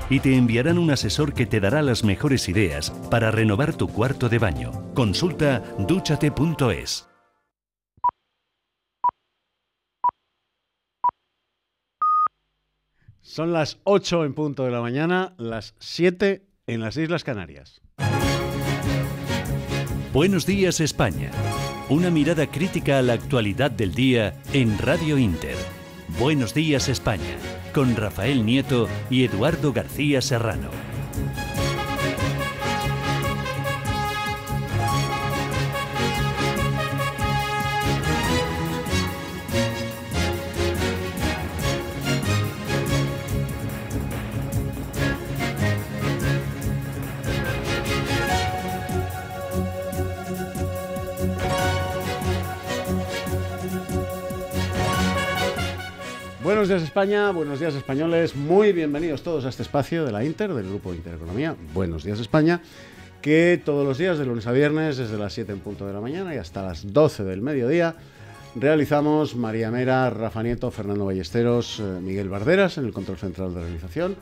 y te enviarán un asesor que te dará las mejores ideas para renovar tu cuarto de baño. Consulta dúchate.es. Son las 8 en punto de la mañana, las 7 en las Islas Canarias. Buenos días, España. Una mirada crítica a la actualidad del día en Radio Inter. Buenos días, España, con Rafael Nieto y Eduardo García Serrano. Buenos días España, buenos días españoles, muy bienvenidos todos a este espacio de la Inter, del Grupo Intereconomía. Buenos días España, que todos los días de lunes a viernes, desde las 7 en punto de la mañana y hasta las 12 del mediodía, realizamos María Mera, Rafa Nieto, Fernando Ballesteros, Miguel Barderas en el control central de realización.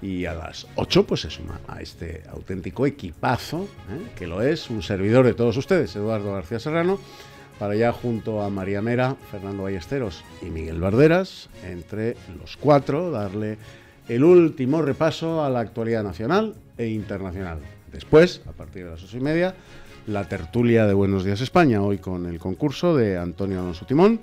Y a las 8 pues se suma a este auténtico equipazo, que lo es, un servidor de todos ustedes, Eduardo García Serrano, para ya junto a María Mera, Fernando Ballesteros y Miguel Barderas, entre los cuatro, darle el último repaso a la actualidad nacional e internacional. Después, a partir de las 8:30, la tertulia de Buenos Días España, hoy con el concurso de Antonio Alonso Timón,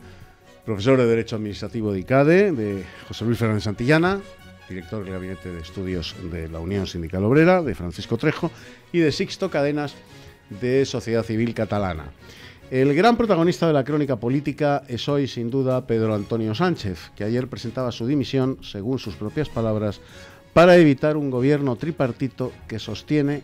profesor de Derecho Administrativo de ICADE, de José Luis Fernández Santillana, director del Gabinete de Estudios de la Unión Sindical Obrera, de Francisco Trejo, y de Sixto Cadenas, de Sociedad Civil Catalana. El gran protagonista de la crónica política es hoy, sin duda, Pedro Antonio Sánchez, que ayer presentaba su dimisión, según sus propias palabras, para evitar un gobierno tripartito que sostiene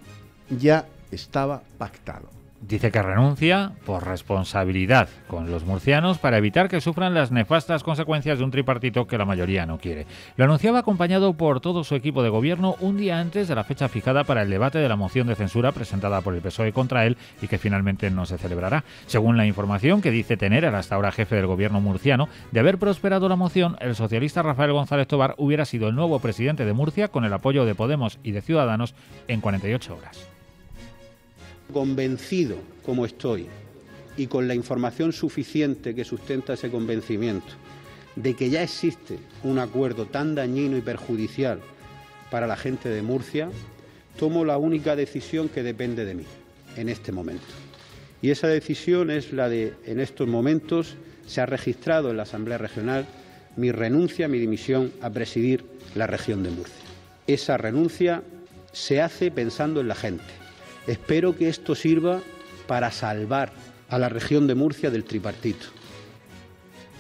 ya estaba pactado. Dice que renuncia por responsabilidad con los murcianos para evitar que sufran las nefastas consecuencias de un tripartito que la mayoría no quiere. Lo anunciaba acompañado por todo su equipo de gobierno un día antes de la fecha fijada para el debate de la moción de censura presentada por el PSOE contra él y que finalmente no se celebrará. Según la información que dice tener el hasta ahora jefe del gobierno murciano, de haber prosperado la moción, el socialista Rafael González Tobar hubiera sido el nuevo presidente de Murcia con el apoyo de Podemos y de Ciudadanos en 48 horas. Convencido como estoy y con la información suficiente que sustenta ese convencimiento de que ya existe un acuerdo tan dañino y perjudicial para la gente de Murcia, tomo la única decisión que depende de mí en este momento. Y esa decisión es la de, en estos momentos, se ha registrado en la Asamblea Regional mi renuncia, mi dimisión a presidir la región de Murcia. Esa renuncia se hace pensando en la gente. Espero que esto sirva para salvar a la región de Murcia del tripartito.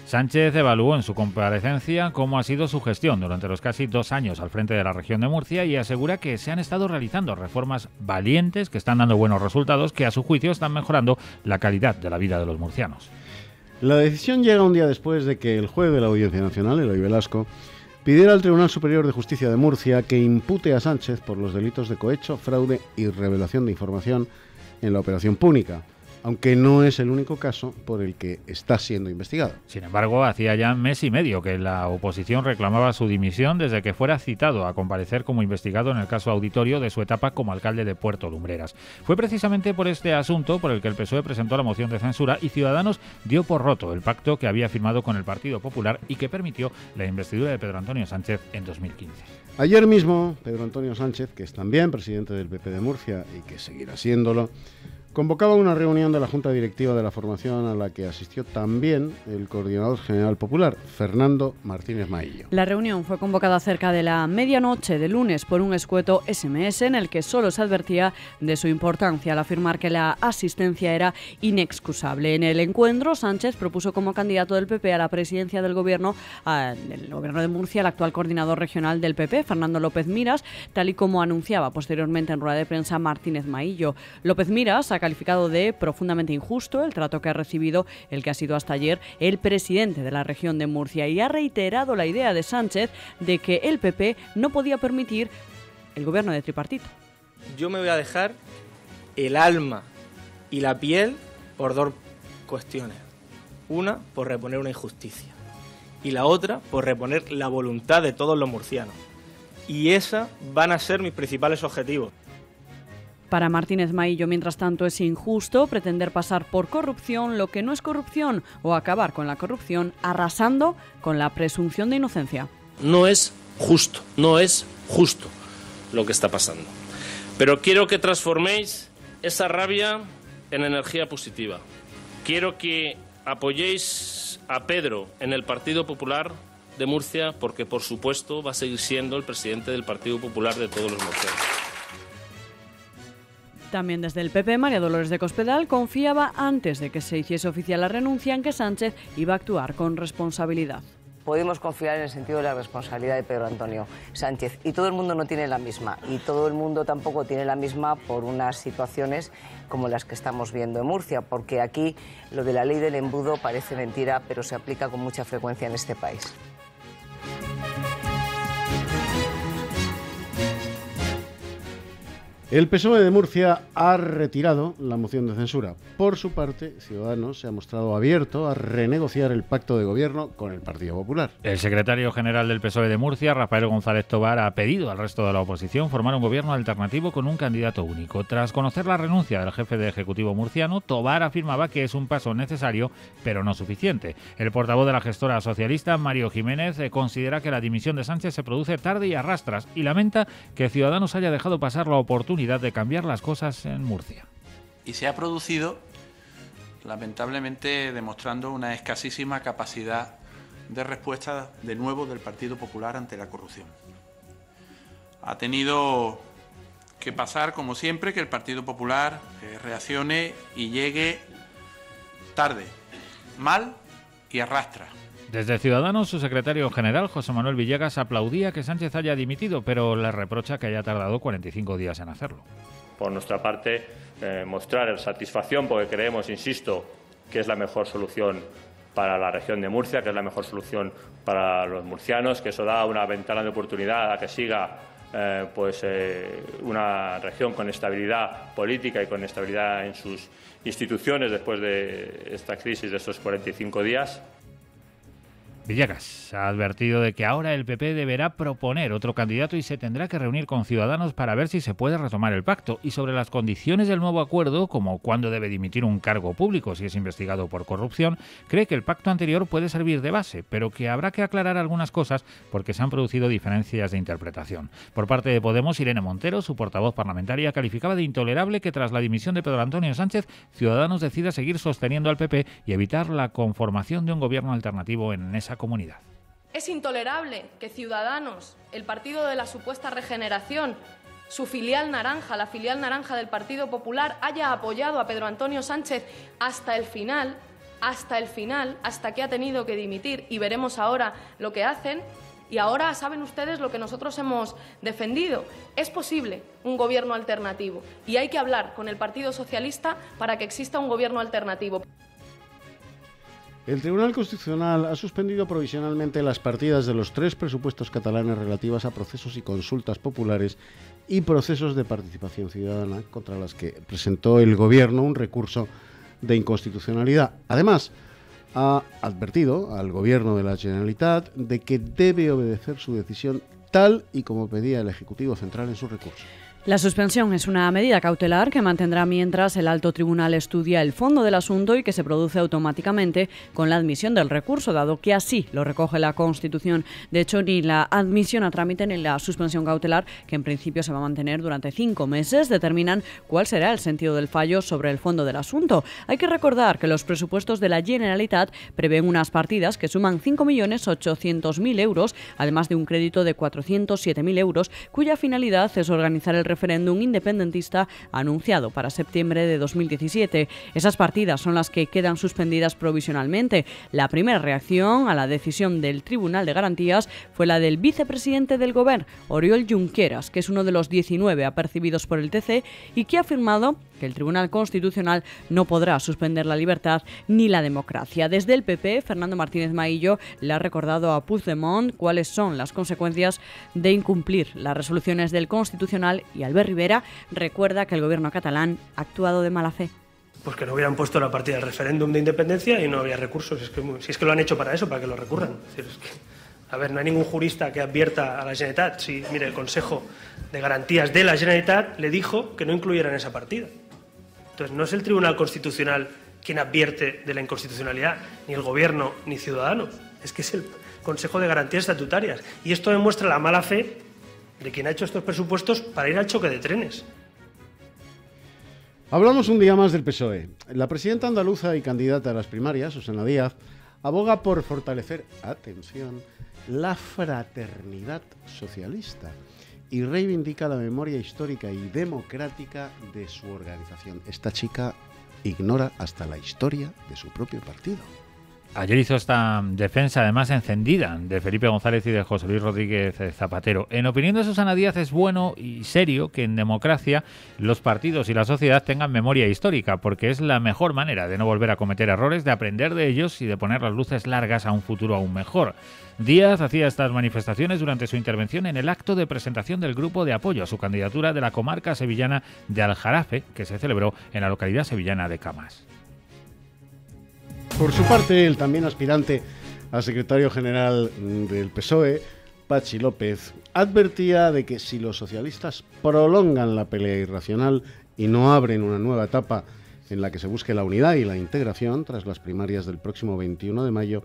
Sánchez evaluó en su comparecencia cómo ha sido su gestión durante los casi 2 años al frente de la región de Murcia y asegura que se han estado realizando reformas valientes que están dando buenos resultados que a su juicio están mejorando la calidad de la vida de los murcianos. La decisión llega un día después de que el juez de la Audiencia Nacional, Eloy Velasco, pidiera al Tribunal Superior de Justicia de Murcia que impute a Sánchez por los delitos de cohecho, fraude y revelación de información en la Operación Púnica, aunque no es el único caso por el que está siendo investigado. Sin embargo, hacía ya 1 mes y medio que la oposición reclamaba su dimisión desde que fuera citado a comparecer como investigado en el caso auditorio de su etapa como alcalde de Puerto Lumbreras. Fue precisamente por este asunto por el que el PSOE presentó la moción de censura y Ciudadanos dio por roto el pacto que había firmado con el Partido Popular y que permitió la investidura de Pedro Antonio Sánchez en 2015. Ayer mismo, Pedro Antonio Sánchez, que es también presidente del PP de Murcia y que seguirá siéndolo, convocaba una reunión de la Junta Directiva de la formación a la que asistió también el coordinador general popular, Fernando Martínez Maillo. La reunión fue convocada cerca de la medianoche de lunes por un escueto SMS en el que solo se advertía de su importancia al afirmar que la asistencia era inexcusable. En el encuentro, Sánchez propuso como candidato del PP a la presidencia del gobierno de Murcia al actual coordinador regional del PP, Fernando López Miras, tal y como anunciaba posteriormente en rueda de prensa Martínez Maillo. López Miras ha calificado de profundamente injusto el trato que ha recibido el que ha sido hasta ayer el presidente de la región de Murcia y ha reiterado la idea de Sánchez de que el PP no podía permitir el gobierno de tripartito. Yo me voy a dejar el alma y la piel por 2 cuestiones. Una, por reponer una injusticia y la otra, por reponer la voluntad de todos los murcianos. y esos van a ser mis principales objetivos. Para Martínez Maillo, mientras tanto, es injusto pretender pasar por corrupción lo que no es corrupción o acabar con la corrupción arrasando con la presunción de inocencia. No es justo lo que está pasando. Pero quiero que transforméis esa rabia en energía positiva. Quiero que apoyéis a Pedro en el Partido Popular de Murcia porque, por supuesto, va a seguir siendo el presidente del Partido Popular de todos los murcianos. También desde el PP, María Dolores de Cospedal confiaba, antes de que se hiciese oficial la renuncia, en que Sánchez iba a actuar con responsabilidad. Podemos confiar en el sentido de la responsabilidad de Pedro Antonio Sánchez. Y todo el mundo no tiene la misma. Y todo el mundo tampoco tiene la misma por unas situaciones como las que estamos viendo en Murcia. Porque aquí lo de la ley del embudo parece mentira, pero se aplica con mucha frecuencia en este país. El PSOE de Murcia ha retirado la moción de censura. Por su parte, Ciudadanos se ha mostrado abierto a renegociar el pacto de gobierno con el Partido Popular. El secretario general del PSOE de Murcia, Rafael González Tobar, ha pedido al resto de la oposición formar un gobierno alternativo con un candidato único. Tras conocer la renuncia del jefe de Ejecutivo murciano, Tobar afirmaba que es un paso necesario, pero no suficiente. El portavoz de la gestora socialista, Mario Jiménez, considera que la dimisión de Sánchez se produce tarde y a rastras y lamenta que Ciudadanos haya dejado pasar la oportunidad de cambiar las cosas en Murcia. Y se ha producido, lamentablemente, demostrando una escasísima capacidad de respuesta de nuevo del Partido Popular ante la corrupción. Ha tenido que pasar, como siempre, que el Partido Popular reaccione y llegue tarde, mal y arrastra. Desde Ciudadanos, su secretario general, José Manuel Villegas, aplaudía que Sánchez haya dimitido, pero le reprocha que haya tardado 45 días en hacerlo. Por nuestra parte, mostrar satisfacción porque creemos, insisto, que es la mejor solución para la región de Murcia, que es la mejor solución para los murcianos, que eso da una ventana de oportunidad a que siga una región con estabilidad política y con estabilidad en sus instituciones después de esta crisis de estos 45 días. Villegas ha advertido de que ahora el PP deberá proponer otro candidato y se tendrá que reunir con Ciudadanos para ver si se puede retomar el pacto. Y sobre las condiciones del nuevo acuerdo, como cuándo debe dimitir un cargo público si es investigado por corrupción, cree que el pacto anterior puede servir de base, pero que habrá que aclarar algunas cosas porque se han producido diferencias de interpretación. Por parte de Podemos, Irene Montero, su portavoz parlamentaria, calificaba de intolerable que tras la dimisión de Pedro Antonio Sánchez, Ciudadanos decida seguir sosteniendo al PP y evitar la conformación de un gobierno alternativo en esa comunidad. Es intolerable que Ciudadanos, el partido de la supuesta regeneración, su filial naranja, la filial naranja del Partido Popular, haya apoyado a Pedro Antonio Sánchez hasta el final, hasta que ha tenido que dimitir, y veremos ahora lo que hacen. Y ahora saben ustedes lo que nosotros hemos defendido. Es posible un gobierno alternativo y hay que hablar con el Partido Socialista para que exista un gobierno alternativo. El Tribunal Constitucional ha suspendido provisionalmente las partidas de los 3 presupuestos catalanes relativas a procesos y consultas populares y procesos de participación ciudadana, contra las que presentó el Gobierno un recurso de inconstitucionalidad. Además, ha advertido al Gobierno de la Generalitat de que debe obedecer su decisión tal y como pedía el Ejecutivo Central en su recurso. La suspensión es una medida cautelar que mantendrá mientras el alto tribunal estudia el fondo del asunto y que se produce automáticamente con la admisión del recurso, dado que así lo recoge la Constitución. De hecho, ni la admisión a trámite ni la suspensión cautelar, que en principio se va a mantener durante 5 meses, determinan cuál será el sentido del fallo sobre el fondo del asunto. Hay que recordar que los presupuestos de la Generalitat prevén unas partidas que suman 5.800.000 euros, además de un crédito de 407.000 euros, cuya finalidad es organizar el referéndum independentista anunciado para septiembre de 2017. Esas partidas son las que quedan suspendidas provisionalmente. La primera reacción a la decisión del Tribunal de Garantías fue la del vicepresidente del Gobierno, Oriol Junqueras, que es uno de los 19 apercibidos por el TC y que ha afirmado que el Tribunal Constitucional no podrá suspender la libertad ni la democracia. Desde el PP, Fernando Martínez Maillo le ha recordado a Puigdemont cuáles son las consecuencias de incumplir las resoluciones del Constitucional, y Albert Rivera recuerda que el gobierno catalán ha actuado de mala fe. Pues que no hubieran puesto la partida del referéndum de independencia y no había recursos. Si es que lo han hecho para eso, para que lo recurran. Es decir, es que A ver, no hay ningún jurista que advierta a la Generalitat. Sí, mire, el Consejo de Garantías de la Generalitat le dijo que no incluyeran esa partida. Entonces, no es el Tribunal Constitucional quien advierte de la inconstitucionalidad, ni el Gobierno, ni Ciudadanos. Es que es el Consejo de Garantías Estatutarias. Y esto demuestra la mala fe de quien ha hecho estos presupuestos para ir al choque de trenes. Hablamos un día más del PSOE. La presidenta andaluza y candidata a las primarias, Susana Díaz, aboga por fortalecer, atención, la fraternidad socialista y reivindica la memoria histórica y democrática de su organización. Esta chica ignora hasta la historia de su propio partido. Ayer hizo esta defensa, además encendida, de Felipe González y de José Luis Rodríguez Zapatero. En opinión de Susana Díaz, es bueno y serio que en democracia los partidos y la sociedad tengan memoria histórica, porque es la mejor manera de no volver a cometer errores, de aprender de ellos y de poner las luces largas a un futuro aún mejor. Díaz hacía estas manifestaciones durante su intervención en el acto de presentación del grupo de apoyo a su candidatura de la comarca sevillana de Aljarafe, que se celebró en la localidad sevillana de Camas. Por su parte, el también aspirante a secretario general del PSOE, Patxi López, advertía de que si los socialistas prolongan la pelea irracional y no abren una nueva etapa en la que se busque la unidad y la integración tras las primarias del próximo 21 de mayo,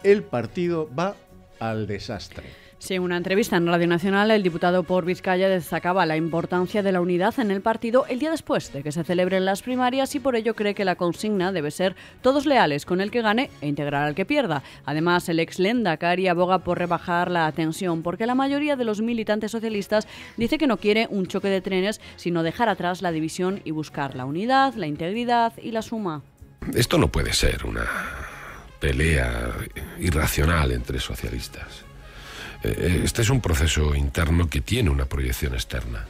el partido va al desastre. Sí, en una entrevista en Radio Nacional, el diputado por Vizcaya destacaba la importancia de la unidad en el partido el día después de que se celebren las primarias y por ello cree que la consigna debe ser todos leales con el que gane e integrar al que pierda. Además, el ex Lehendakari aboga por rebajar la tensión porque la mayoría de los militantes socialistas dice que no quiere un choque de trenes, sino dejar atrás la división y buscar la unidad, la integridad y la suma. Esto no puede ser una pelea irracional entre socialistas. Este es un proceso interno que tiene una proyección externa.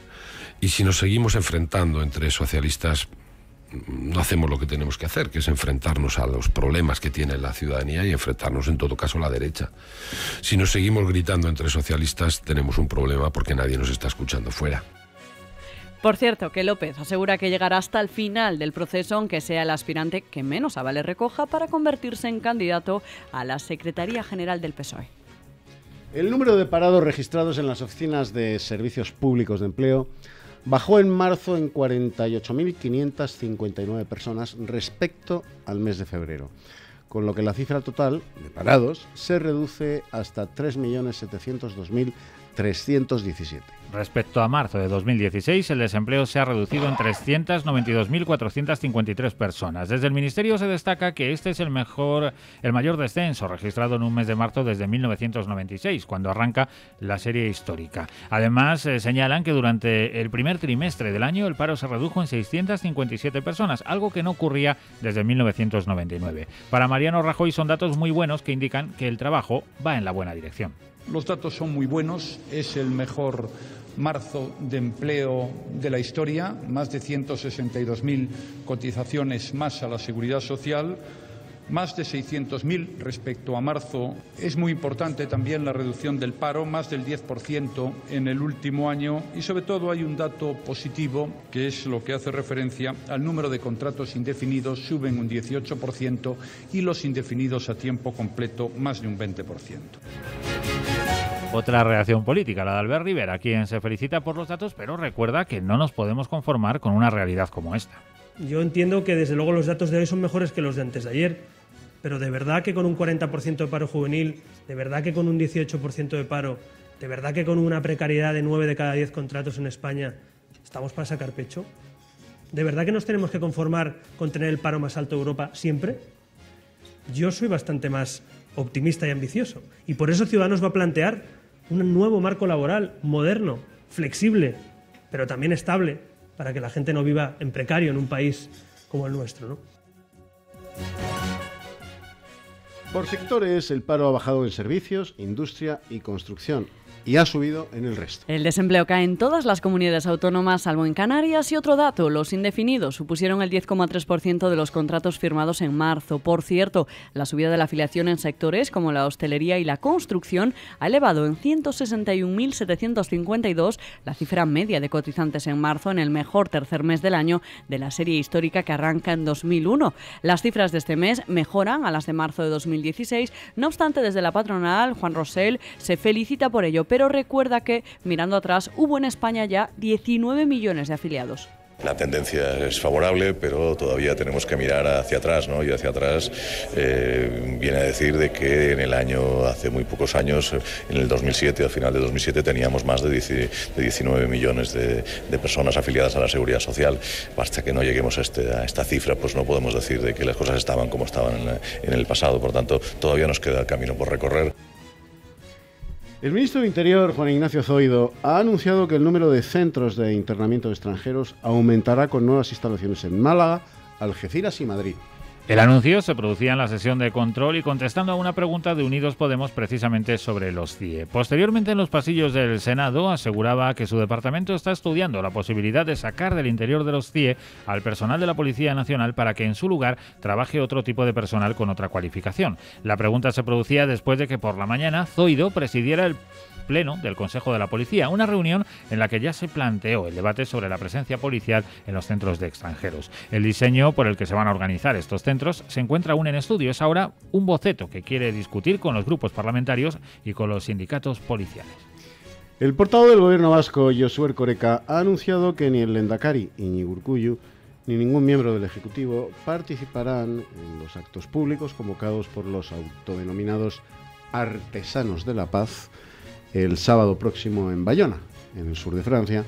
Y si nos seguimos enfrentando entre socialistas, no hacemos lo que tenemos que hacer, que es enfrentarnos a los problemas que tiene la ciudadanía y enfrentarnos en todo caso a la derecha. Si nos seguimos gritando entre socialistas, tenemos un problema porque nadie nos está escuchando fuera. Por cierto, que López asegura que llegará hasta el final del proceso, aunque sea el aspirante que menos avales recoja, para convertirse en candidato a la Secretaría General del PSOE. El número de parados registrados en las oficinas de servicios públicos de empleo bajó en marzo en 48.559 personas respecto al mes de febrero, con lo que la cifra total de parados se reduce hasta 3.702.317. Respecto a marzo de 2016, el desempleo se ha reducido en 392.453 personas. Desde el Ministerio se destaca que este es el mayor descenso registrado en un mes de marzo desde 1996, cuando arranca la serie histórica. Además, señalan que durante el primer trimestre del año el paro se redujo en 657 personas, algo que no ocurría desde 1999. Para Mariano Rajoy son datos muy buenos que indican que el trabajo va en la buena dirección. Los datos son muy buenos, es el mejor marzo de empleo de la historia, más de 162.000 cotizaciones más a la Seguridad Social, más de 600.000 respecto a marzo. Es muy importante también la reducción del paro, más del 10% en el último año, y sobre todo hay un dato positivo que es lo que hace referencia al número de contratos indefinidos, suben un 18%, y los indefinidos a tiempo completo más de un 20%. Otra reacción política, la de Albert Rivera, quien se felicita por los datos, pero recuerda que no nos podemos conformar con una realidad como esta. Yo entiendo que desde luego los datos de hoy son mejores que los de antes de ayer, pero de verdad que con un 40% de paro juvenil, de verdad que con un 18% de paro, de verdad que con una precariedad de 9 de cada 10 contratos en España, ¿estamos para sacar pecho? ¿De verdad que nos tenemos que conformar con tener el paro más alto de Europa siempre? Yo soy bastante más optimista y ambicioso, y por eso Ciudadanos va a plantear un nuevo marco laboral moderno, flexible, pero también estable, para que la gente no viva en precario en un país como el nuestro, ¿no? Por sectores, el paro ha bajado en servicios, industria y construcción. y ha subido en el resto. El desempleo cae en todas las comunidades autónomas, salvo en Canarias. Y otro dato, los indefinidos supusieron el 10,3% de los contratos firmados en marzo. Por cierto, la subida de la afiliación en sectores como la hostelería y la construcción ha elevado en 161.752 la cifra media de cotizantes en marzo, en el mejor tercer mes del año de la serie histórica que arranca en 2001. Las cifras de este mes mejoran a las de marzo de 2016. No obstante, desde la patronal, Juan Rosell se felicita por ello, pero recuerda que, mirando atrás, hubo en España ya 19 millones de afiliados. La tendencia es favorable, pero todavía tenemos que mirar hacia atrás, ¿no? Y hacia atrás viene a decir de que en el año, hace muy pocos años, en el 2007, al final de 2007, teníamos más de 19 millones de personas afiliadas a la Seguridad Social. Hasta que no lleguemos a esta cifra, pues no podemos decir de que las cosas estaban como estaban en el pasado. Por tanto, todavía nos queda camino por recorrer. El ministro de Interior, Juan Ignacio Zoido, ha anunciado que el número de centros de internamiento de extranjeros aumentará con nuevas instalaciones en Málaga, Algeciras y Madrid. El anuncio se producía en la sesión de control y contestando a una pregunta de Unidos Podemos precisamente sobre los CIE. Posteriormente, en los pasillos del Senado, aseguraba que su departamento está estudiando la posibilidad de sacar del interior de los CIE al personal de la Policía Nacional para que en su lugar trabaje otro tipo de personal con otra cualificación. La pregunta se producía después de que por la mañana Zoido presidiera el Pleno del Consejo de la Policía, una reunión en la que ya se planteó el debate sobre la presencia policial en los centros de extranjeros. El diseño por el que se van a organizar estos centros se encuentra aún en estudio. Es ahora un boceto que quiere discutir con los grupos parlamentarios y con los sindicatos policiales. El portavoz del gobierno vasco, Josu Erkoreka, ha anunciado que ni el lehendakari Iñigo Urkullu ni ningún miembro del Ejecutivo participarán en los actos públicos convocados por los autodenominados artesanos de la paz el sábado próximo en Bayona, en el sur de Francia,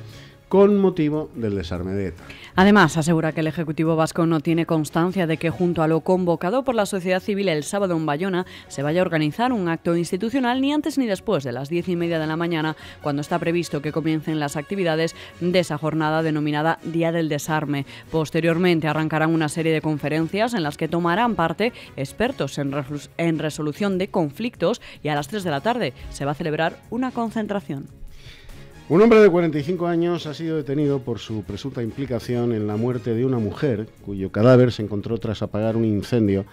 con motivo del desarme de ETA. Además, asegura que el Ejecutivo vasco no tiene constancia de que, junto a lo convocado por la sociedad civil el sábado en Bayona, se vaya a organizar un acto institucional ni antes ni después de las 10:30 de la mañana, cuando está previsto que comiencen las actividades de esa jornada denominada Día del Desarme. Posteriormente arrancarán una serie de conferencias en las que tomarán parte expertos en resolución de conflictos, y a las 3 de la tarde se va a celebrar una concentración. Un hombre de 45 años ha sido detenido por su presunta implicación en la muerte de una mujer cuyo cadáver se encontró tras apagar un incendio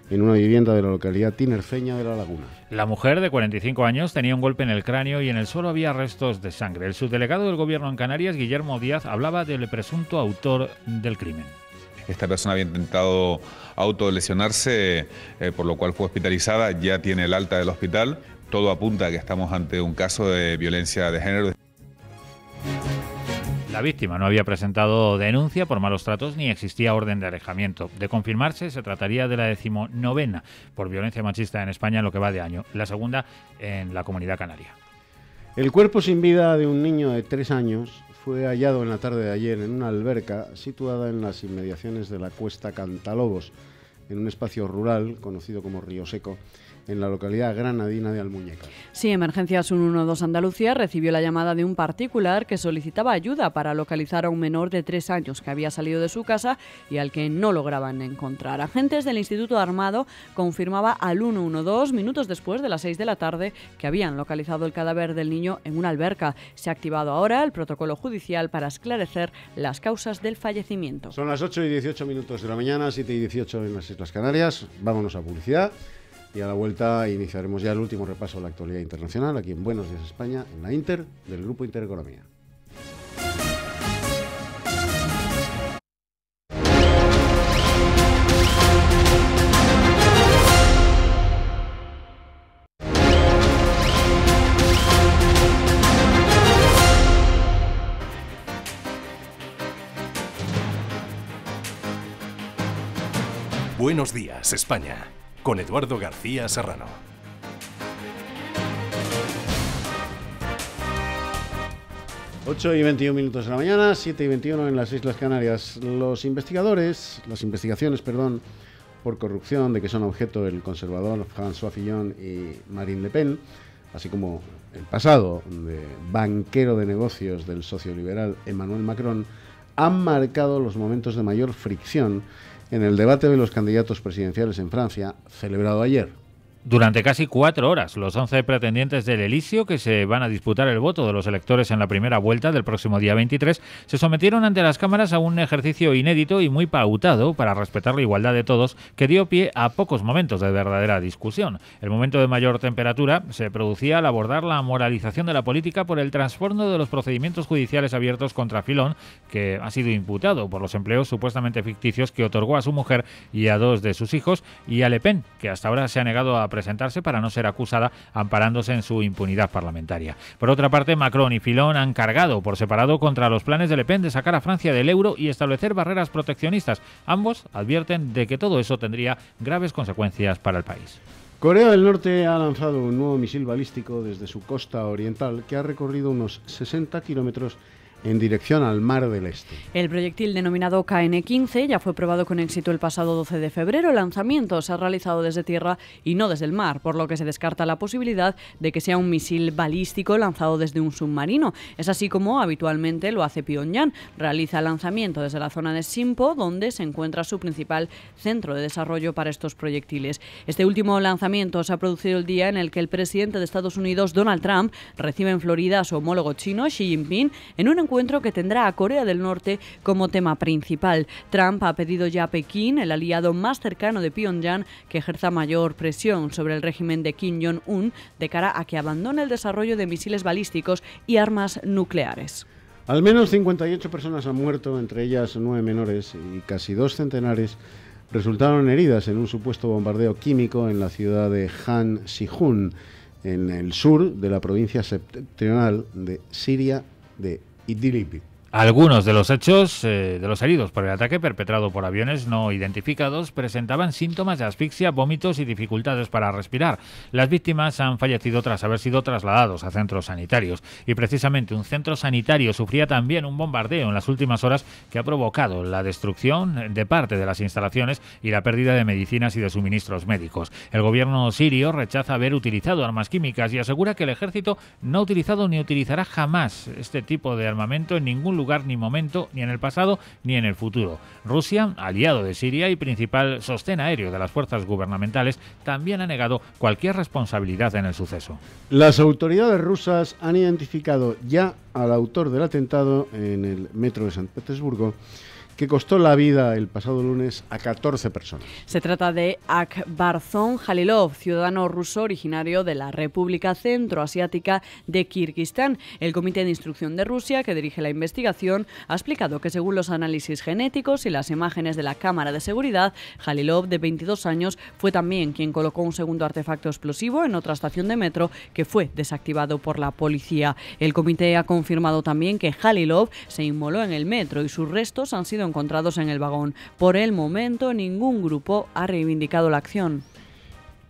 en una vivienda de la localidad tinerfeña de La Laguna. La mujer, de 45 años, tenía un golpe en el cráneo y en el suelo había restos de sangre. El subdelegado del Gobierno en Canarias, Guillermo Díaz, hablaba del presunto autor del crimen. Esta persona había intentado autolesionarse, por lo cual fue hospitalizada, ya tiene el alta del hospital. Todo apunta a que estamos ante un caso de violencia de género. La víctima no había presentado denuncia por malos tratos ni existía orden de alejamiento. De confirmarse, se trataría de la 19ª por violencia machista en España en lo que va de año, la segunda en la Comunidad Canaria. El cuerpo sin vida de un niño de 3 años fue hallado en la tarde de ayer en una alberca situada en las inmediaciones de la Cuesta Cantalobos, en un espacio rural conocido como Río Seco, en la localidad granadina de Almuñécar. Sí, Emergencias 112 Andalucía recibió la llamada de un particular que solicitaba ayuda para localizar a un menor de 3 años que había salido de su casa y al que no lograban encontrar. Agentes del Instituto Armado confirmaba al 112, minutos después de las 6 de la tarde, que habían localizado el cadáver del niño en una alberca. Se ha activado ahora el protocolo judicial para esclarecer las causas del fallecimiento. Son las 8:18 de la mañana, 7:18 en las Islas Canarias. Vámonos a publicidad. Y a la vuelta iniciaremos ya el último repaso de la actualidad internacional aquí en Buenos Días España, en la Inter del Grupo Intereconomía. Buenos Días España, con Eduardo García Serrano. Ocho y 21 de la mañana, 7:21 en las Islas Canarias. Las investigaciones por corrupción de que son objeto el conservador François Fillon y Marine Le Pen, así como el pasado de banquero de negocios del socioliberal Emmanuel Macron, han marcado los momentos de mayor fricción en el debate de los candidatos presidenciales en Francia, celebrado ayer. Durante casi 4 horas, los 11 pretendientes del Elíseo, que se van a disputar el voto de los electores en la primera vuelta del próximo día 23, se sometieron ante las cámaras a un ejercicio inédito y muy pautado para respetar la igualdad de todos, que dio pie a pocos momentos de verdadera discusión. El momento de mayor temperatura se producía al abordar la moralización de la política por el trasfondo de los procedimientos judiciales abiertos contra Fillon, que ha sido imputado por los empleos supuestamente ficticios que otorgó a su mujer y a 2 de sus hijos, y a Le Pen, que hasta ahora se ha negado a presentarse para no ser acusada, amparándose en su impunidad parlamentaria. Por otra parte, Macron y Fillon han cargado por separado contra los planes de Le Pen de sacar a Francia del euro y establecer barreras proteccionistas. Ambos advierten de que todo eso tendría graves consecuencias para el país. Corea del Norte ha lanzado un nuevo misil balístico desde su costa oriental que ha recorrido unos 60 kilómetros en dirección al Mar del Este. El proyectil denominado KN-15 ya fue probado con éxito el pasado 12 de febrero. El lanzamiento se ha realizado desde tierra y no desde el mar, por lo que se descarta la posibilidad de que sea un misil balístico lanzado desde un submarino. Es así como habitualmente lo hace Pyongyang. Realiza el lanzamiento desde la zona de Sinpo, donde se encuentra su principal centro de desarrollo para estos proyectiles. Este último lanzamiento se ha producido el día en el que el presidente de Estados Unidos, Donald Trump, recibe en Florida a su homólogo chino, Xi Jinping, en un encuentro que tendrá a Corea del Norte como tema principal. Trump ha pedido ya a Pekín, el aliado más cercano de Pyongyang, que ejerza mayor presión sobre el régimen de Kim Jong-un de cara a que abandone el desarrollo de misiles balísticos y armas nucleares. Al menos 58 personas han muerto, entre ellas 9 menores, y casi 2 centenares resultaron heridas en un supuesto bombardeo químico en la ciudad de Han Si-hun, en el sur de la provincia septentrional de Siria de Idlib. Algunos de los hechos de los heridos por el ataque perpetrado por aviones no identificados presentaban síntomas de asfixia, vómitos y dificultades para respirar. Las víctimas han fallecido tras haber sido trasladados a centros sanitarios, y precisamente un centro sanitario sufría también un bombardeo en las últimas horas que ha provocado la destrucción de parte de las instalaciones y la pérdida de medicinas y de suministros médicos. El gobierno sirio rechaza haber utilizado armas químicas y asegura que el ejército no ha utilizado ni utilizará jamás este tipo de armamento en ningún lugar ni momento, ni en el pasado ni en el futuro. Rusia, aliado de Siria y principal sostén aéreo de las fuerzas gubernamentales, también ha negado cualquier responsabilidad en el suceso. Las autoridades rusas han identificado ya al autor del atentado en el metro de San Petersburgo, que costó la vida el pasado lunes a 14 personas. Se trata de Akbarzon Jalilov, ciudadano ruso originario de la República Centroasiática de Kirguistán. El Comité de Instrucción de Rusia, que dirige la investigación, ha explicado que según los análisis genéticos y las imágenes de la cámara de seguridad, Jalilov, de 22 años, fue también quien colocó un segundo artefacto explosivo en otra estación de metro que fue desactivado por la policía. El comité ha confirmado también que Jalilov se inmoló en el metro y sus restos han sido encontrados en el vagón. Por el momento, ningún grupo ha reivindicado la acción.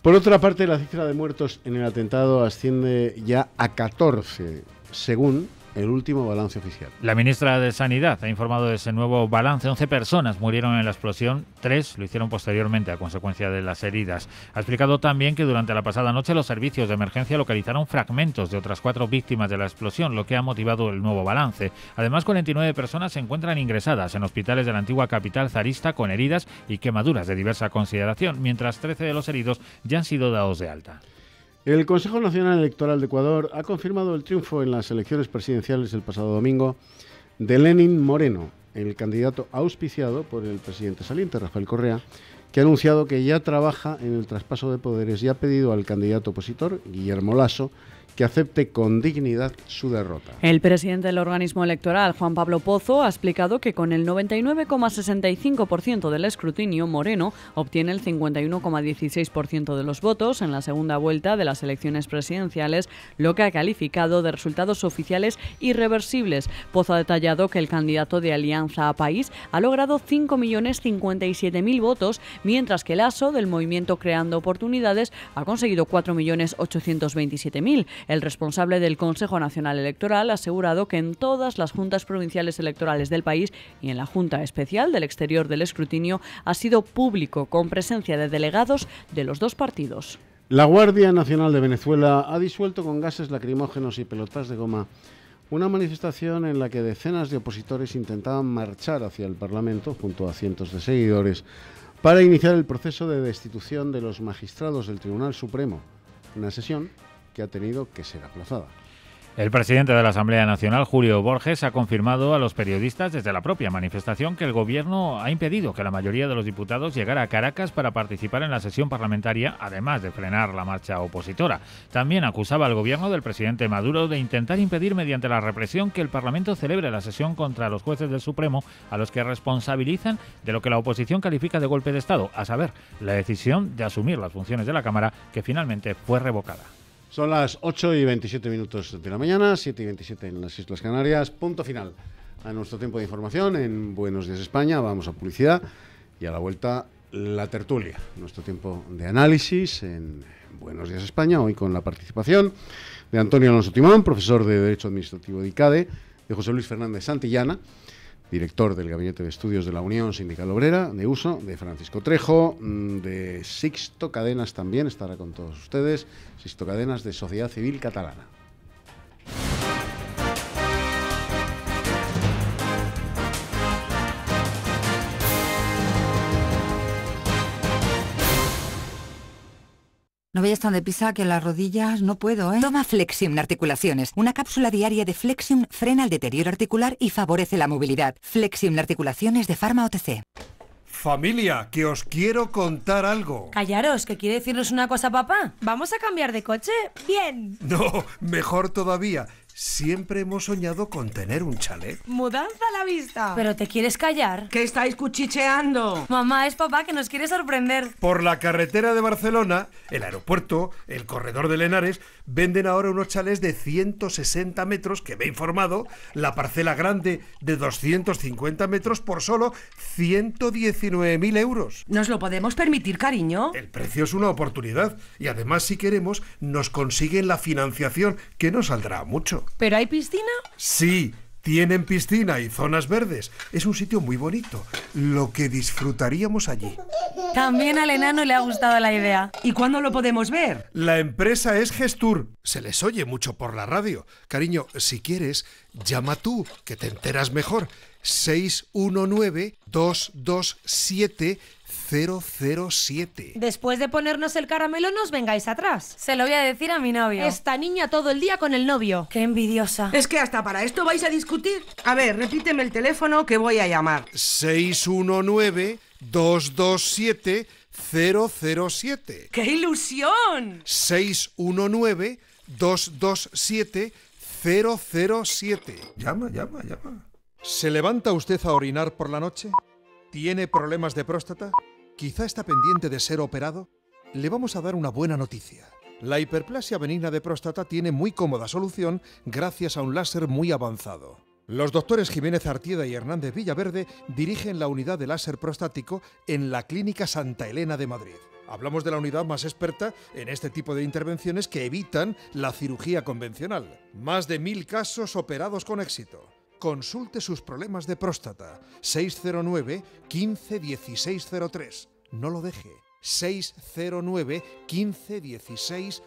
Por otra parte, la cifra de muertos en el atentado asciende ya a 14, según el último balance oficial. La ministra de Sanidad ha informado de ese nuevo balance. 11 personas murieron en la explosión, 3 lo hicieron posteriormente a consecuencia de las heridas. Ha explicado también que durante la pasada noche los servicios de emergencia localizaron fragmentos de otras 4 víctimas de la explosión, lo que ha motivado el nuevo balance. Además, 49 personas se encuentran ingresadas en hospitales de la antigua capital zarista con heridas y quemaduras de diversa consideración, mientras 13 de los heridos ya han sido dados de alta. El Consejo Nacional Electoral de Ecuador ha confirmado el triunfo en las elecciones presidenciales el pasado domingo de Lenín Moreno, el candidato auspiciado por el presidente saliente, Rafael Correa, que ha anunciado que ya trabaja en el traspaso de poderes y ha pedido al candidato opositor, Guillermo Lasso, que acepte con dignidad su derrota. El presidente del organismo electoral, Juan Pablo Pozo, ha explicado que con el 99,65% del escrutinio, Moreno obtiene el 51,16% de los votos en la segunda vuelta de las elecciones presidenciales, lo que ha calificado de resultados oficiales irreversibles. Pozo ha detallado que el candidato de Alianza País ha logrado 5.057.000 votos, mientras que Lasso, del movimiento Creando Oportunidades, ha conseguido 4.827.000. El responsable del Consejo Nacional Electoral ha asegurado que en todas las juntas provinciales electorales del país y en la Junta Especial del Exterior del Escrutinio ha sido público, con presencia de delegados de los 2 partidos. La Guardia Nacional de Venezuela ha disuelto con gases lacrimógenos y pelotas de goma una manifestación en la que decenas de opositores intentaban marchar hacia el Parlamento junto a cientos de seguidores para iniciar el proceso de destitución de los magistrados del Tribunal Supremo, una sesión que ha tenido que ser aplazada. El presidente de la Asamblea Nacional, Julio Borges, ha confirmado a los periodistas desde la propia manifestación que el Gobierno ha impedido que la mayoría de los diputados llegara a Caracas para participar en la sesión parlamentaria, además de frenar la marcha opositora. También acusaba al Gobierno del presidente Maduro de intentar impedir mediante la represión que el Parlamento celebre la sesión contra los jueces del Supremo, a los que responsabilizan de lo que la oposición califica de golpe de Estado, a saber, la decisión de asumir las funciones de la Cámara, que finalmente fue revocada. Son las 8 y 27 minutos de la mañana, 7 y 27 en las Islas Canarias. Punto final a nuestro tiempo de información en Buenos Días España. Vamos a publicidad y a la vuelta la tertulia. Nuestro tiempo de análisis en Buenos Días España, hoy con la participación de Antonio Alonso Timón, profesor de Derecho Administrativo de ICADE, de José Luis Fernández Santillana, director del Gabinete de Estudios de la Unión Sindical Obrera, de USO, de Francisco Trejo, de Sixto Cadenas también, estará con todos ustedes, Sixto Cadenas de Sociedad Civil Catalana. No vayas tan deprisa que las rodillas no puedo, ¿eh? Toma Flexium Articulaciones. Una cápsula diaria de Flexium frena el deterioro articular y favorece la movilidad. Flexium Articulaciones de Pharma OTC. Familia, que os quiero contar algo. Callaros, ¿que quiere decirnos una cosa, papá? ¿Vamos a cambiar de coche? ¡Bien! No, mejor todavía. Siempre hemos soñado con tener un chalet. ¡Mudanza a la vista! ¿Pero te quieres callar? ¿Qué estáis cuchicheando? Mamá, es papá que nos quiere sorprender. Por la carretera de Barcelona, el aeropuerto, el corredor de Lenares, venden ahora unos chalets de 160 metros, que me he informado, la parcela grande de 250 metros por solo 119.000 euros. ¿Nos lo podemos permitir, cariño? El precio es una oportunidad y además, si queremos, nos consiguen la financiación, que no saldrá mucho. ¿Pero hay piscina? Sí, tienen piscina y zonas verdes. Es un sitio muy bonito, lo que disfrutaríamos allí. También al enano le ha gustado la idea. ¿Y cuándo lo podemos ver? La empresa es Gestur. Se les oye mucho por la radio. Cariño, si quieres, llama tú, que te enteras mejor. 619-227-007. Después de ponernos el caramelo, no os vengáis atrás. Se lo voy a decir a mi novio. Esta niña todo el día con el novio. Qué envidiosa. Es que hasta para esto vais a discutir. A ver, repíteme el teléfono que voy a llamar. 619-227-007. ¡Qué ilusión! 619-227-007. Llama. ¿Se levanta usted a orinar por la noche? ¿Tiene problemas de próstata? ¿Quizá está pendiente de ser operado? Le vamos a dar una buena noticia. La hiperplasia benigna de próstata tiene muy cómoda solución gracias a un láser muy avanzado. Los doctores Jiménez Artieda y Hernández Villaverde dirigen la unidad de láser prostático en la Clínica Santa Elena de Madrid. Hablamos de la unidad más experta en este tipo de intervenciones que evitan la cirugía convencional. Más de 1000 casos operados con éxito. Consulte sus problemas de próstata. 609 15 16 03. No lo deje. 609 15 16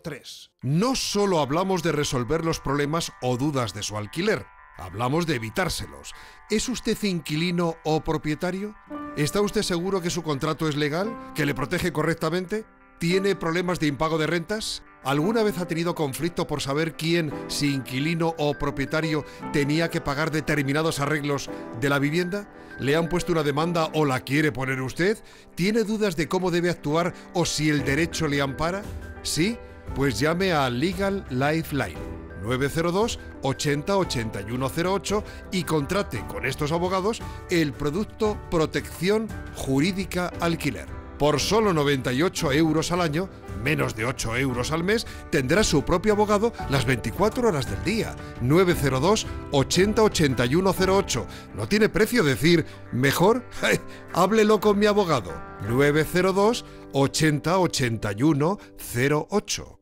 03. No solo hablamos de resolver los problemas o dudas de su alquiler, hablamos de evitárselos. ¿Es usted inquilino o propietario? ¿Está usted seguro que su contrato es legal? ¿Que le protege correctamente? ¿Tiene problemas de impago de rentas? ¿Alguna vez ha tenido conflicto por saber quién, si inquilino o propietario, tenía que pagar determinados arreglos de la vivienda? ¿Le han puesto una demanda o la quiere poner usted? ¿Tiene dudas de cómo debe actuar o si el derecho le ampara? ¿Sí? Pues llame a Legal Lifeline 902 80 8108 y contrate con estos abogados el producto Protección Jurídica Alquiler. Por solo 98 euros al año, menos de 8 euros al mes, tendrá su propio abogado las 24 horas del día. 902 80 8108. No tiene precio decir mejor. Háblelo con mi abogado. 902 80 8108.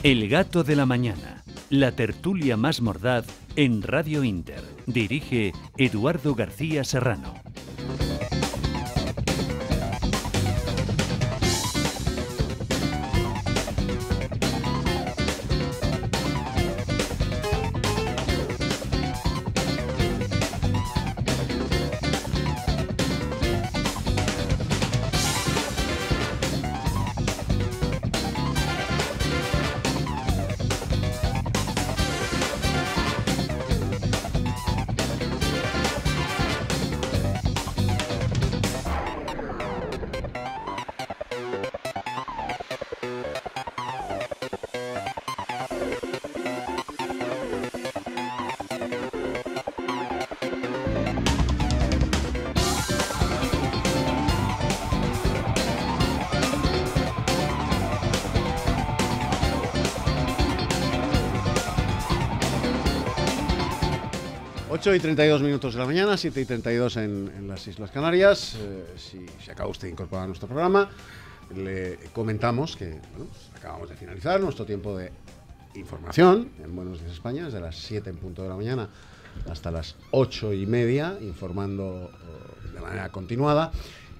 El gato de la mañana. La tertulia más mordaz en Radio Inter. Dirige Eduardo García Serrano. Y 32 minutos de la mañana, 7 y 32 en las Islas Canarias. Si acaba usted de incorporar a nuestro programa, le comentamos que acabamos de finalizar nuestro tiempo de información en Buenos Días España, desde las 7 en punto de la mañana hasta las 8:30, informando de manera continuada.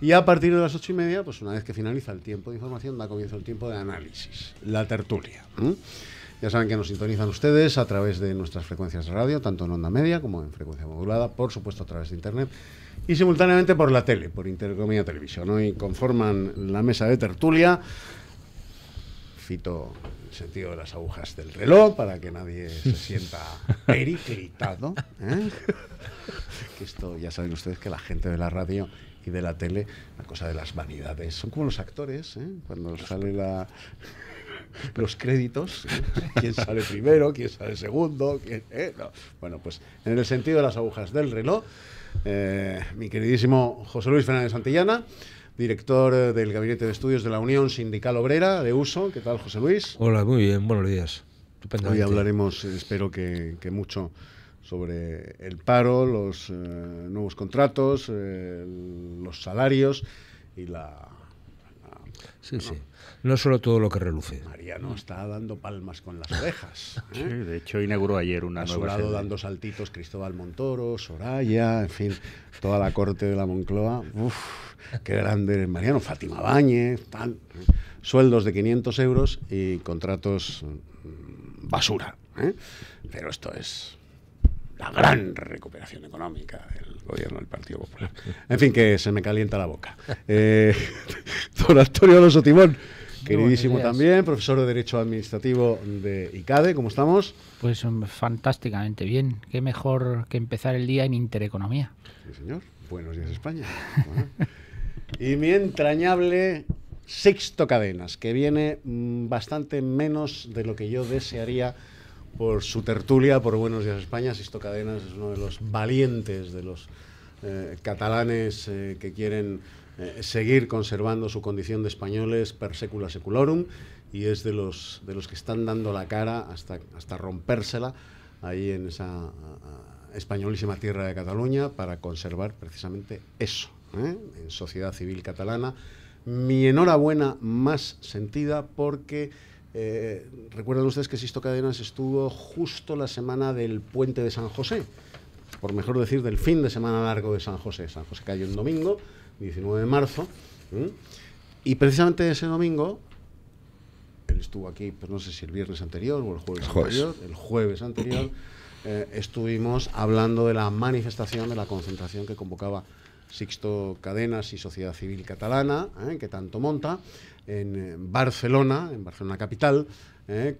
Y a partir de las 8:30, pues una vez que finaliza el tiempo de información, da comienzo el tiempo de análisis, la tertulia. Ya saben que nos sintonizan ustedes a través de nuestras frecuencias de radio, tanto en onda media como en frecuencia modulada, por supuesto a través de internet y simultáneamente por la tele, por Intereconomía Televisión. Hoy conforman la mesa de tertulia Fito en el sentido de las agujas del reloj, para que nadie se sienta periclitado, que esto, ya saben ustedes que la gente de la radio y de la tele, la cosa de las vanidades, son como los actores, cuando sale los créditos, quién sale primero, quién sale segundo, no. Bueno, pues en el sentido de las agujas del reloj, mi queridísimo José Luis Fernández Santillana, director del Gabinete de Estudios de la Unión Sindical Obrera de Uso. ¿Qué tal, José Luis? Hola, muy bien, buenos días. Hoy hablaremos, espero que mucho, sobre el paro, los nuevos contratos, los salarios y Sí, sí. No solo todo lo que reluce. Mariano está dando palmas con las orejas. Sí, de hecho inauguró ayer una nueva sede. Dando saltitos Cristóbal Montoro, Soraya, en fin, toda la corte de la Moncloa. Uf, qué grande eres, Mariano. Fátima Báñez, tal. Sueldos de 500 euros y contratos basura. Pero esto es la gran recuperación económica del gobierno del Partido Popular. En fin, que se me calienta la boca. Don Antonio Alonso Timón, queridísimo también, profesor de Derecho Administrativo de ICADE, ¿cómo estamos? Pues fantásticamente bien. Qué mejor que empezar el día en Intereconomía. Sí, señor. Buenos días, España. Bueno. Y mi entrañable Sixto Cadenas, que viene bastante menos de lo que yo desearía por su tertulia, por Buenos Días España. Sixto Cadenas es uno de los valientes de los catalanes que quieren seguir conservando su condición de españoles per secula seculorum, y es de los que están dando la cara hasta rompérsela ahí en esa españolísima tierra de Cataluña para conservar precisamente eso, en sociedad civil catalana. Mi enhorabuena más sentida porque recuerdan ustedes que Sixto Cadenas estuvo justo la semana del puente de San José, por mejor decir, del fin de semana largo de San José. San José cayó un domingo, 19 de marzo, y precisamente ese domingo, él estuvo aquí, pues no sé si el viernes anterior o el jueves anterior, estuvimos hablando de la manifestación, de la concentración que convocaba Sixto Cadenas y Sociedad Civil Catalana, que tanto monta, en Barcelona capital,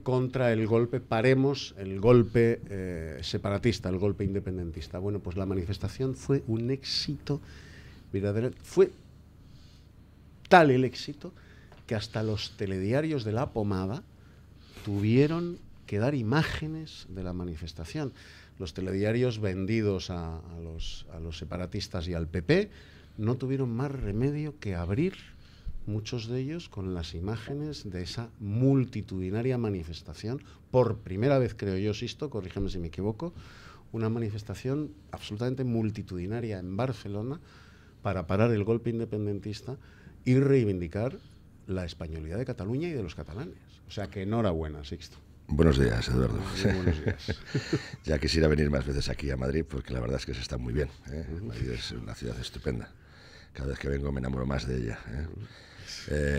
contra el golpe, paremos el golpe separatista, el golpe independentista. Bueno, pues la manifestación fue un éxito verdadero. Fue tal el éxito que hasta los telediarios de La Pomada tuvieron que dar imágenes de la manifestación. Los telediarios vendidos a los separatistas y al PP no tuvieron más remedio que abrir, muchos de ellos, con las imágenes de esa multitudinaria manifestación. Por primera vez, creo yo, Sixto, corrígeme si me equivoco, una manifestación absolutamente multitudinaria en Barcelona para parar el golpe independentista y reivindicar la españolidad de Cataluña y de los catalanes. O sea que enhorabuena, Sixto. Buenos días, Eduardo. Muy buenos días. Ya quisiera venir más veces aquí a Madrid, porque la verdad es que se está muy bien. Madrid es una ciudad estupenda. Cada vez que vengo me enamoro más de ella.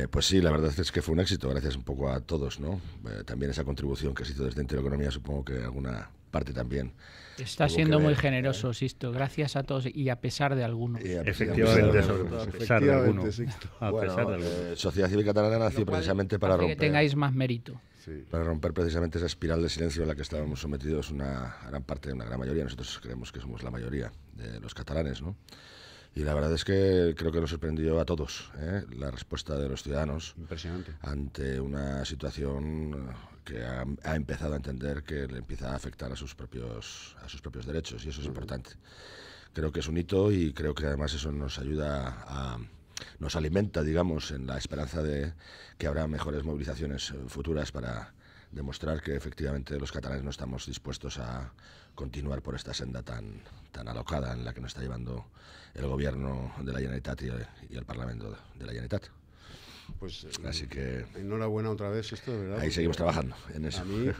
Pues sí, la verdad es que fue un éxito, gracias un poco a todos, ¿no? También esa contribución que se hizo desde Intereconomía, supongo que alguna parte también. Está siendo muy generoso, Sisto, gracias a todos y a pesar de algunos. Efectivamente, sobre todo a pesar de algunos. Sociedad Civil Catalana nació precisamente para romper... que tengáis más mérito. Sí. Para romper precisamente esa espiral de silencio en la que estábamos sometidos una gran parte, una gran mayoría. Nosotros creemos que somos la mayoría de los catalanes, ¿no? Y la verdad es que creo que nos sorprendió a todos la respuesta de los ciudadanos. Impresionante. Ante una situación que ha empezado a entender que le empieza a afectar a sus propios derechos, y eso es importante. Creo que es un hito y creo que además eso nos ayuda nos alimenta, digamos, en la esperanza de que habrá mejores movilizaciones futuras para demostrar que efectivamente los catalanes no estamos dispuestos a continuar por esta senda tan alocada en la que nos está llevando el gobierno de la Generalitat y el Parlamento de la Generalitat. Pues así que enhorabuena otra vez, esto de verdad. Ahí seguimos trabajando en eso. A mí,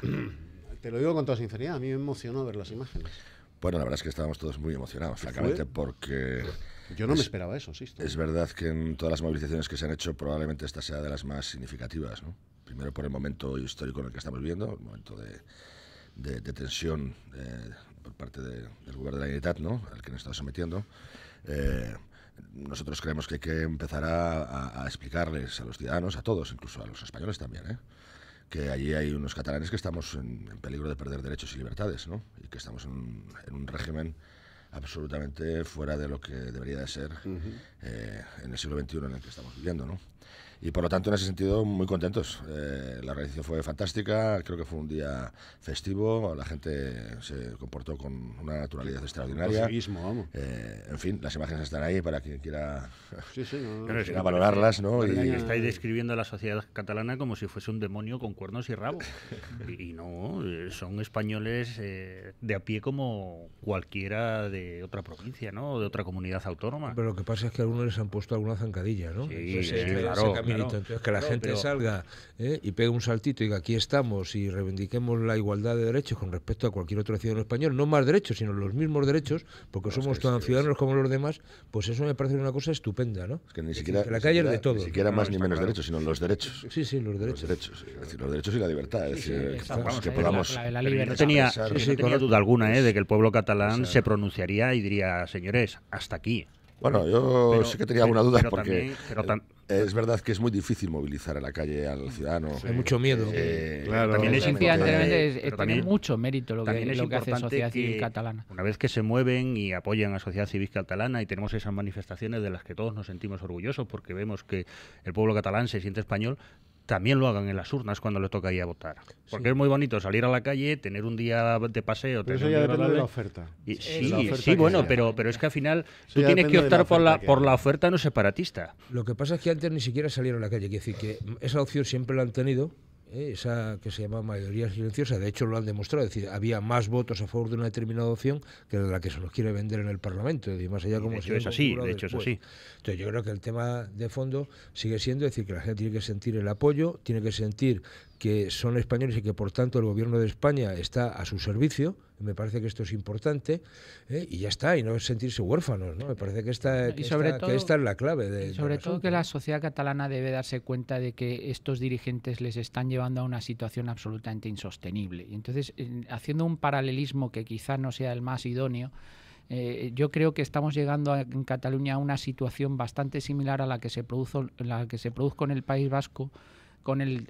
te lo digo con toda sinceridad, a mí me emocionó ver las imágenes. Bueno, la verdad es que estábamos todos muy emocionados, francamente, porque... Yo no me esperaba eso, sí. Es verdad que en todas las movilizaciones que se han hecho, probablemente esta sea de las más significativas, ¿no? Primero por el momento histórico en el que estamos viviendo, el momento de tensión por parte del gobierno de la Generalitat, ¿no?, al que nos está sometiendo. Nosotros creemos que hay que empezar a explicarles a los ciudadanos, a todos, incluso a los españoles también, que allí hay unos catalanes que estamos en peligro de perder derechos y libertades, ¿no? Y que estamos en un régimen absolutamente fuera de lo que debería de ser en el siglo XXI en el que estamos viviendo, ¿no? Y por lo tanto, en ese sentido, muy contentos. La organización fue fantástica, creo que fue un día festivo, la gente se comportó con una naturalidad extraordinaria. Vamos. En fin, las imágenes están ahí para quien quiera, quiera valorarlas, ¿no? Y estáis describiendo a la sociedad catalana como si fuese un demonio con cuernos y rabo. y no, son españoles de a pie como cualquiera de otra provincia, ¿no?, o de otra comunidad autónoma. Pero lo que pasa es que a algunos les han puesto alguna zancadilla, ¿no? Sí, claro. Entonces, que la gente salga y pegue un saltito y diga aquí estamos y reivindiquemos la igualdad de derechos con respecto a cualquier otro ciudadano español, no más derechos, sino los mismos derechos, porque somos tan ciudadanos como los demás, pues eso me parece una cosa estupenda, ¿no? Es que ni siquiera, que la calle es de todos. Ni siquiera más ni menos derechos, sino los derechos. Sí, los derechos. Es decir, los derechos y la libertad. Es decir, que podamos... No tenía duda alguna de que el pueblo catalán se pronunciaría y diría, señores, hasta aquí. Bueno, yo sí que tenía alguna duda porque es verdad que es muy difícil movilizar a la calle al ciudadano. Hay mucho miedo. Claro, también es importante, tiene mucho mérito lo que hace Sociedad Civil Catalana. Una vez que se mueven y apoyan a Sociedad Civil Catalana y tenemos esas manifestaciones de las que todos nos sentimos orgullosos porque vemos que el pueblo catalán se siente español, también lo hagan en las urnas cuando le toca ir a votar. Porque es muy bonito salir a la calle, tener un día de paseo. Pero eso ya depende de la oferta. Bueno, pero es que al final tú tienes que optar por la oferta no separatista. Lo que pasa es que antes ni siquiera salieron a la calle. Quiere decir que esa opción siempre la han tenido, esa que se llama mayoría silenciosa, de hecho lo han demostrado, es decir, había más votos a favor de una determinada opción que de la que se nos quiere vender en el Parlamento, es decir, más allá como de hecho es así. Entonces yo creo que el tema de fondo sigue siendo, es decir, que la gente tiene que sentir el apoyo, tiene que sentir que son españoles y que por tanto el gobierno de España está a su servicio. Me parece que esto es importante, y ya está, y no sentirse huérfanos, ¿no? Me parece que esta es la clave. Sobre todo que la sociedad catalana debe darse cuenta de que estos dirigentes les están llevando a una situación absolutamente insostenible. Y entonces, haciendo un paralelismo que quizás no sea el más idóneo, yo creo que estamos llegando en Cataluña a una situación bastante similar a la que se produjo en el País Vasco con el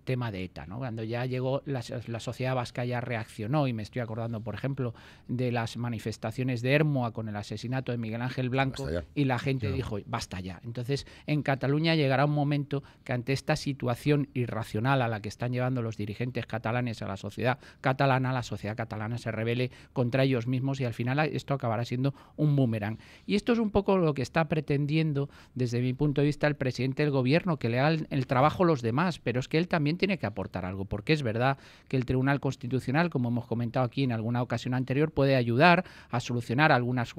tema de ETA, ¿no? Cuando ya llegó la sociedad vasca ya reaccionó, y me estoy acordando, por ejemplo, de las manifestaciones de Ermua con el asesinato de Miguel Ángel Blanco, y la gente dijo, basta ya. Entonces, en Cataluña llegará un momento que ante esta situación irracional a la que están llevando los dirigentes catalanes a la sociedad catalana se rebele contra ellos mismos, y al final esto acabará siendo un boomerang. Y esto es un poco lo que está pretendiendo, desde mi punto de vista, el presidente del gobierno, que le da el el trabajo los demás, pero es que él también tiene que aportar algo, porque es verdad que el Tribunal Constitucional, como hemos comentado aquí en alguna ocasión anterior, puede ayudar a solucionar algunas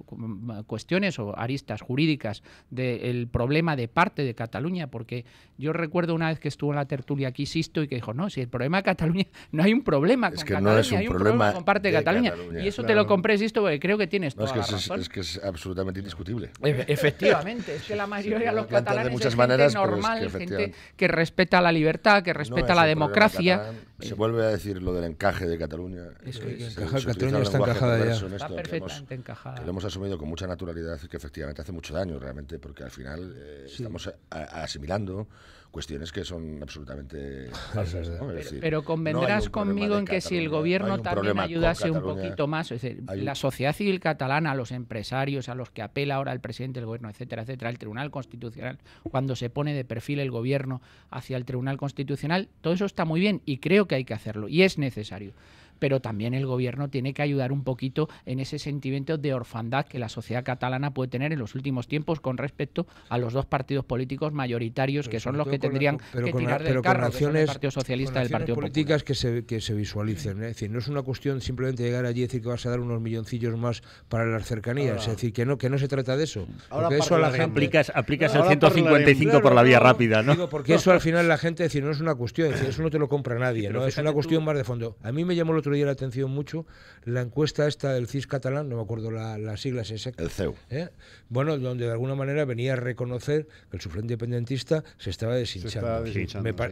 cuestiones o aristas jurídicas del problema de parte de Cataluña, porque yo recuerdo una vez que estuvo en la tertulia aquí Sisto y que dijo, no, si el problema de Cataluña, no hay un problema con Cataluña, no es un hay un problema con parte de Cataluña. Y eso te lo compré, Sisto, porque creo que tienes toda la razón. Es que es absolutamente indiscutible. Efectivamente, es que la mayoría de los catalanes de muchas es maneras, gente normal, es que gente que respeta la libertad, que respeta la democracia. Se vuelve a decir lo del encaje de Cataluña. Es que Cataluña está encajada ya. Está perfectamente encajada. Que lo hemos asumido con mucha naturalidad, que efectivamente hace mucho daño realmente, porque al final estamos asimilando cuestiones que son absolutamente falsas, ¿no? Pero convendrás conmigo en que si el gobierno también ayudase un poquito más, es decir, la sociedad civil catalana, a los empresarios, a los que apela ahora el presidente del gobierno, etcétera, etcétera, el Tribunal Constitucional, cuando se pone de perfil el gobierno hacia el Tribunal Constitucional, todo eso está muy bien y creo que hay que hacerlo y es necesario. Pero también el gobierno tiene que ayudar un poquito en ese sentimiento de orfandad que la sociedad catalana puede tener en los últimos tiempos con respecto a los dos partidos políticos mayoritarios, que son los que tendrían que tirar del carro, que son el Partido Socialista y el Partido Popular. Políticas que se visualicen, es decir, no es una cuestión simplemente llegar allí y decir que vas a dar unos milloncillos más para las cercanías, es decir, que no se trata de eso. Porque eso a la gente aplicas el 155 por la vía rápida, ¿no? Digo, porque eso al final la gente, es decir, no es una cuestión, es decir, eso no te lo compra nadie, ¿no? Es una cuestión más de fondo. A mí me llamó el otro día la atención mucho la encuesta esta del CIS catalán, no me acuerdo las siglas exactas. El CEU. Bueno, donde de alguna manera venía a reconocer que el sufragio independentista se estaba deshinchando.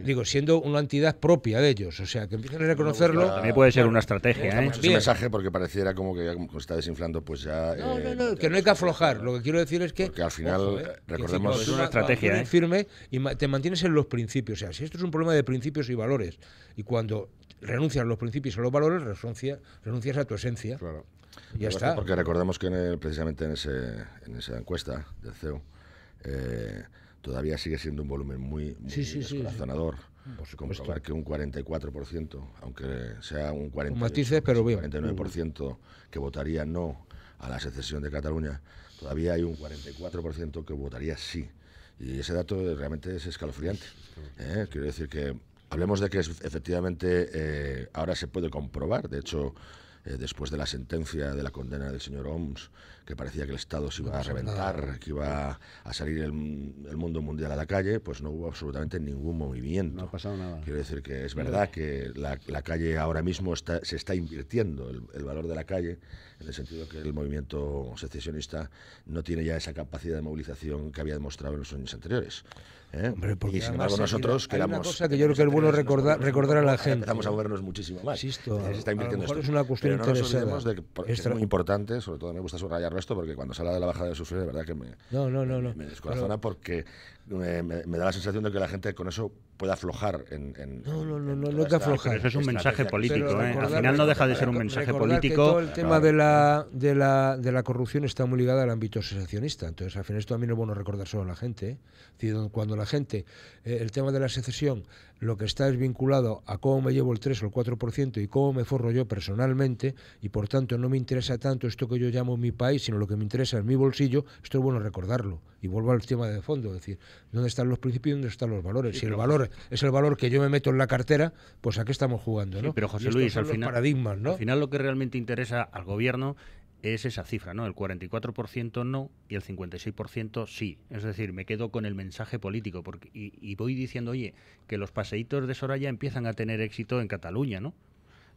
Digo, siendo una entidad propia de ellos, o sea, que empiecen a reconocerlo. También puede ser una estrategia, Es un mensaje porque pareciera como que ya como está desinflando, pues ya... No, que no hay que aflojar. Lo que quiero decir es que... Porque al final, recordemos... Es una estrategia, firme y te mantienes en los principios. O sea, si esto es un problema de principios y valores, y cuando renuncias a los principios y a los valores, renuncias a tu esencia. Claro. Y ya está. Porque recordemos que precisamente en esa encuesta del CEU todavía sigue siendo un volumen muy descorazonador. Pues comprobar que un 44%, aunque sea un 49% que votaría no a la secesión de Cataluña, todavía hay un 44% que votaría sí. Y ese dato realmente es escalofriante. Quiero decir que hablemos de que efectivamente ahora se puede comprobar, de hecho, después de la sentencia de la condena del señor Homs, que parecía que el Estado se iba a reventar, que iba a salir el mundo mundial a la calle, pues no hubo absolutamente ningún movimiento. No ha pasado nada. Quiero decir que es verdad que la calle ahora mismo se está invirtiendo el valor de la calle, en el sentido que el movimiento secesionista no tiene ya esa capacidad de movilización que había demostrado en los años anteriores. Hombre, y sin embargo nosotros hay una cosa que yo creo que es bueno recordar a la gente. Empezamos a movernos muchísimo más. Se está invirtiendo esto. Es una cuestión interesante. Es muy importante, sobre todo me gusta subrayarlo esto, porque cuando se habla de la bajada de sufrir, de verdad que me descorazona, porque me da la sensación de que la gente con eso puede aflojar no hay que aflojar. Pero eso es un mensaje político, al final no deja de ser un mensaje político. Que todo el tema de la corrupción está muy ligado al ámbito secesionista, entonces al final esto también es bueno recordárselo a la gente, Es decir, cuando la gente, el tema de la secesión, lo que está es vinculado a cómo me llevo el 3 o el 4% y cómo me forro yo personalmente, y por tanto no me interesa tanto esto que yo llamo mi país, sino lo que me interesa es mi bolsillo, esto es bueno recordarlo. Y vuelvo al tema de fondo, es decir, ¿dónde están los principios y dónde están los valores? Si el valor es el valor que yo me meto en la cartera, pues ¿a qué estamos jugando? ¿no? Sí, pero José Luis, al final, paradigmas, ¿no? Al final lo que realmente interesa al gobierno es esa cifra, ¿no? El 44% no y el 56% sí. Es decir, me quedo con el mensaje político porque, y voy diciendo, oye, que los paseitos de Soraya empiezan a tener éxito en Cataluña, ¿no?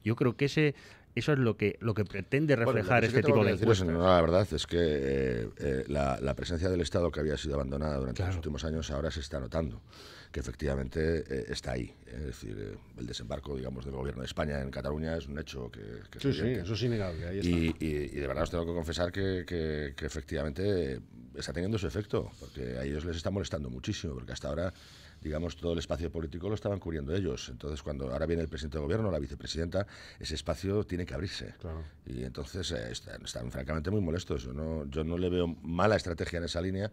Yo creo que eso es lo que pretende reflejar este tipo de encuestas. La verdad es que la presencia del Estado, que había sido abandonada durante los últimos años, ahora se está notando que efectivamente está ahí. Es decir, el desembarco, digamos, del gobierno de España en Cataluña es un hecho que eso es innegable. Ahí está. Y de verdad os tengo que confesar que efectivamente está teniendo su efecto, porque a ellos les está molestando muchísimo, porque hasta ahora, digamos, todo el espacio político lo estaban cubriendo ellos. Entonces, cuando ahora viene el presidente del gobierno, la vicepresidenta, ese espacio tiene que abrirse. Claro. Y entonces están francamente muy molestos. Yo no le veo mala estrategia en esa línea,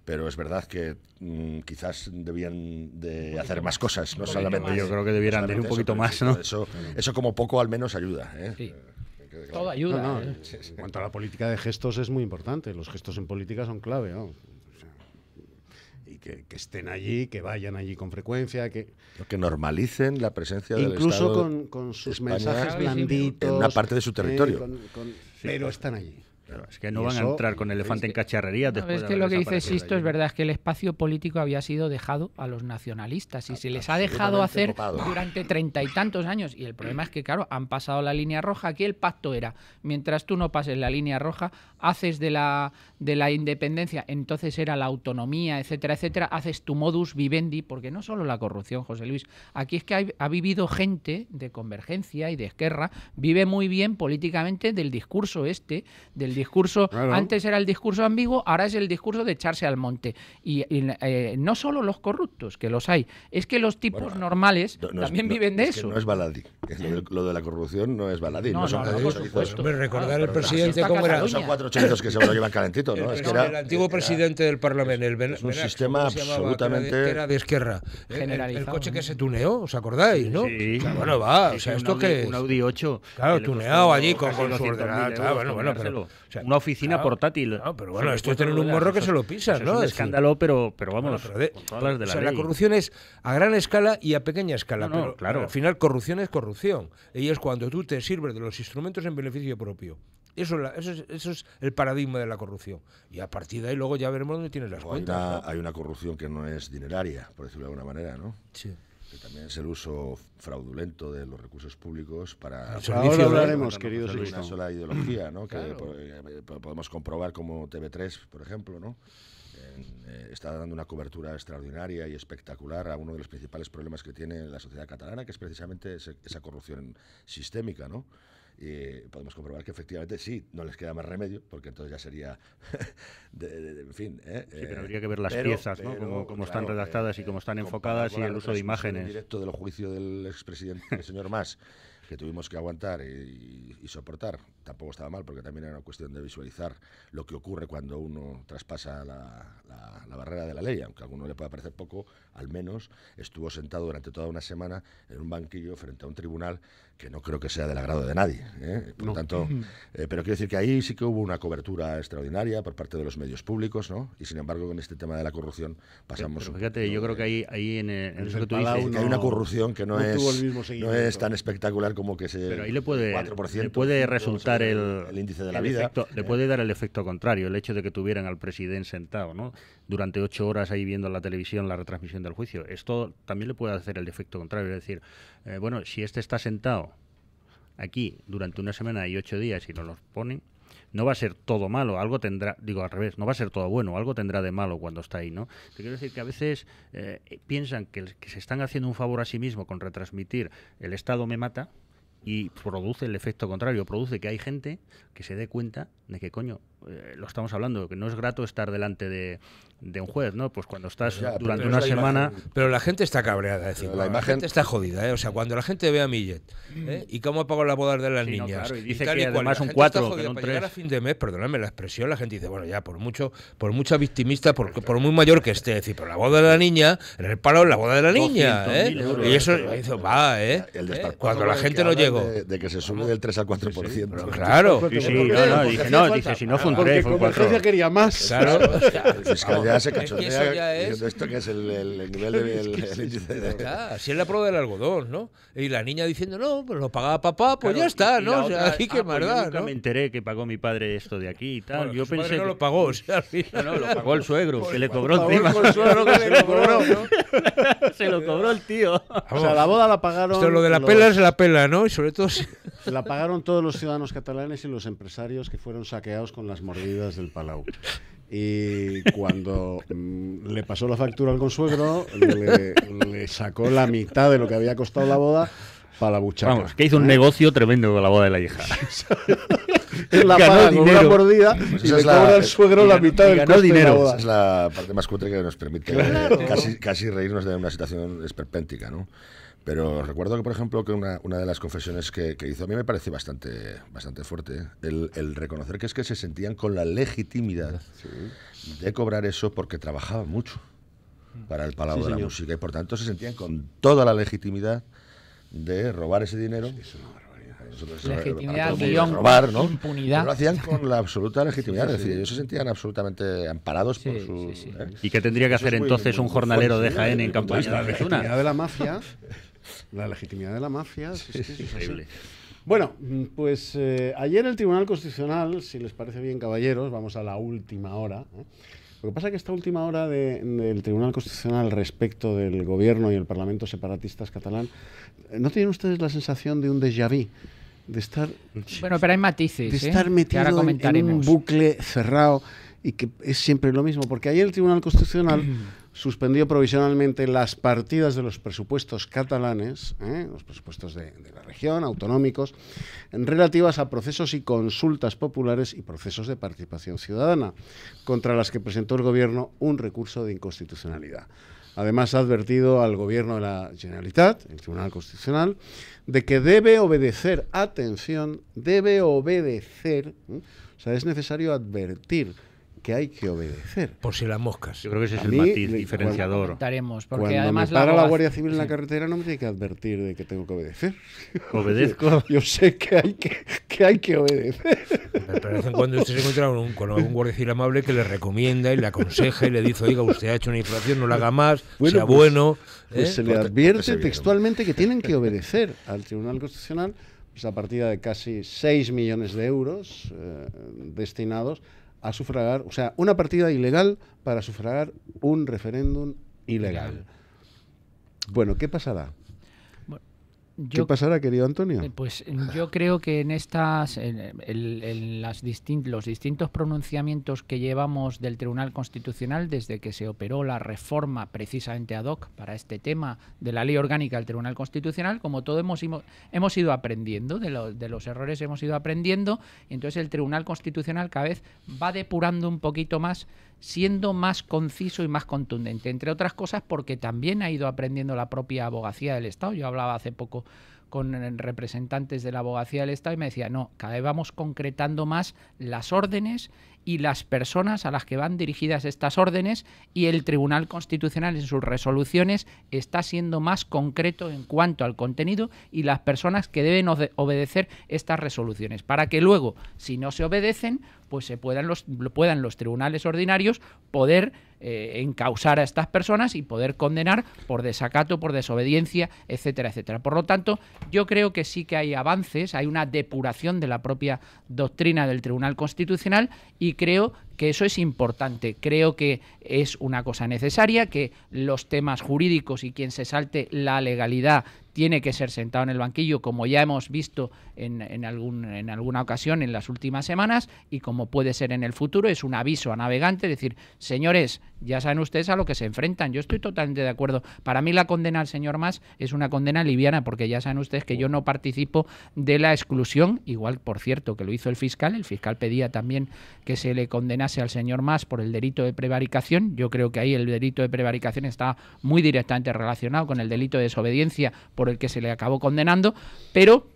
pero es verdad que quizás debían de hacer más cosas, no solamente. Yo creo que debieran de ir un poquito más, ¿no? Eso como poco al menos ayuda, ¿eh? Sí. Todo ayuda. En cuanto a la política de gestos es muy importante. Los gestos en política son clave, ¿no? y que estén allí, que vayan allí con frecuencia, que normalicen la presencia del incluso Estado con sus España mensajes blanditos en una parte de su territorio. Pero están allí. Claro, es que no van a entrar con elefante en cacharrerías. No, es que lo que dice Sisto es verdad, es que el espacio político había sido dejado a los nacionalistas y se les ha dejado hacer durante 30 y tantos años. Y el problema es que, claro, han pasado la línea roja. Aquí el pacto era, mientras tú no pases la línea roja, haces de la independencia, entonces era la autonomía, etcétera, etcétera, haces tu modus vivendi, porque no solo la corrupción, José Luis, aquí es que ha vivido gente de Convergencia y de Esquerra, vive muy bien políticamente del discurso del discurso, claro. Antes era el discurso ambiguo, ahora es el discurso de echarse al monte. Y no solo los corruptos, que los hay, es que los tipos normales también viven de eso. No es baladí. Lo de la corrupción no es baladí. No, por supuesto. Recordar el presidente cómo era. Son 4 choritos que se lo llevan calentito, ¿no? El antiguo presidente del Parlamento, es un sistema absolutamente... Que era de Esquerra. El coche que se tuneó, ¿os acordáis, no? Sí. O sea, bueno, va, o sea, ¿esto qué es? Un Audi 8. Claro, tuneado allí con su ordenador. Bueno, pero... O sea, una oficina portátil. No, pero bueno, esto es tener un morro que se lo pisan, ¿no? Es un escándalo, pero vamos, con todas las de la ley. La corrupción es a gran escala y a pequeña escala, pero claro. Al final corrupción es corrupción. Y es cuando tú te sirves de los instrumentos en beneficio propio. Eso es el paradigma de la corrupción. Y a partir de ahí luego ya veremos dónde tienes las cuentas. Hay una corrupción que no es dineraria, por decirlo de alguna manera, ¿no? Sí. Que también es el uso fraudulento de los recursos públicos para... Ahora hablaremos, queridos amigos. Una sola ideología, ¿no? Claro. Que podemos comprobar como TV3, por ejemplo, ¿no? Está dando una cobertura extraordinaria y espectacular a uno de los principales problemas que tiene la sociedad catalana, que es precisamente esa corrupción sistémica, ¿no? Y podemos comprobar que efectivamente sí, no les queda más remedio, porque entonces ya sería, en fin... Sí, pero habría que ver las piezas, ¿no? Cómo están redactadas y cómo están enfocadas y el uso de imágenes. En directo del juicio del expresidente, el señor Mas, que tuvimos que aguantar y soportar, tampoco estaba mal, porque también era una cuestión de visualizar lo que ocurre cuando uno traspasa la barrera de la ley, aunque a alguno le pueda parecer poco, al menos estuvo sentado durante toda una semana en un banquillo frente a un tribunal que no creo que sea del agrado de nadie, ¿eh? Por tanto, pero quiero decir que ahí sí que hubo una cobertura extraordinaria por parte de los medios públicos, ¿no? Y sin embargo, con este tema de la corrupción pasamos... Pero fíjate, yo creo que ahí en eso que tú dices... Que hay una corrupción que no es tan espectacular como que se... Pero ahí le puede resultar el índice de la vida. Le puede dar el efecto contrario, el hecho de que tuvieran al presidente sentado, ¿no? Durante 8 horas ahí viendo en la televisión la retransmisión del juicio. Esto también le puede hacer el efecto contrario, es decir, bueno, si este está sentado aquí durante una semana y 8 días y nos los ponen, no va a ser todo malo, algo tendrá, digo al revés, no va a ser todo bueno, algo tendrá de malo cuando está ahí, ¿no? Te quiero decir que a veces piensan que se están haciendo un favor a sí mismo con retransmitir el Estado me mata, y produce el efecto contrario, produce que hay gente que se dé cuenta de que, coño, lo estamos hablando, que no es grato estar delante de un juez, ¿no? Pues cuando estás durante una semana... Pero la gente está cabreada, es decir, la gente está jodida, ¿eh? O sea, cuando la gente ve a Millet, ¿y cómo pagó las bodas de las niñas? No, claro, y dice que además son 4, que no 3. Llegar a fin de mes, perdóname la expresión, la gente dice, bueno, ya, por mucha victimista, por muy mayor que esté, decir, pero la boda de la niña, en el palo, la boda de la niña, y eso va, cuando la gente no llegó. De que se sube del 3 al 4%. Claro. Dice, si no fue un 3, fue un 4. Quería más. Claro. El fiscal ya se cachondea diciendo esto que es el nivel del índice de... Así es la prueba del algodón, ¿no? Y la niña diciendo, no, pues lo pagaba papá, pues ya está, ¿no? O sea, aquí qué más da, ¿no? Me enteré que pagó mi padre esto de aquí y tal. Bueno, yo pensé que no lo pagó, o sea, al final... No, lo pagó el suegro, que le cobró encima. Se lo cobró el tío. O sea, la boda la pagaron... Esto lo de la pela es la pela, ¿no? Y sobre todo... La pagaron todos los ciudadanos catalanes y los empresarios que fueron saqueados con las mordidas del Palau. Y cuando le pasó la factura al consuegro, le sacó la mitad de lo que había costado la boda para la buchaca. Vamos, que hizo un negocio tremendo con la boda de la hija. La paga con una mordida y le cobra al suegro la mitad del coste de la boda. Esa es la parte más cutre que nos permite casi reírnos de una situación esperpéntica, ¿no? Pero recuerdo que, por ejemplo, que una de las confesiones que hizo a mí me parece bastante fuerte, el reconocer que es que se sentían con la legitimidad de cobrar eso porque trabajaban mucho para el Palau de la Música y por tanto se sentían con toda la legitimidad de robar ese dinero Legitimidad, guión, robar, ¿no? impunidad. Pero lo hacían con la absoluta legitimidad, es decir, ellos se sentían absolutamente amparados por su... ¿Y qué tendría que hacer entonces un jornalero de Jaén en campaña? La legitimidad de la mafia, es increíble. Bueno, pues ayer el Tribunal Constitucional, si les parece bien, caballeros, vamos a la última hora. Lo que pasa es que esta última hora del Tribunal Constitucional respecto del Gobierno y el Parlamento separatistas catalán, ¿no tienen ustedes la sensación de un déjà vu? De estar, bueno, pero hay matices, de estar metido en un bucle cerrado y que es siempre lo mismo, porque ayer el Tribunal Constitucional suspendió provisionalmente las partidas de los presupuestos catalanes, los presupuestos de la región, autonómicos, relativas a procesos y consultas populares y procesos de participación ciudadana, contra las que presentó el Gobierno un recurso de inconstitucionalidad. Además, ha advertido al Gobierno de la Generalitat, el Tribunal Constitucional, de que debe obedecer, atención, debe obedecer, o sea, es necesario advertir que hay que obedecer. Por si las moscas. Yo creo que ese es el matiz diferenciador. Porque además me para la Guardia Civil en la carretera no me tiene que advertir de que tengo que obedecer. ¿Obedezco? Yo sé que hay que obedecer. Pero de vez en cuando usted se encuentra con algún guardia civil amable que le recomienda y le aconseja y le dice, oiga, usted ha hecho una infracción, no la haga más, sea bueno. Pues se le advierte textualmente que tienen que obedecer al Tribunal Constitucional, pues a partir de casi 6 millones de euros destinados a sufragar, o sea, una partida ilegal para sufragar un referéndum ilegal. Bueno, ¿qué pasará? ¿Qué pasará, querido Antonio? Pues yo creo que en los distintos pronunciamientos que llevamos del Tribunal Constitucional desde que se operó la reforma precisamente ad hoc para este tema de la ley orgánica del Tribunal Constitucional, como todo hemos ido aprendiendo, de los errores hemos ido aprendiendo, y entonces el Tribunal Constitucional cada vez va depurando un poquito más, siendo más conciso y más contundente, entre otras cosas porque también ha ido aprendiendo la propia abogacía del Estado. Yo hablaba hace poco con representantes de la abogacía del Estado y me decía, no, cada vez vamos concretando más las órdenes y las personas a las que van dirigidas estas órdenes, y el Tribunal Constitucional en sus resoluciones está siendo más concreto en cuanto al contenido y las personas que deben obedecer estas resoluciones, para que luego, si no se obedecen, pues puedan los tribunales ordinarios poder encausar a estas personas y poder condenar por desacato, por desobediencia, etcétera, etcétera. Por lo tanto, yo creo que sí que hay avances, hay una depuración de la propia doctrina del Tribunal Constitucional, y creo que eso es importante. Creo que es una cosa necesaria, que los temas jurídicos y quien se salte la legalidad tiene que ser sentado en el banquillo, como ya hemos visto en alguna ocasión en las últimas semanas, y como puede ser en el futuro. Es un aviso a navegantes, decir, señores, ya saben ustedes a lo que se enfrentan. Yo estoy totalmente de acuerdo. Para mí la condena al señor Mas es una condena liviana, porque ya saben ustedes que yo no participo de la exclusión, igual, por cierto, que lo hizo el fiscal. El fiscal pedía también que se le condenase al señor Mas por el delito de prevaricación. Yo creo que ahí el delito de prevaricación está muy directamente relacionado con el delito de desobediencia por el que se le acabó condenando, pero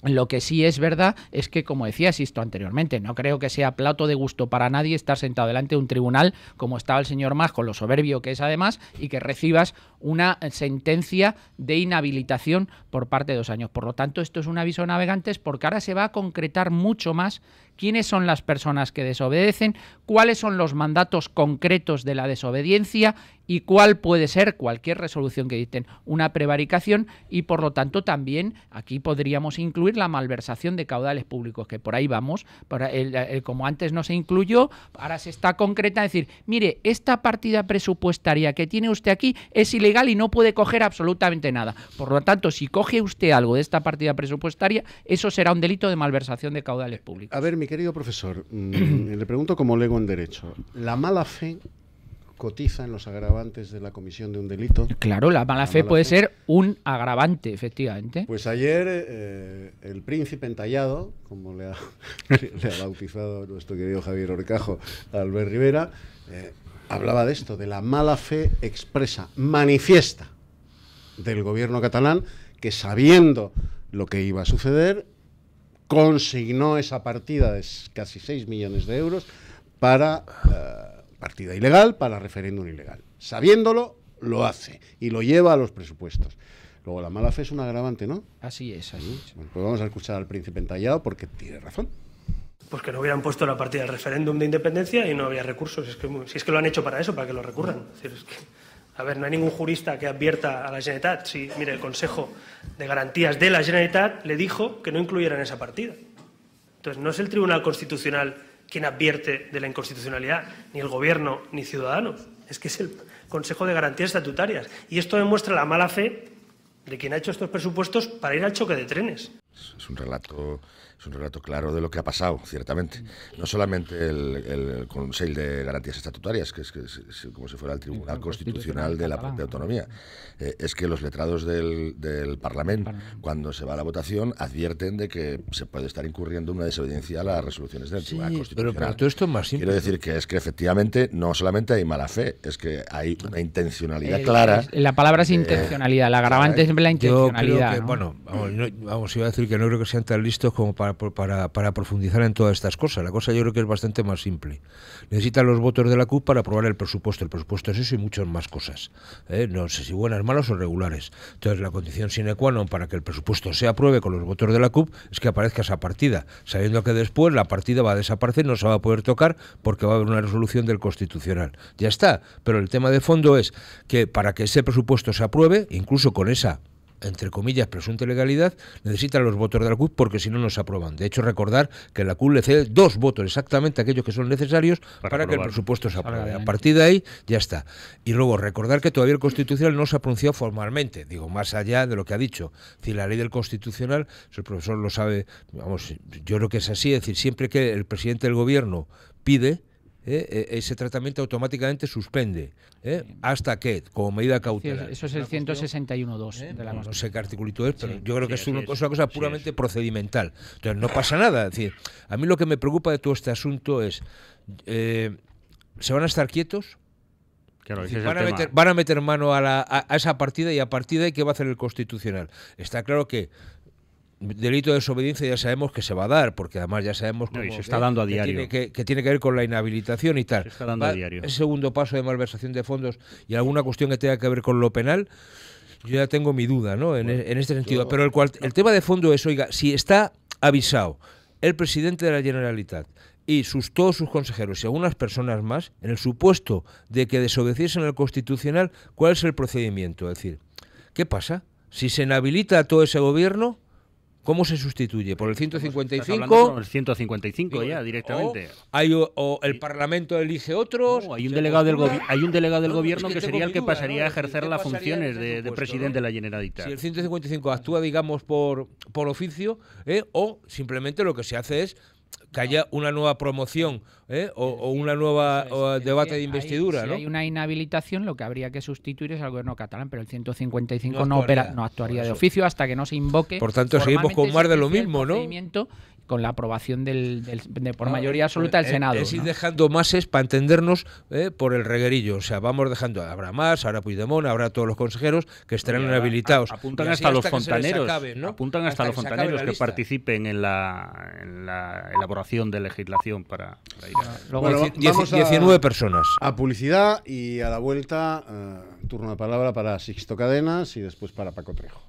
lo que sí es verdad es que, como decía Sisto anteriormente, no creo que sea plato de gusto para nadie estar sentado delante de un tribunal como estaba el señor Mas, con lo soberbio que es además, y que recibas una sentencia de inhabilitación por parte de 2 años. Por lo tanto, esto es un aviso a navegantes, porque ahora se va a concretar mucho más quiénes son las personas que desobedecen, cuáles son los mandatos concretos de la desobediencia y cuál puede ser cualquier resolución que dicten una prevaricación, y por lo tanto también aquí podríamos incluir la malversación de caudales públicos, que por ahí vamos, como antes no se incluyó, ahora se está concreta, decir, mire, esta partida presupuestaria que tiene usted aquí es ilegal y no puede coger absolutamente nada. Por lo tanto, si coge usted algo de esta partida presupuestaria, eso será un delito de malversación de caudales públicos. A ver, mi querido profesor, le pregunto como lego en derecho, ¿la mala fe cotiza en los agravantes de la comisión de un delito? Claro, la mala fe puede ser un agravante, efectivamente. Pues ayer el príncipe entallado, como le ha bautizado nuestro querido Javier Horcajo a Albert Rivera, hablaba de esto, de la mala fe expresa, manifiesta, del gobierno catalán, que sabiendo lo que iba a suceder, consignó esa partida de casi 6 millones de euros para partida ilegal, para referéndum ilegal. Sabiéndolo, lo hace y lo lleva a los presupuestos. Luego la mala fe es un agravante, ¿no? Así es, así es. Bueno, pues vamos a escuchar al príncipe entallado porque tiene razón. Pues que no hubieran puesto la partida del referéndum de independencia y no había recursos. Si es que lo han hecho para eso, para que lo recurran. Es decir, a ver, no hay ningún jurista que advierta a la Generalitat. Sí, mire, el Consejo de Garantías de la Generalitat le dijo que no incluyeran esa partida. Entonces, no es el Tribunal Constitucional quien advierte de la inconstitucionalidad, ni el Gobierno, ni Ciudadanos. Es que es el Consejo de Garantías Estatutarias. Y esto demuestra la mala fe de quien ha hecho estos presupuestos para ir al choque de trenes. Es un relato claro de lo que ha pasado, ciertamente. No solamente el Consell de Garantías Estatutarias, que es como si fuera el Tribunal Constitucional de la propia autonomía. Es que los letrados del Parlamento, cuando se va a la votación, advierten de que se puede estar incurriendo en una desobediencia a las resoluciones del Tribunal Constitucional. Pero todo esto es más simple. Quiero decir que es que efectivamente no solamente hay mala fe, es que hay una intencionalidad clara. La palabra es intencionalidad, la agravante es siempre la intencionalidad. Yo creo que, iba a decir que no creo que sean tan listos como para profundizar en todas estas cosas. La cosa yo creo que es bastante más simple. Necesitan los votos de la CUP para aprobar el presupuesto. El presupuesto es eso y muchas más cosas. No sé si buenas, malas o regulares. Entonces la condición sine qua non para que el presupuesto se apruebe con los votos de la CUP es que aparezca esa partida, sabiendo que después la partida va a desaparecer, no se va a poder tocar porque va a haber una resolución del Constitucional. Ya está. Pero el tema de fondo es que para que ese presupuesto se apruebe, incluso con esa, entre comillas, presunta ilegalidad, necesitan los votos de la CUP porque si no, no se aprueban. De hecho, recordar que la CUP le cede 2 votos, exactamente aquellos que son necesarios para que el presupuesto se apruebe. A partir de ahí, ya está. Y luego, recordar que todavía el Constitucional no se ha pronunciado formalmente, digo, más allá de lo que ha dicho. Es decir, la ley del Constitucional, el profesor lo sabe, vamos, yo creo que es así, es decir, siempre que el presidente del Gobierno pide, ese tratamiento automáticamente suspende hasta que, como medida cautelar. Sí, eso es el 161.2 de la no sé qué articulito es, pero yo creo que es una cosa puramente procedimental. Entonces no pasa nada. Es decir, a mí lo que me preocupa de todo este asunto es, ¿se van a estar quietos? Claro, van a meter mano a esa partida y a partir de ahí, ¿qué va a hacer el Constitucional? Está claro que delito de desobediencia ya sabemos que se va a dar, porque además ya sabemos cómo, se está dando a diario. Que tiene que ver con la inhabilitación y tal. Se está dando a diario. El segundo paso de malversación de fondos y alguna cuestión que tenga que ver con lo penal, yo ya tengo mi duda, ¿no? En este sentido. Pero el tema de fondo es, oiga, si está avisado el presidente de la Generalitat y todos sus consejeros y algunas personas más, en el supuesto de que desobedeciesen al Constitucional, ¿cuál es el procedimiento? Es decir, ¿qué pasa? Si se inhabilita a todo ese gobierno, ¿cómo se sustituye? ¿Por el 155? El 155 ya, directamente. ¿O el Parlamento elige otros? No, hay un delegado del gobierno que sería el que pasaría a ejercer las funciones de presidente de la Generalitat. Si el 155 actúa, digamos, por oficio, o simplemente lo que se hace es que haya una nueva promoción o una nueva debate de investidura. Si hay una inhabilitación, lo que habría que sustituir es al gobierno catalán, pero el 155 no actuaría de oficio hasta que no se invoque. Por tanto, seguimos con más de lo mismo, ¿no? Con la aprobación por mayoría absoluta del Senado. Es ir dejando máses para entendernos por el reguerillo. O sea, vamos dejando, habrá más, habrá Puigdemont, habrá todos los consejeros que estarán inhabilitados. Apuntan hasta los fontaneros. Apuntan hasta los fontaneros que participen en la elaboración de legislación para ir a... Luego, 19 personas. A publicidad y a la vuelta, turno de palabra para Sixto Cadenas y después para Paco Trejo.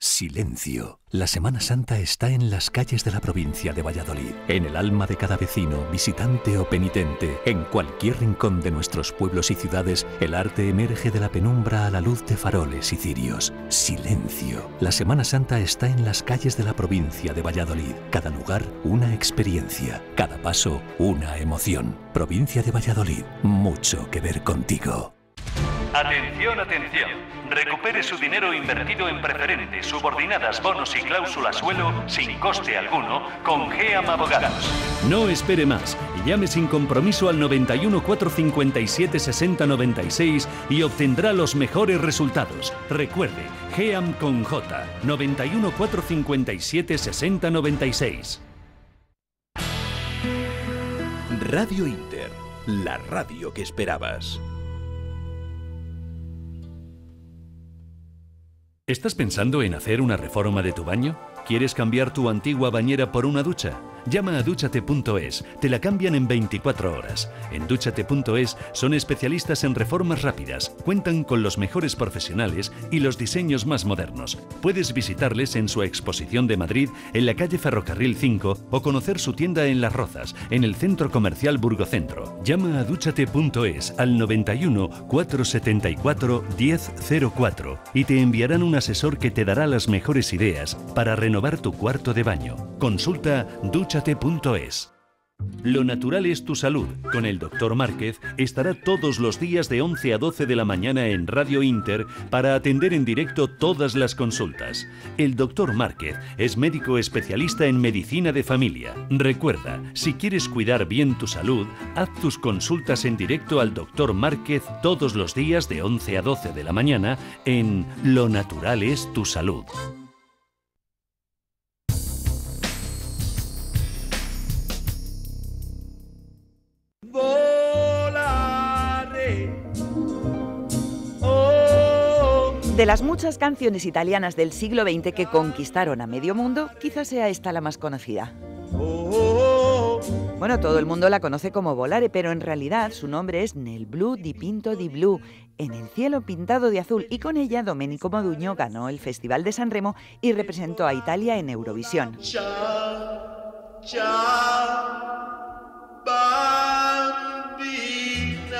Silencio. La Semana Santa está en las calles de la provincia de Valladolid, en el alma de cada vecino, visitante o penitente. En cualquier rincón de nuestros pueblos y ciudades, el arte emerge de la penumbra a la luz de faroles y cirios. Silencio. La Semana Santa está en las calles de la provincia de Valladolid. Cada lugar, una experiencia. Cada paso, una emoción. Provincia de Valladolid. Mucho que ver contigo. Atención, atención. Recupere su dinero invertido en preferentes, subordinadas, bonos y cláusula suelo sin coste alguno con GEAM Abogados. No espere más. Llame sin compromiso al 91 457 60 96 y obtendrá los mejores resultados. Recuerde, GEAM con J. 91 457 60 96. Radio Inter, la radio que esperabas. ¿Estás pensando en hacer una reforma de tu baño? ¿Quieres cambiar tu antigua bañera por una ducha? Llama a dúchate.es, te la cambian en 24 horas. En dúchate.es son especialistas en reformas rápidas, cuentan con los mejores profesionales y los diseños más modernos. Puedes visitarles en su exposición de Madrid, en la calle Ferrocarril 5, o conocer su tienda en Las Rozas, en el Centro Comercial Burgocentro. Llama a dúchate.es al 91 474 1004 y te enviarán un asesor que te dará las mejores ideas para renovar tu cuarto de baño. Consulta dúchate.es. Lo natural es tu salud. Con el Dr. Márquez estará todos los días de 11 a 12 de la mañana en Radio Inter para atender en directo todas las consultas. El Dr. Márquez es médico especialista en medicina de familia. Recuerda, si quieres cuidar bien tu salud, haz tus consultas en directo al Dr. Márquez todos los días de 11 a 12 de la mañana en Lo natural es tu salud. De las muchas canciones italianas del siglo XX que conquistaron a medio mundo, quizás sea esta la más conocida. Bueno, todo el mundo la conoce como Volare, pero en realidad su nombre es Nel blu dipinto di blu, en el cielo pintado de azul, y con ella Domenico Modugno ganó el Festival de Sanremo y representó a Italia en Eurovisión.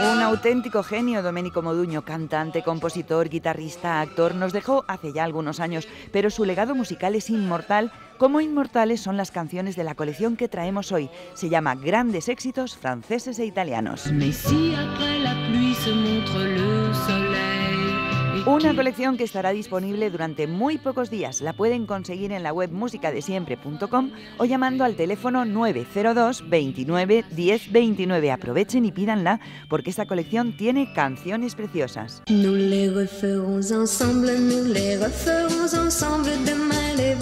Un auténtico genio, Domenico Modugno, cantante, compositor, guitarrista, actor, nos dejó hace ya algunos años, pero su legado musical es inmortal, como inmortales son las canciones de la colección que traemos hoy. Se llama Grandes éxitos franceses e italianos. Una colección que estará disponible durante muy pocos días. La pueden conseguir en la web musicadesiempre.com o llamando al teléfono 902 29 10 29. Aprovechen y pídanla porque esta colección tiene canciones preciosas.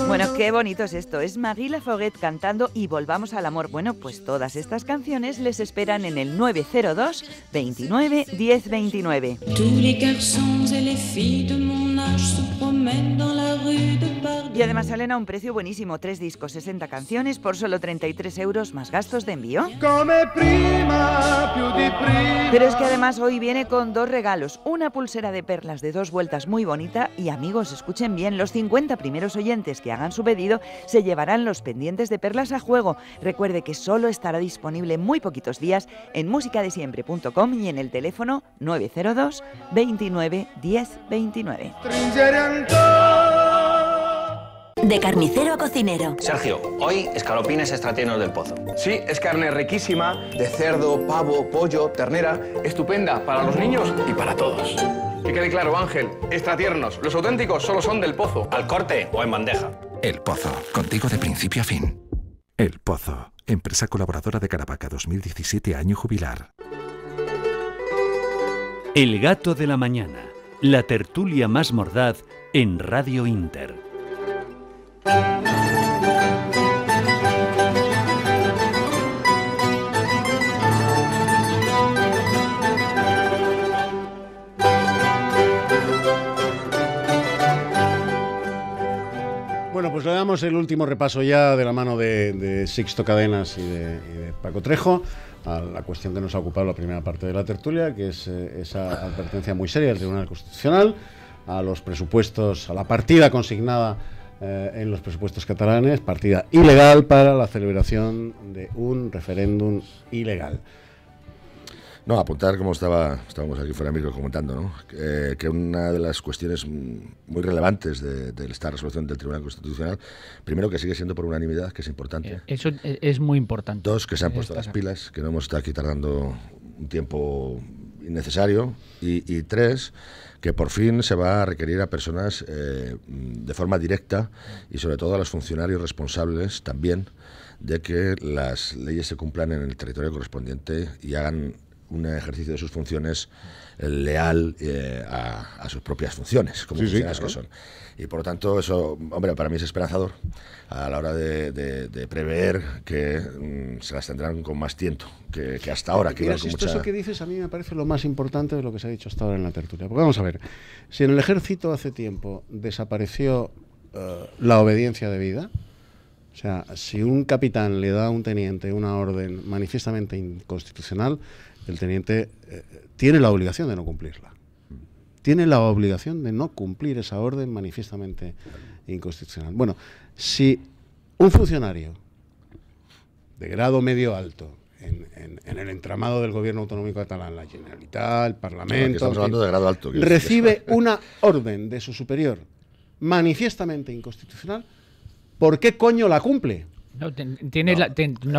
Bueno, qué bonito es esto. Es Marie Laforêt cantando Y volvamos al amor. Bueno, pues todas estas canciones les esperan en el 902 29 10 29. Y además salen a un precio buenísimo, 3 discos, 60 canciones por solo 33 euros más gastos de envío. Pero es que además hoy viene con 2 regalos, una pulsera de perlas de 2 vueltas muy bonita y amigos, escuchen bien, los 50 primeros oyentes que hagan su pedido se llevarán los pendientes de perlas a juego. Recuerde que solo estará disponible muy poquitos días en musicadesiempre.com y en el teléfono 902 29 10 29. De carnicero a cocinero. Sergio, hoy escalopines extratiennos del Pozo. Sí, es carne riquísima, de cerdo, pavo, pollo, ternera, estupenda para los niños y para todos. Que quede claro, Ángel, extratiernos, los auténticos solo son del Pozo. ¿Al corte o en bandeja? El Pozo, contigo de principio a fin. El Pozo, empresa colaboradora de Caravaca 2017, año jubilar. El gato de la mañana, la tertulia más mordaz en Radio Inter. Bueno, pues le damos el último repaso ya de la mano de Sixto Cadenas y de Paco Trejo a la cuestión que nos ha ocupado la primera parte de la tertulia, que es esa advertencia muy seria del Tribunal Constitucional a los presupuestos, a la partida consignada en los presupuestos catalanes, partida ilegal para la celebración de un referéndum ilegal. No, apuntar, como estábamos aquí fuera de micro comentando, ¿no? Que una de las cuestiones muy relevantes de esta resolución del Tribunal Constitucional, primero, que sigue siendo por unanimidad, que es importante. Eso es muy importante. 2, que se han puesto las pilas, que no hemos estado aquí tardando un tiempo innecesario. Y 3, que por fin se va a requerir a personas de forma directa y sobre todo a los funcionarios responsables también de que las leyes se cumplan en el territorio correspondiente y hagan un ejercicio de sus funciones leal a sus propias funciones, como funcionarios que son. Y por lo tanto, eso, hombre, para mí es esperanzador a la hora de prever que se las tendrán con más tiento que hasta ahora. Que mira, si eso que dices a mí me parece lo más importante de lo que se ha dicho hasta ahora en la tertulia. Porque vamos a ver, si en el ejército hace tiempo desapareció la obediencia debida, o sea, si un capitán le da a un teniente una orden manifiestamente inconstitucional, el teniente tiene la obligación de no cumplirla. Tiene la obligación de no cumplir esa orden manifiestamente inconstitucional. Bueno, si un funcionario de grado medio alto en el entramado del gobierno autonómico catalán, la Generalitat, el Parlamento, estamos hablando de grado alto, recibe una orden de su superior manifiestamente inconstitucional, ¿por qué coño la cumple? No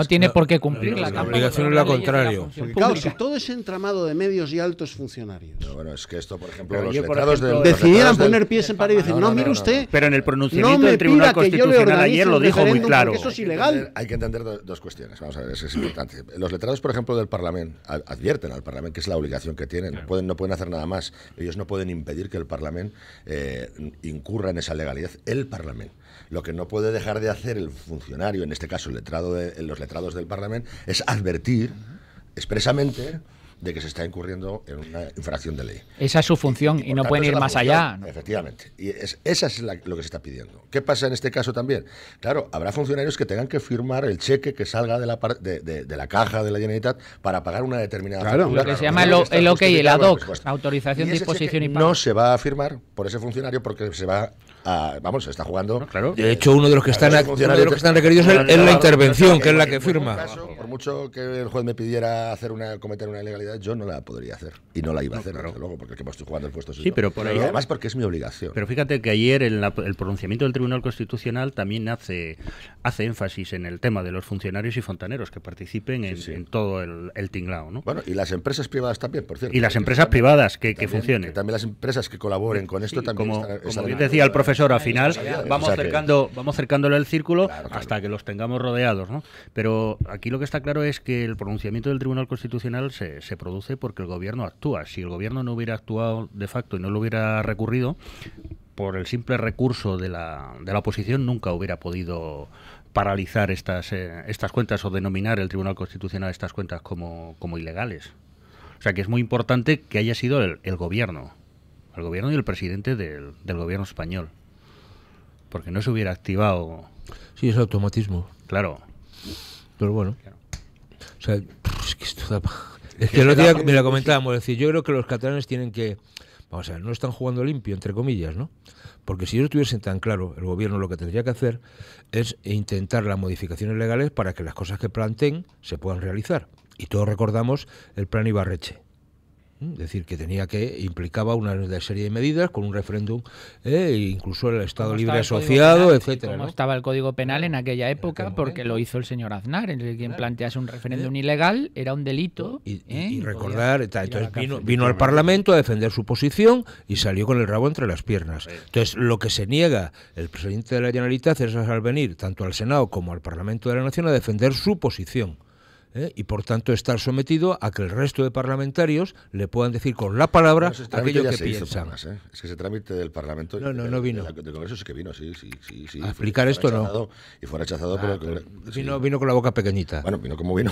tiene por qué cumplirla. La obligación es la contraria. Porque claro, si todo ese entramado de medios y altos funcionarios bueno, es que esto, por ejemplo, los letrados decidieran poner pies en pared y decir, no, mire usted, pero en el pronunciamiento del Tribunal Constitucional ayer lo dijo muy claro. Eso es ilegal. Hay que entender dos cuestiones. Vamos a ver, eso es importante. Los letrados, por ejemplo, del Parlamento advierten al Parlamento que es la obligación que tienen. No pueden hacer nada más. Ellos no pueden impedir que el Parlamento incurra en esa legalidad. El Parlamento. Lo que no puede dejar de hacer el funcionario, en este caso los letrados del Parlamento, es advertir expresamente de que se está incurriendo en una infracción de ley. Esa es su función y no pueden ir más allá, ¿no? Efectivamente. Y esa es lo que se está pidiendo. ¿Qué pasa en este caso también? Claro, habrá funcionarios que tengan que firmar el cheque que salga de la caja de la Generalitat para pagar una determinada factura. Lo que se llama el OK, el ad hoc, autorización, disposición y pago. No se va a firmar por ese funcionario porque se va se está jugando. Claro. De hecho, uno de los que están requeridos es la intervención, que es la que firma. Por mucho que el juez me pidiera cometer una ilegalidad, yo no la podría hacer. Y no la iba a hacer, desde luego, porque estoy jugando el puesto. Sí, pero por ahí. Además, porque es mi obligación. Pero fíjate que ayer el pronunciamiento del Tribunal Constitucional también hace énfasis en el tema de los funcionarios y fontaneros que participen en todo el tinglao, ¿no? Bueno, y las empresas privadas también, por cierto. Y las empresas privadas que funcionen. También las empresas que colaboren con esto también como bien decía el profesor, al final vamos cercándole el círculo hasta que los tengamos rodeados, ¿no? Pero aquí lo que está claro es que el pronunciamiento del Tribunal Constitucional se produce porque el gobierno actúa. Si el gobierno no hubiera actuado de facto y no lo hubiera recurrido, por el simple recurso de la oposición nunca hubiera podido paralizar estas cuentas o denominar el Tribunal Constitucional estas cuentas como ilegales. O sea que es muy importante que haya sido el gobierno y el presidente del gobierno español, porque no se hubiera activado. Sí, es automatismo. Claro. Pero bueno. Claro. O sea, es que esto da... Es que el otro día, mira, comentábamos, es decir, yo creo que los catalanes tienen que, vamos a ver, no están jugando limpio, entre comillas, ¿no? Porque si ellos tuviesen tan claro, el gobierno lo que tendría que hacer es intentar las modificaciones legales para que las cosas que planteen se puedan realizar. Y todos recordamos el plan Ibarretxe. Es decir, que implicaba una serie de medidas con un referéndum, incluso el Estado libre asociado, etcétera. Como estaba el Código Penal en aquella época, porque lo hizo el señor Aznar, en el que quien plantease un referéndum ilegal era un delito. Y recordar, entonces vino al Parlamento a defender su posición y salió con el rabo entre las piernas. Entonces, lo que se niega el presidente de la Generalitat es al venir tanto al Senado como al Parlamento de la Nación a defender su posición. Y por tanto estar sometido a que el resto de parlamentarios le puedan decir con la palabra aquello que piensan. Es que ese trámite del Parlamento no vino. Del Congreso sí que vino, sí. A explicar esto no. Y fue rechazado por el vino con la boca pequeñita. Bueno, vino como vino.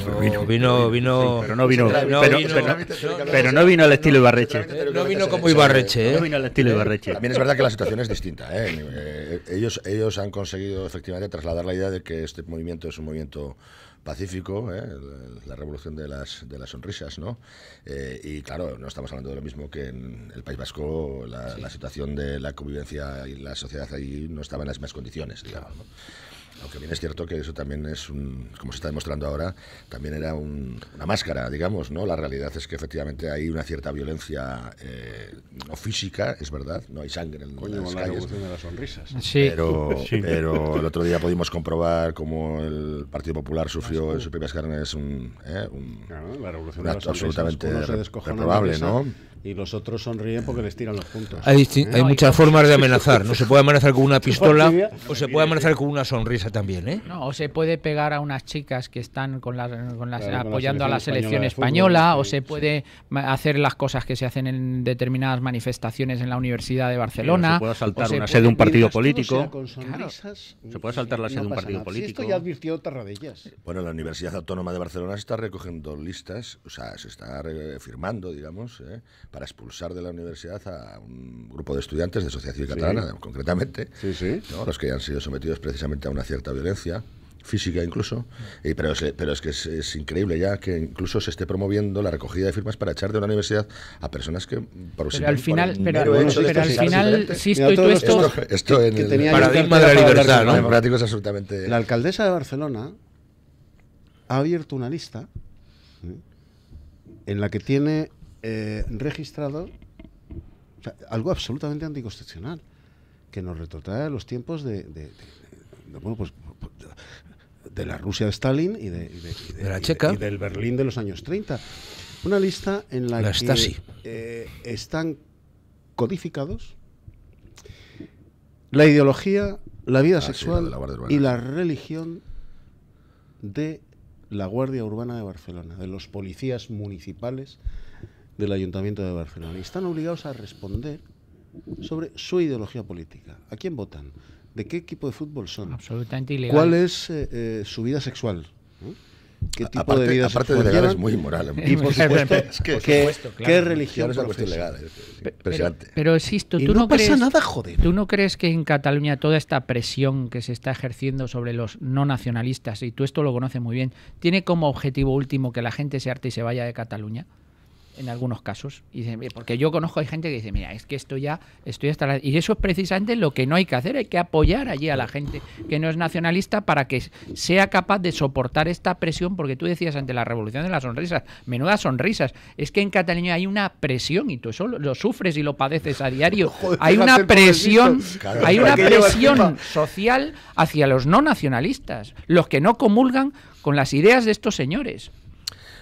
Pero no vino al estilo Ibarretxe. No vino como Ibarretxe. No vino al estilo Ibarretxe. También es verdad que la situación es distinta. Ellos han conseguido efectivamente trasladar la idea de que este movimiento es un movimiento pacífico, la revolución de las sonrisas, ¿no? Y claro, no estamos hablando de lo mismo que en el País Vasco. La situación de la convivencia y la sociedad allí no estaba en las mismas condiciones, digamos, ¿no? Aunque bien es cierto que eso también es como se está demostrando ahora, también era una máscara, digamos, ¿no? La realidad es que efectivamente hay una cierta violencia no física, es verdad, no hay sangre en las calles. De las sonrisas. Sí. Pero el otro día pudimos comprobar cómo el Partido Popular sufrió en sus propias carnes la revolución un de las acto absolutamente sonrisas. reprobable, ¿no? Y los otros sonríen porque les tiran los puntos. Hay muchas formas de amenazar. No se puede amenazar con una pistola o se puede amenazar con una sonrisa también, ¿eh? No, o se puede pegar a unas chicas que están apoyando a la selección española, o se puede hacer las cosas que se hacen en determinadas manifestaciones en la Universidad de Barcelona. Se puede asaltar una sede de un partido político. Se puede saltar la sede de un partido político. Esto ya advirtió Tarradellas. Bueno, la Universidad Autónoma de Barcelona se está recogiendo listas, o sea, se está firmando, digamos, para expulsar de la universidad a un grupo de estudiantes de Sociedad Civil Catalana, concretamente, ¿no? Los que han sido sometidos precisamente a una cierta violencia física incluso, pero es que es increíble ya que incluso se esté promoviendo la recogida de firmas para echar de una universidad a personas que pero al final esto en el paradigma de la libertad, ¿no? Democrático es absolutamente... La alcaldesa de Barcelona ha abierto una lista en la que tiene registrado algo absolutamente anticonstitucional que nos retrotrae a los tiempos de la Rusia de Stalin y de la Checa y del Berlín de los años 30. Una lista en la que están codificados la ideología, la vida sexual y la religión de la Guardia Urbana de Barcelona, de los policías municipales del Ayuntamiento de Barcelona. Y están obligados a responder sobre su ideología política. ¿A quién votan? ¿De qué equipo de fútbol son? Absolutamente ilegal. ¿Cuál es su vida sexual? ¿Qué tipo de vida aparte sexual de legal llevan? Es muy inmoral. Y por supuesto, ¿qué religión profesan? Pero insisto, ¿tú no pasa nada, joder. ¿Tú no crees que en Cataluña toda esta presión que se está ejerciendo sobre los no nacionalistas, y tú esto lo conoces muy bien, tiene como objetivo último que la gente se harte y se vaya de Cataluña? En algunos casos, porque yo conozco, hay gente que dice, mira, es que estoy hasta la... Y eso es precisamente lo que no hay que hacer, hay que apoyar allí a la gente que no es nacionalista para que sea capaz de soportar esta presión, porque tú decías ante la revolución de las sonrisas, menudas sonrisas, es que en Cataluña hay una presión, y tú eso lo sufres y lo padeces a diario, hay una presión, social hacia los no nacionalistas, los que no comulgan con las ideas de estos señores.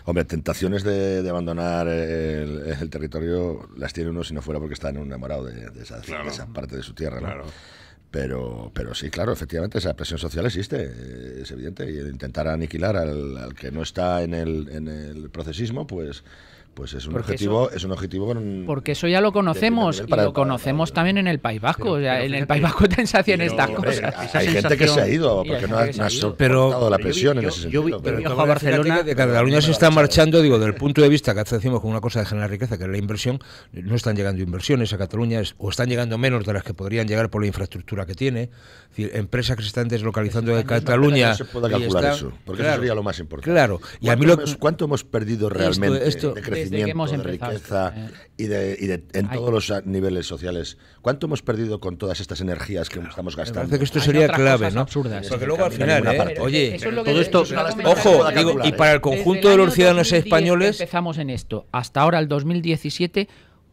Hombre, tentaciones de abandonar el territorio las tiene uno si no fuera porque está enamorado de esa parte de su tierra, ¿no? Pero sí, claro, efectivamente esa presión social existe, es evidente, y intentar aniquilar al que no está en el procesismo, pues es un objetivo, porque eso ya lo conocemos y lo conocemos también en el País Vasco. O sea, en el País Vasco también se hacían estas cosas. Hay gente que se ha ido porque no ha soportado la presión en ese sentido. Pero a Barcelona, de Cataluña se está marchando, digo, del punto de vista que decimos con una cosa de generar riqueza, que es la inversión, no están llegando inversiones a Cataluña, o están llegando menos de las que podrían llegar por la infraestructura que tiene. Es decir, empresas que se están deslocalizando de Cataluña. No se puede calcular eso, porque eso sería lo más importante. Claro. Y a mí ¿cuánto hemos perdido realmente de crecimiento, de riqueza y en todos los niveles sociales? ¿Cuánto hemos perdido con todas estas energías que estamos gastando? Me parece que esto sería clave, ¿no? Absurdas, porque luego al final, oye, todo esto, ojo, digo, y para el conjunto de los ciudadanos españoles... Empezamos en esto. Hasta ahora, el 2017...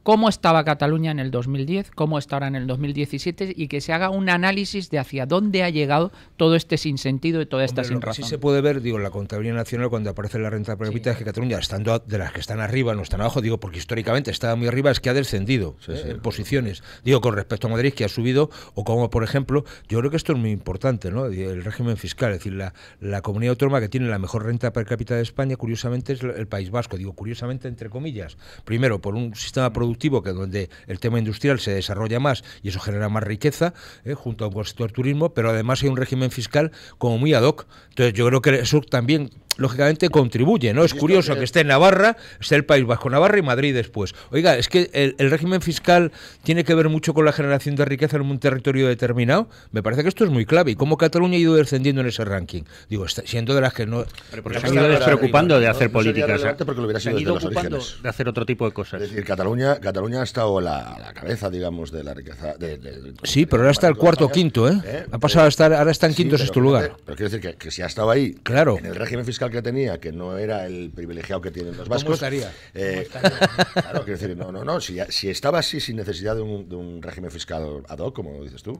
¿Cómo estaba Cataluña en el 2010? ¿Cómo está ahora en el 2017? Y que se haga un análisis de hacia dónde ha llegado todo este sinsentido y toda esta sinrazón. Sí se puede ver, digo, en la contabilidad nacional cuando aparece la renta per cápita, es que Cataluña, estando de las que están arriba, no están abajo, digo, porque históricamente estaba muy arriba, es que ha descendido en posiciones. Digo, con respecto a Madrid, que ha subido, o como, por ejemplo, yo creo que esto es muy importante, ¿no? El régimen fiscal, es decir, la comunidad autónoma que tiene la mejor renta per cápita de España, curiosamente, es el País Vasco. Digo, curiosamente, entre comillas. Primero, por un sistema productivo que donde el tema industrial se desarrolla más y eso genera más riqueza, junto a un sector turismo, pero además hay un régimen fiscal como muy ad hoc. Entonces yo creo que eso también lógicamente contribuye, ¿no? Es curioso que esté en Navarra, esté el País Vasco, Navarra y Madrid después. Oiga, es que el régimen fiscal tiene que ver mucho con la generación de riqueza en un territorio determinado. Me parece que esto es muy clave. ¿Y cómo Cataluña ha ido descendiendo en ese ranking? Digo, siendo de las que no... Pero se han ido despreocupando de hacer políticas. Porque lo hubiera sido se han ido desde los ocupando orígenes. de hacer otro tipo de cosas. Es decir, Cataluña Cataluña ha estado a la cabeza, digamos, de la riqueza. Sí, pero ahora está el cuarto o quinto, ¿eh? Ha pasado a estar, ahora está en quinto sexto lugar. Pero quiero decir que si ha estado ahí, claro, en el régimen fiscal que tenía, que no era el privilegiado que tienen los vascos. ¿Cómo estaría? Claro, quiero decir, no, si estaba así sin necesidad de un régimen fiscal ad hoc, como dices tú,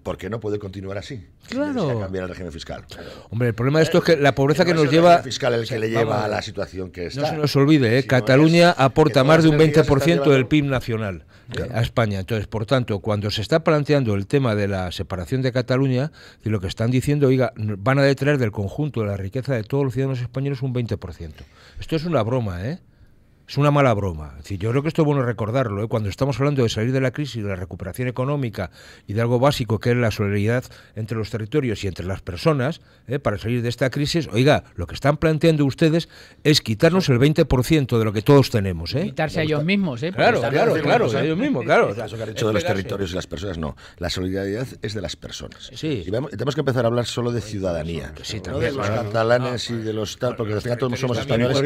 ¿por qué no puede continuar así? Claro. Sin cambiar el régimen fiscal. Hombre, el problema de esto es que la pobreza que no nos es el lleva... régimen fiscal el que le lleva a la situación que está. No se nos olvide, Cataluña aporta más de un 20% del PIB nacional a España. Entonces, por tanto, cuando se está planteando el tema de la separación de Cataluña, lo que están diciendo, oiga, van a detraer del conjunto de la riqueza de todos los ciudadanos españoles un 20%. Esto es una broma, ¿eh? Es una mala broma. Es decir, yo creo que esto es bueno recordarlo, ¿eh? Cuando estamos hablando de salir de la crisis, de la recuperación económica y de algo básico que es la solidaridad entre los territorios y entre las personas, para salir de esta crisis, oiga, lo que están planteando ustedes es quitarnos el 20% de lo que todos tenemos. Quitarse a ellos mismos, Claro, a ellos mismos, claro. Eso que ha dicho de los territorios y las personas, no. La solidaridad es de las personas. Sí. Y tenemos que empezar a hablar solo de ciudadanía. Sí, no de los catalanes y de los tal, porque al final todos somos españoles.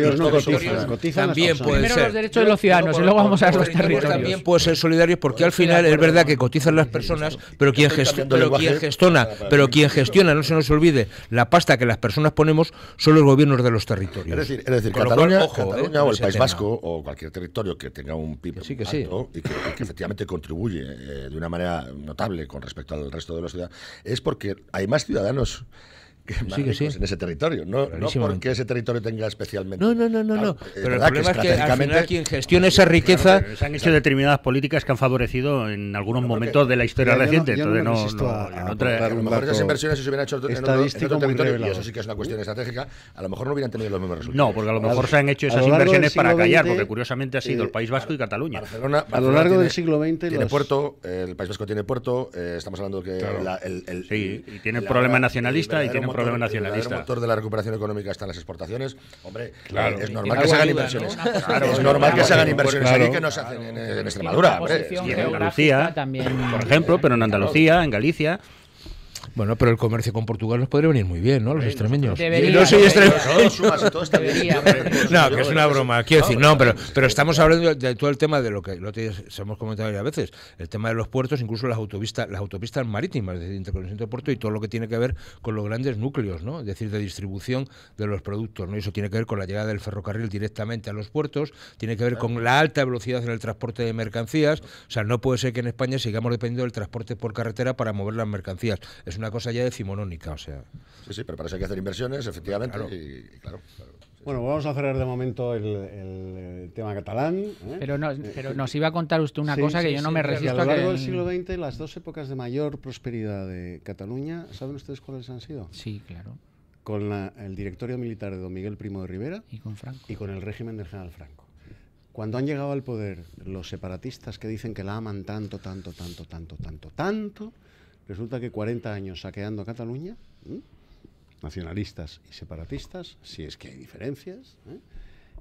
También puede primero ser. Los derechos de los ciudadanos y luego vamos a los territorios. También puede ser solidario porque al final es verdad que cotizan las personas, pero quien gestiona, no se nos olvide, la pasta que las personas ponemos son los gobiernos de los territorios. Es decir, Cataluña o el País Vasco o cualquier territorio que tenga un PIB alto y que efectivamente contribuye de una manera notable con respecto al resto de los ciudadanos, es porque hay más ciudadanos en ese territorio, no porque ese territorio tenga especialmente... No. Pero el problema es que al final quien gestiona esa riqueza... Se han hecho determinadas políticas que han favorecido en algunos momentos de la historia reciente. A lo mejor esas inversiones si se hubieran hecho en otro territorio, y eso sí que es una cuestión estratégica, a lo mejor no hubieran tenido los mismos resultados. No, porque a lo mejor se han hecho esas inversiones para callar, porque curiosamente ha sido el País Vasco y Cataluña. A lo largo del siglo XX... Tiene puerto, el País Vasco tiene puerto, estamos hablando que... Sí, y tiene problema nacionalista y tiene problema nacionalista. El motor de la recuperación económica está en las exportaciones. Hombre, es normal que se hagan inversiones. Es normal que se hagan inversiones aquí que no se hacen en Extremadura. Y en Andalucía, por ejemplo, pero en Andalucía, en Galicia... Bueno, pero el comercio con Portugal nos podría venir muy bien, ¿no? Los extremeños. No soy extremeño. No, que es una broma. Quiero decir, no, pero estamos hablando de todo el tema de lo que hemos comentado ya a veces, el tema de los puertos, incluso las autopistas marítimas, es decir, interconexión de puerto y todo lo que tiene que ver con los grandes núcleos, ¿no? Es decir, de distribución de los productos, ¿no? Y eso tiene que ver con la llegada del ferrocarril directamente a los puertos, tiene que ver con la alta velocidad en el transporte de mercancías. O sea, no puede ser que en España sigamos dependiendo del transporte por carretera para mover las mercancías. Es una cosa ya decimonónica, o sea. Sí, pero para eso hay que hacer inversiones, efectivamente. Claro. Bueno, vamos a cerrar de momento el tema catalán. Pero nos iba a contar usted una cosa que yo no me resisto a lo largo del siglo XX, las dos épocas de mayor prosperidad de Cataluña, ¿saben ustedes cuáles han sido? Sí, claro. Con el directorio militar de don Miguel Primo de Rivera y con Franco. Y con el régimen del general Franco. Cuando han llegado al poder los separatistas que dicen que la aman tanto, resulta que 40 años saqueando a Cataluña, nacionalistas y separatistas, si es que hay diferencias,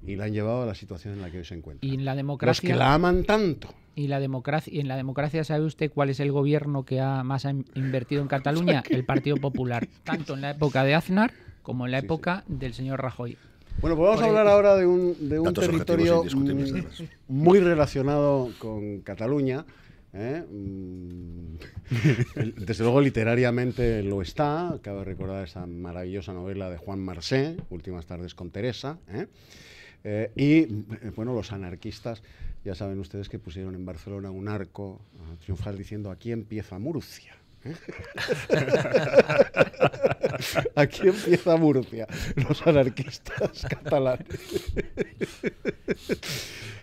y la han llevado a la situación en la que hoy se encuentra. Y en la democracia, los que la aman tanto. Y en la democracia, ¿sabe usted cuál es el gobierno que más ha invertido en Cataluña? El Partido Popular, tanto en la época de Aznar como en la época del señor Rajoy. Bueno, pues vamos a hablar ahora de un territorio muy relacionado con Cataluña. Desde luego literariamente lo está. Cabe recordar esa maravillosa novela de Juan Marsé, Últimas tardes con Teresa, y bueno, los anarquistas, ya saben ustedes que pusieron en Barcelona un arco triunfal diciendo aquí empieza Murcia. Aquí empieza Murcia, los anarquistas catalanes,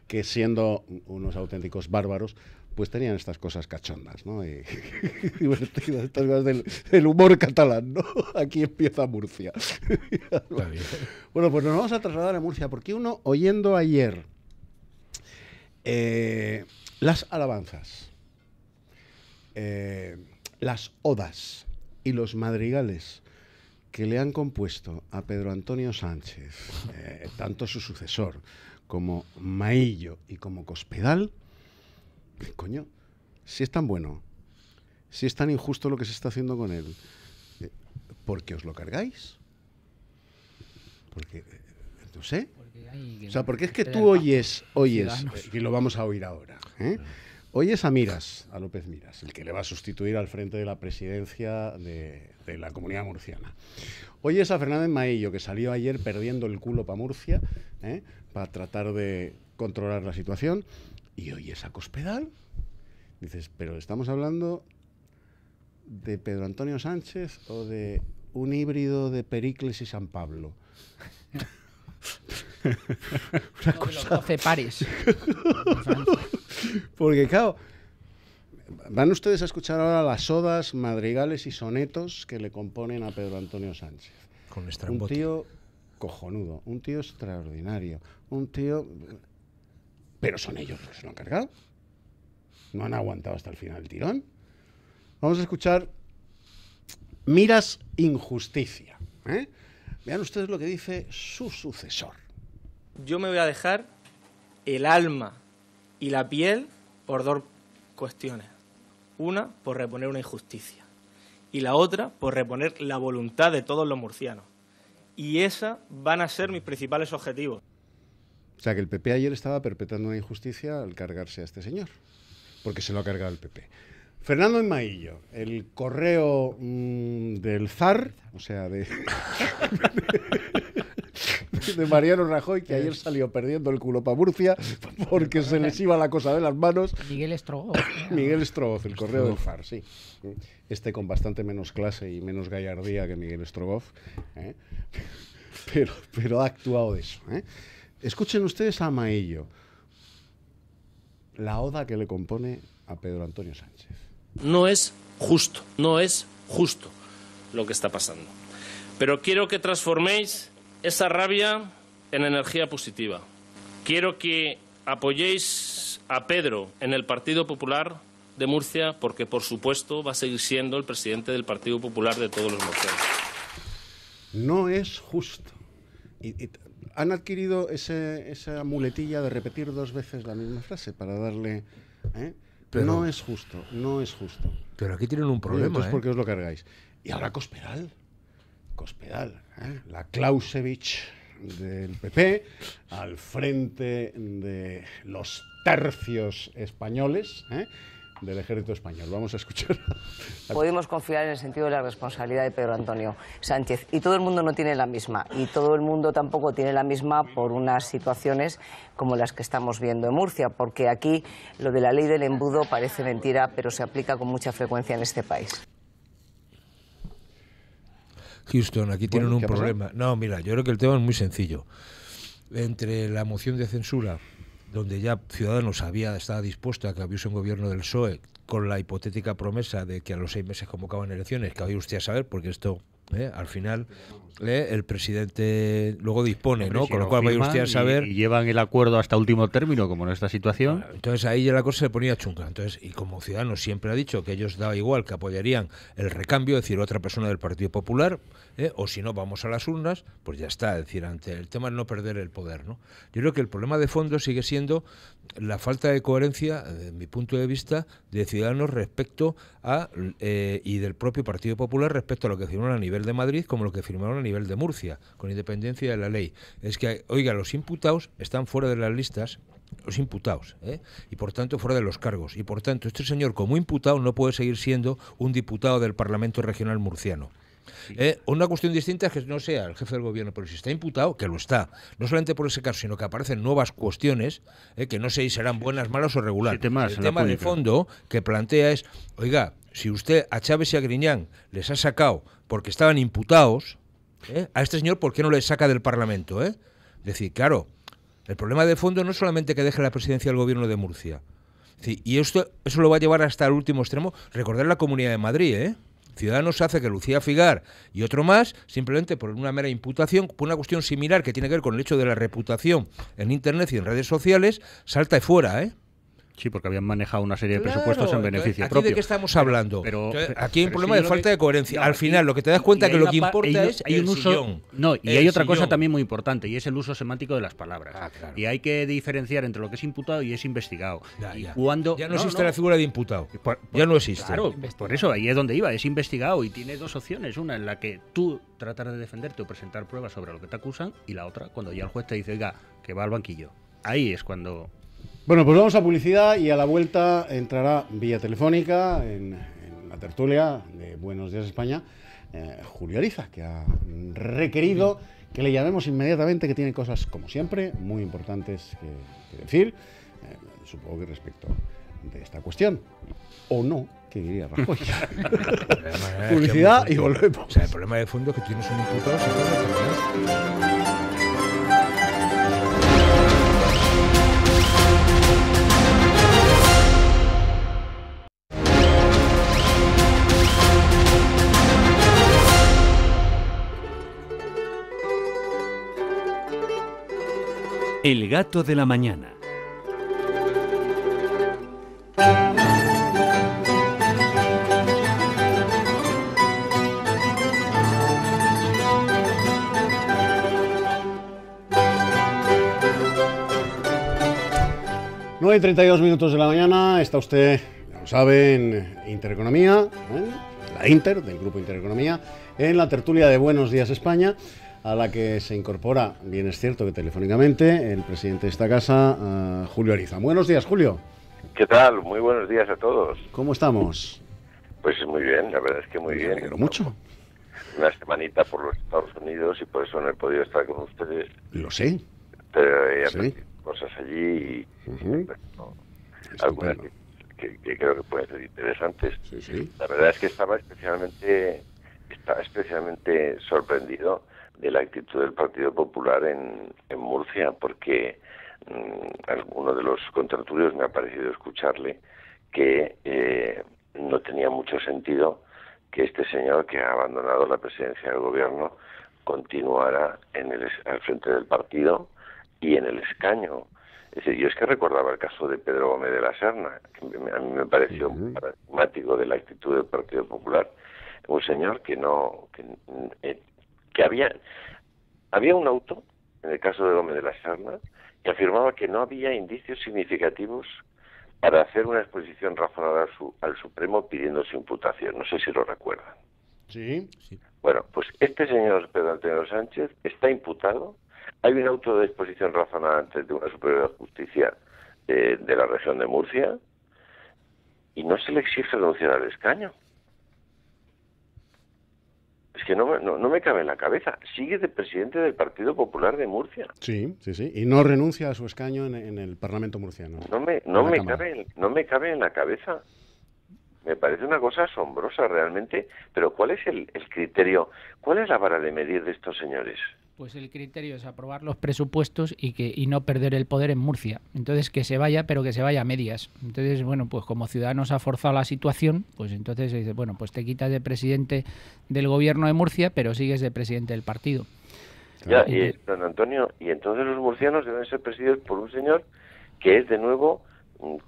que siendo unos auténticos bárbaros, pues tenían estas cosas cachondas, ¿no? Y divertidas, estas cosas del humor catalán, ¿no? Aquí empieza Murcia. Bueno, pues nos vamos a trasladar a Murcia, porque uno, oyendo ayer las alabanzas, las odas y los madrigales que le han compuesto a Pedro Antonio Sánchez, tanto su sucesor como Maillo y como Cospedal, coño, si es tan bueno, si es tan injusto lo que se está haciendo con él, ¿por qué os lo cargáis? Porque No sé. O sea, porque es que tú oyes, y lo vamos a oír ahora, oyes a Miras, a López Miras, el que le va a sustituir al frente de la presidencia de la Comunidad Murciana. Oyes a Fernández Maillo, que salió ayer perdiendo el culo para Murcia, para tratar de controlar la situación, y oyes a Cospedal. Dices, pero ¿estamos hablando de Pedro Antonio Sánchez o de un híbrido de Pericles y San Pablo? Una cosa... 12 pares. Porque claro, van ustedes a escuchar ahora las odas, madrigales y sonetos que le componen a Pedro Antonio Sánchez. Con un tío cojonudo, un tío extraordinario, un tío... Pero son ellos los que se lo han cargado. No han aguantado hasta el final el tirón. Vamos a escuchar Miras Injusticia. Vean ustedes lo que dice su sucesor. Yo me voy a dejar el alma y la piel por dos cuestiones. Una, por reponer una injusticia. Y la otra, por reponer la voluntad de todos los murcianos. Y esas van a ser mis principales objetivos. O sea, que el PP ayer estaba perpetrando una injusticia al cargarse a este señor. Porque se lo ha cargado el PP. Fernando Maillo, el correo del zar, o sea, de Mariano Rajoy, que ayer salió perdiendo el culo para Murcia porque se les iba la cosa de las manos. Miguel Strogoff. Miguel Strogoff, el correo del zar, sí. Este con bastante menos clase y menos gallardía que Miguel Strogoff, pero ha actuado de eso. Escuchen ustedes a Maillo, la oda que le compone a Pedro Antonio Sánchez. No es justo lo que está pasando. Pero quiero que transforméis esa rabia en energía positiva. Quiero que apoyéis a Pedro en el Partido Popular de Murcia, porque por supuesto va a seguir siendo el presidente del Partido Popular de todos los murcianos. No es justo. Y han adquirido esa muletilla de repetir dos veces la misma frase para darle... Pero no es justo, no es justo. Pero aquí tienen un problema. Entonces, ¿por qué os lo cargáis? Y ahora Cospedal, la Clausewitz del PP, al frente de los tercios españoles, del ejército español. Vamos a escuchar. Podemos confiar en el sentido de la responsabilidad de Pedro Antonio Sánchez. Y todo el mundo no tiene la misma. Y todo el mundo tampoco tiene la misma por unas situaciones como las que estamos viendo en Murcia. Porque aquí lo de la ley del embudo parece mentira, pero se aplica con mucha frecuencia en este país. Houston, aquí tienen un problema. No, mira, yo creo que el tema es muy sencillo. Entre la moción de censura, donde ya Ciudadanos estaba dispuesto a que hubiese un gobierno del PSOE con la hipotética promesa de que a los 6 meses convocaban elecciones, que vaya usted a saber, porque esto, al final, el presidente luego dispone, ¿no? Con lo cual vaya usted a saber... Y llevan el acuerdo hasta último término, como en esta situación. Bueno, entonces ahí ya la cosa se ponía chunga. Entonces, y como Ciudadanos siempre ha dicho que ellos daba igual, que apoyarían el recambio, es decir, otra persona del Partido Popular, o si no, vamos a las urnas, pues ya está. Es decir, ante el tema de no perder el poder, ¿no? Yo creo que el problema de fondo sigue siendo la falta de coherencia, desde mi punto de vista, de Ciudadanos respecto a y del propio Partido Popular respecto a lo que firmaron a nivel de Madrid como lo que firmaron a nivel de Murcia, con independencia de la ley. Es que, oiga, los imputados están fuera de las listas, los imputados, y por tanto fuera de los cargos. Y por tanto, este señor como imputado no puede seguir siendo un diputado del Parlamento Regional murciano. Sí. Una cuestión distinta es que no sea el jefe del gobierno, pero si está imputado, que lo está, no solamente por ese caso, sino que aparecen nuevas cuestiones, que no sé si serán buenas, malas o regulares. El tema de fondo que plantea es, oiga, si usted a Chávez y a Griñán les ha sacado porque estaban imputados, a este señor, ¿por qué no le saca del Parlamento? Es decir, claro, el problema de fondo no es solamente que deje la presidencia del gobierno de Murcia, y eso lo va a llevar hasta el último extremo. Recordar la Comunidad de Madrid, Ciudadanos hace que Lucía Figar y otro más, simplemente por una mera imputación, por una cuestión similar que tiene que ver con el hecho de la reputación en Internet y en redes sociales, salta de fuera, Sí, porque habían manejado una serie de presupuestos en beneficio ¿aquí propio. ¿De qué estamos hablando? Entonces, aquí hay un problema de falta de coherencia. Al final, lo que te das cuenta es que lo que importa es el sillón. No, y hay otra cosa también muy importante, y es el uso semántico de las palabras. Claro. Y hay que diferenciar entre lo que es imputado y es investigado. Ya. Cuando, ya no existe la figura de imputado. Ya no existe. Claro, por eso ahí es donde iba, es investigado y tiene dos opciones. Una en la que tú tratas de defenderte o presentar pruebas sobre lo que te acusan, y la otra cuando ya el juez te dice, oiga, que va al banquillo. Ahí es cuando... Bueno, pues vamos a publicidad y a la vuelta entrará vía telefónica en la tertulia de Buenos Días España Julio Ariza, que ha requerido que le llamemos inmediatamente, que tiene cosas, como siempre, muy importantes que decir, supongo que respecto de esta cuestión, o no, que diría Rajoy. Publicidad y volvemos. O sea, el problema de fondo es que tienes un imputado sin poder. El gato de la mañana. Nueve y 32 minutos de la mañana, está usted, ya lo sabe, en Intereconomía, la Inter, del Grupo Intereconomía, en la tertulia de Buenos Días España, a la que se incorpora, bien es cierto que telefónicamente, el presidente de esta casa, Julio Ariza. Buenos días, Julio. ¿Qué tal? Muy buenos días a todos. ¿Cómo estamos? Pues muy bien, la verdad es que muy bien. Me alegro mucho. Una semanita por los Estados Unidos y por eso no he podido estar con ustedes. Lo sé. Pero he aprendido cosas allí y algunas que creo que pueden ser interesantes. La verdad es que estaba especialmente sorprendido de la actitud del Partido Popular en Murcia, porque alguno de los contertulios me ha parecido escucharle que no tenía mucho sentido que este señor, que ha abandonado la presidencia del gobierno, continuara al frente del partido y en el escaño. Es decir, yo es que recordaba el caso de Pedro Gómez de la Serna, que a mí me pareció paradigmático de la actitud del Partido Popular. Un señor que había un auto, en el caso de Gómez de la Serna, que afirmaba que no había indicios significativos para hacer una exposición razonable al Supremo pidiendo su imputación. No sé si lo recuerdan. Sí. Bueno, pues este señor Pedro Antonio Sánchez está imputado. Hay un auto de exposición razonable ante el Tribunal Superior de Justicia de la región de Murcia y no se le exige renunciar al escaño. Es que no me cabe en la cabeza. Sigue de presidente del Partido Popular de Murcia. Sí. Y no renuncia a su escaño en el Parlamento murciano. No me cabe en la cabeza. Me parece una cosa asombrosa realmente. Pero ¿cuál es el criterio? ¿Cuál es la vara de medir de estos señores? Pues el criterio es aprobar los presupuestos y no perder el poder en Murcia. Entonces que se vaya, pero que se vaya a medias. Entonces, bueno, pues como Ciudadanos ha forzado la situación, pues entonces se dice, bueno, pues te quitas de presidente del gobierno de Murcia, pero sigues de presidente del partido. Ya, y don Antonio, y entonces los murcianos deben ser presididos por un señor que es de nuevo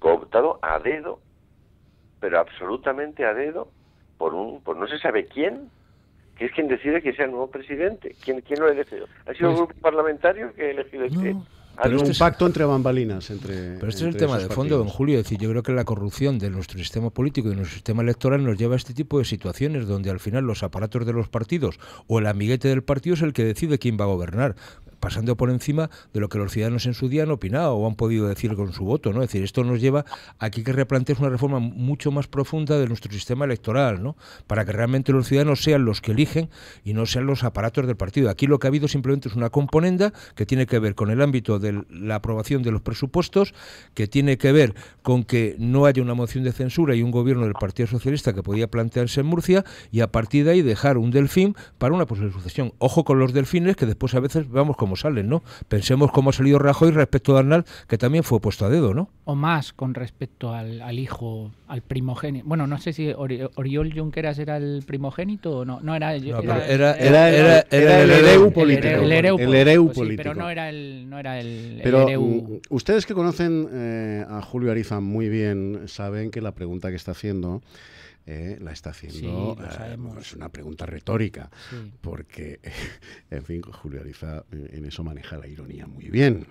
cooptado a dedo, pero absolutamente a dedo, por no se sabe quién, que es quien decide que sea el nuevo presidente. ¿Quién lo ha elegido? ¿Ha sido el grupo parlamentario que ha elegido este? Pero un pacto entre bambalinas. Pero este es el tema de fondo, don Julio. Es decir, yo creo que la corrupción de nuestro sistema político y de nuestro sistema electoral nos lleva a este tipo de situaciones donde al final los aparatos de los partidos o el amiguete del partido es el que decide quién va a gobernar, pasando por encima de lo que los ciudadanos en su día han opinado o han podido decir con su voto, ¿no? Es decir, esto nos lleva a que hay que replantear una reforma mucho más profunda de nuestro sistema electoral, ¿no? Para que realmente los ciudadanos sean los que eligen y no sean los aparatos del partido. Aquí lo que ha habido simplemente es una componenda que tiene que ver con el ámbito de la aprobación de los presupuestos, que tiene que ver con que no haya una moción de censura y un gobierno del Partido Socialista que podía plantearse en Murcia, y a partir de ahí dejar un delfín para una posible sucesión. Ojo con los delfines, que después a veces vamos como salen, ¿no? Pensemos cómo ha salido Rajoy respecto a Arnal, que también fue puesto a dedo, ¿no? O más con respecto al hijo, al primogénito. Bueno, no sé si Oriol Junqueras era el primogénito o no. No era el hereu político. El hereu político. Sí, pero no era el pero hereu. ustedes que conocen a Julio Ariza conozcan muy bien saben que la pregunta que está haciendo la está haciendo, es una pregunta retórica, porque, en fin, Julio Ariza en eso maneja la ironía muy bien.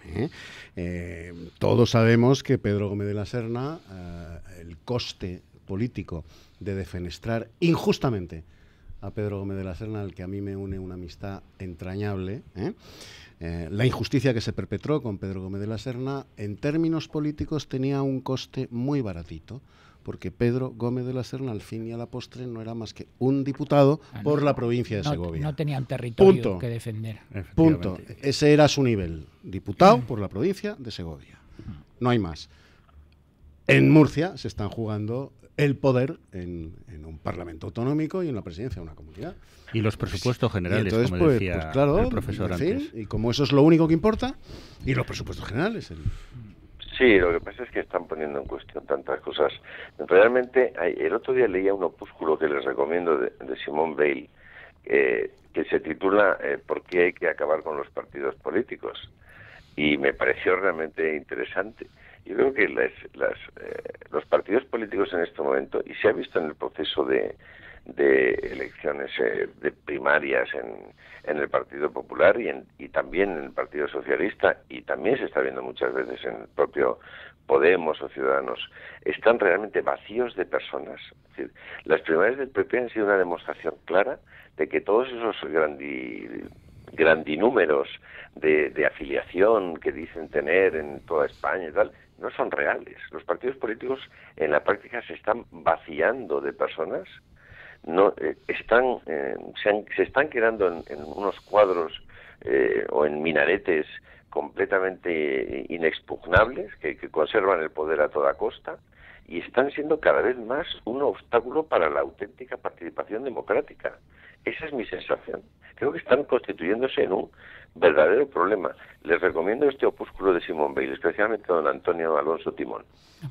Todos sabemos que Pedro Gómez de la Serna, el coste político de defenestrar injustamente a Pedro Gómez de la Serna, al que a mí me une una amistad entrañable, la injusticia que se perpetró con Pedro Gómez de la Serna, en términos políticos tenía un coste muy baratito, porque Pedro Gómez de la Serna, al fin y a la postre, no era más que un diputado por la provincia de Segovia. No tenía un territorio que defender. Punto. Ese era su nivel. Diputado por la provincia de Segovia. No hay más. En Murcia se están jugando el poder en un parlamento autonómico y en la presidencia de una comunidad. Y los presupuestos generales, entonces, como decía claro, el profesor antes. Y como eso es lo único que importa, y los presupuestos generales. Sí, lo que pasa es que están poniendo en cuestión tantas cosas. Realmente, el otro día leía un opúsculo que les recomiendo de Simone Weil, que se titula ¿Por qué hay que acabar con los partidos políticos? Y me pareció realmente interesante. Yo creo que los partidos políticos en este momento, y se ha visto en el proceso de elecciones de primarias en el Partido Popular y también en el Partido Socialista, y también se está viendo muchas veces en el propio Podemos o Ciudadanos, están realmente vacíos de personas. Es decir, las primarias del PP han sido una demostración clara de que todos esos grandinúmeros de afiliación que dicen tener en toda España y tal, no son reales. Los partidos políticos en la práctica se están vaciando de personas, se están quedando en unos cuadros o en minaretes completamente inexpugnables que conservan el poder a toda costa y están siendo cada vez más un obstáculo para la auténtica participación democrática. Esa es mi sensación. Creo que están constituyéndose en un verdadero problema. Les recomiendo este opúsculo de Simone Weil, especialmente a don Antonio Alonso Timón.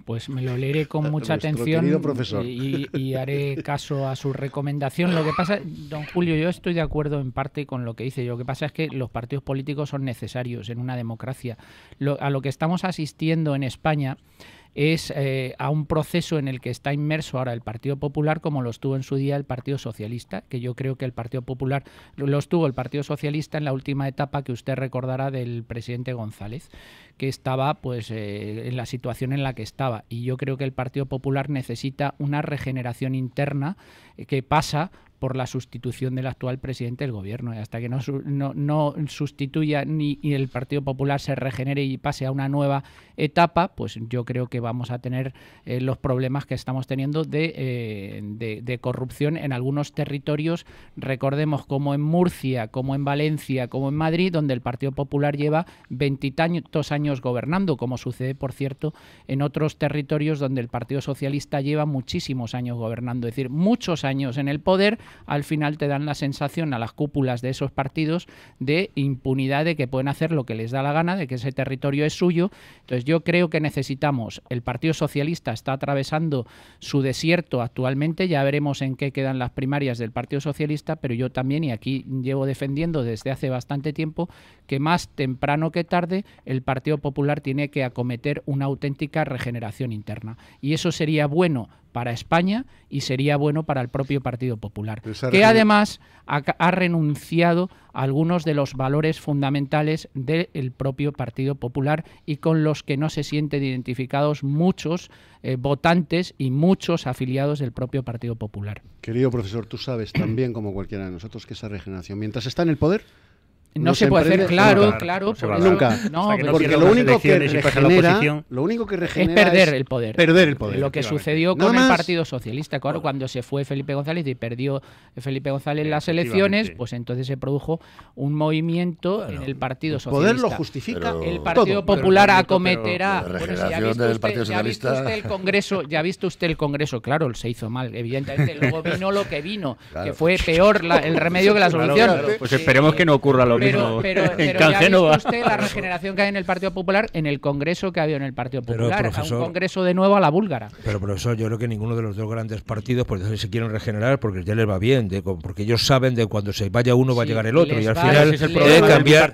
Pues me lo leeré con mucha atención y haré caso a su recomendación. Lo que pasa, don Julio, yo estoy de acuerdo en parte con lo que dice. Lo que pasa es que los partidos políticos son necesarios en una democracia. A lo que estamos asistiendo en España es a un proceso en el que está inmerso ahora el Partido Popular, como lo estuvo en su día el Partido Socialista, que yo creo que el Partido Popular lo estuvo el Partido Socialista en la última etapa que usted recordará del presidente González, que estaba pues en la situación en la que estaba, y yo creo que el Partido Popular necesita una regeneración interna que pasa por la sustitución del actual presidente del gobierno. Y hasta que no sustituya ni el Partido Popular se regenere y pase a una nueva etapa, pues yo creo que vamos a tener los problemas que estamos teniendo de corrupción en algunos territorios. Recordemos como en Murcia, como en Valencia, como en Madrid, donde el Partido Popular lleva 20 y tantos años gobernando, como sucede, por cierto, en otros territorios donde el Partido Socialista lleva muchísimos años gobernando. Es decir, muchos años en el poder, al final te dan la sensación a las cúpulas de esos partidos de impunidad, de que pueden hacer lo que les da la gana, de que ese territorio es suyo. Entonces yo creo que necesitamos, el Partido Socialista está atravesando su desierto actualmente, ya veremos en qué quedan las primarias del Partido Socialista, pero yo también, y aquí llevo defendiendo desde hace bastante tiempo, que más temprano que tarde el Partido Popular tiene que acometer una auténtica regeneración interna. Y eso sería bueno para España y sería bueno para el propio Partido Popular, que además ha renunciado a algunos de los valores fundamentales del propio Partido Popular y con los que no se sienten identificados muchos votantes y muchos afiliados del propio Partido Popular. Querido profesor, tú sabes tan bien como cualquiera de nosotros que esa regeneración, mientras está en el poder, no se puede hacer, claro. Nunca. No, porque lo único que regenera es perder el poder. Perder lo que sucedió con el Partido Socialista. Claro, cuando se fue Felipe González y perdió Felipe González las elecciones, pues entonces se produjo un movimiento en el Partido Socialista. El poder lo justifica. El Partido Popular acometerá. Ya ha visto usted el Congreso, claro, se hizo mal, evidentemente. Luego vino lo que vino, que fue peor el remedio que la solución. Pues esperemos que no ocurra lo mismo. Pero ya ha visto usted la regeneración que hay en el Partido Popular, en el congreso que ha habido en el Partido Popular, profesor, a un congreso de nuevo a la búlgara. Pero profesor, yo creo que ninguno de los dos grandes partidos pues se quieren regenerar porque ya les va bien, porque ellos saben de cuando se vaya uno va a llegar el otro, y al final cambiar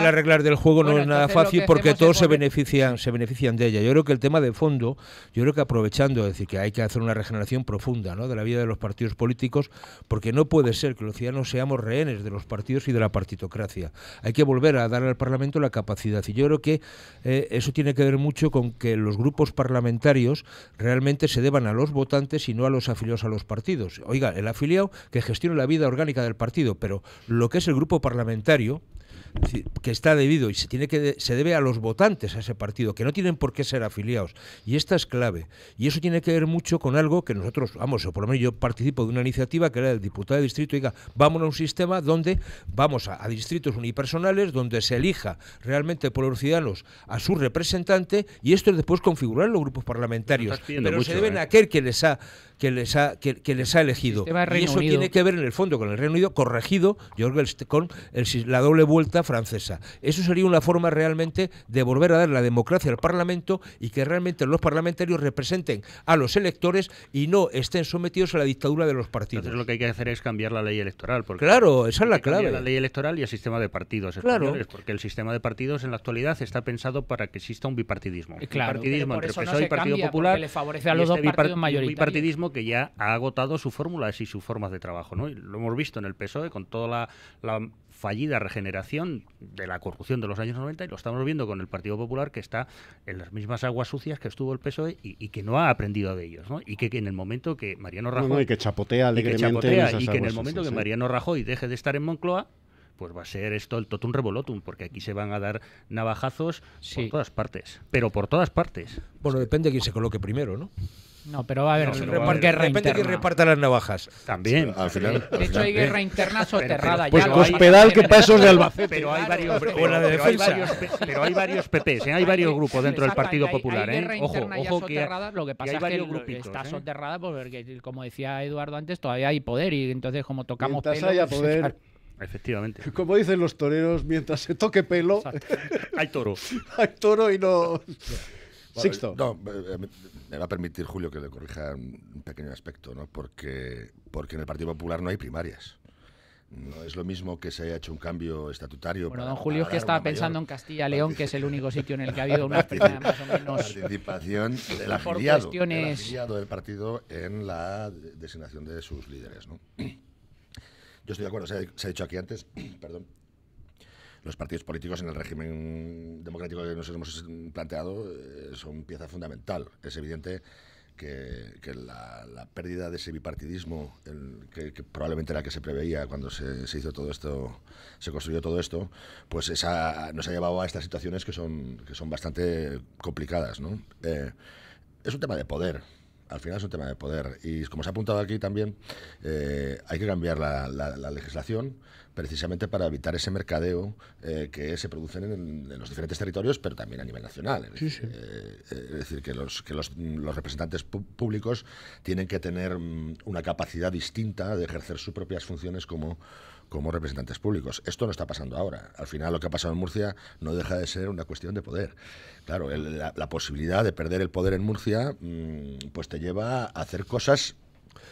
las reglas del juego no es nada fácil porque todos se benefician de ella. Yo creo que el tema de fondo, yo creo que aprovechando, es decir, que hay que hacer una regeneración profunda, ¿no?, de la vida de los partidos políticos, porque no puede ser que los ciudadanos seamos rehenes de los partidos y de la partitocracia. Hay que volver a dar al Parlamento la capacidad, y yo creo que eso tiene que ver mucho con que los grupos parlamentarios realmente se deban a los votantes y no a los afiliados a los partidos. Oiga, el afiliado que gestione la vida orgánica del partido, pero lo que es el grupo parlamentario, que está debido y se debe a los votantes a ese partido, que no tienen por qué ser afiliados, y esta es clave, y eso tiene que ver mucho con algo que nosotros, o por lo menos yo participo de una iniciativa que era el diputado de distrito, diga, vamos a un sistema donde vamos a distritos unipersonales, donde se elija realmente por los ciudadanos a su representante, y esto es después configurar los grupos parlamentarios, pero se deben a aquel que les ha elegido, y eso tiene que ver en el fondo con el Reino Unido, corregido, yo creo que con la doble vuelta francesa. Eso sería una forma realmente de volver a dar la democracia al Parlamento y que realmente los parlamentarios representen a los electores y no estén sometidos a la dictadura de los partidos. Entonces lo que hay que hacer es cambiar la ley electoral. Claro, esa es la clave. La ley electoral y el sistema de partidos españoles, porque el sistema de partidos en la actualidad está pensado para que exista un bipartidismo. Claro, bipartidismo entre PSOE y Partido cambia, Popular, le favorece a los dos partidos mayoritarios. bipartidismo que ya ha agotado sus fórmulas y sus formas de trabajo, ¿no? Y lo hemos visto en el PSOE con toda la fallida regeneración de la corrupción de los años 90, y lo estamos viendo con el Partido Popular, que está en las mismas aguas sucias que estuvo el PSOE y que no ha aprendido de ellos, ¿no? Y que en el momento que Mariano Rajoy y que chapotea alegremente y que en el momento que Mariano Rajoy deje de estar en Moncloa, pues va a ser esto el totum revolutum, porque aquí se van a dar navajazos por todas partes, pero por todas partes. Bueno, depende de quién se coloque primero, ¿no? No, pero va a haber guerra interna. Depende de quién reparta las navajas. También. Al final, de hecho, hay guerra interna soterrada. Pues Cospedal, que pasos de Albacete. Pero hay varios PPs, hay varios grupos dentro del Partido Popular. Ojo que lo que pasa es que está soterrada porque, como decía Eduardo antes, todavía hay poder, y entonces como tocamos mientras haya poder, efectivamente. Como dicen los toreros, mientras se toque pelo, hay toro. Hay toro y no... Sixto. No, me va a permitir, Julio, que le corrija un pequeño aspecto, ¿no? Porque en el Partido Popular no hay primarias. No es lo mismo que se haya hecho un cambio estatutario. Bueno, don Julio es que estaba pensando en Castilla y León, que es el único sitio en el que ha habido una más o menos participación del afiliado del partido en la designación de sus líderes, ¿no? Yo estoy de acuerdo, se ha dicho aquí antes, perdón. Los partidos políticos en el régimen democrático que nos hemos planteado son pieza fundamental. Es evidente que la pérdida de ese bipartidismo, que probablemente era la que se preveía cuando se hizo todo esto, se construyó todo esto, pues nos ha llevado a estas situaciones que son bastante complicadas, ¿no? Es un tema de poder. Al final es un tema de poder, y como se ha apuntado aquí también, hay que cambiar la legislación precisamente para evitar ese mercadeo que se produce en los diferentes territorios, pero también a nivel nacional. Es decir, que los representantes públicos tienen que tener una capacidad distinta de ejercer sus propias funciones como representantes públicos. Esto no está pasando ahora. Al final lo que ha pasado en Murcia no deja de ser una cuestión de poder. Claro, la posibilidad de perder el poder en Murcia pues te lleva a hacer cosas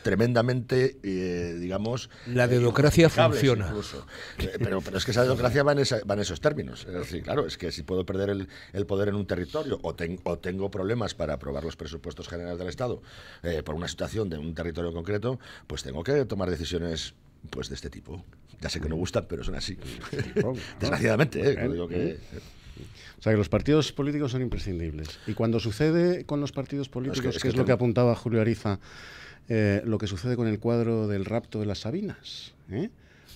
tremendamente, digamos... La dedocracia funciona. Incluso. Pero es que esa dedocracia va en esos términos. Es decir, claro, es que si puedo perder el poder en un territorio o tengo problemas para aprobar los presupuestos generales del Estado por una situación de un territorio concreto, pues tengo que tomar decisiones pues de este tipo. Ya sé que no gustan, pero son así. Desgraciadamente, digo que... O sea, que los partidos políticos son imprescindibles. Y cuando sucede con los partidos políticos, que es lo que apuntaba Julio Ariza, lo que sucede con el cuadro del rapto de las Sabinas.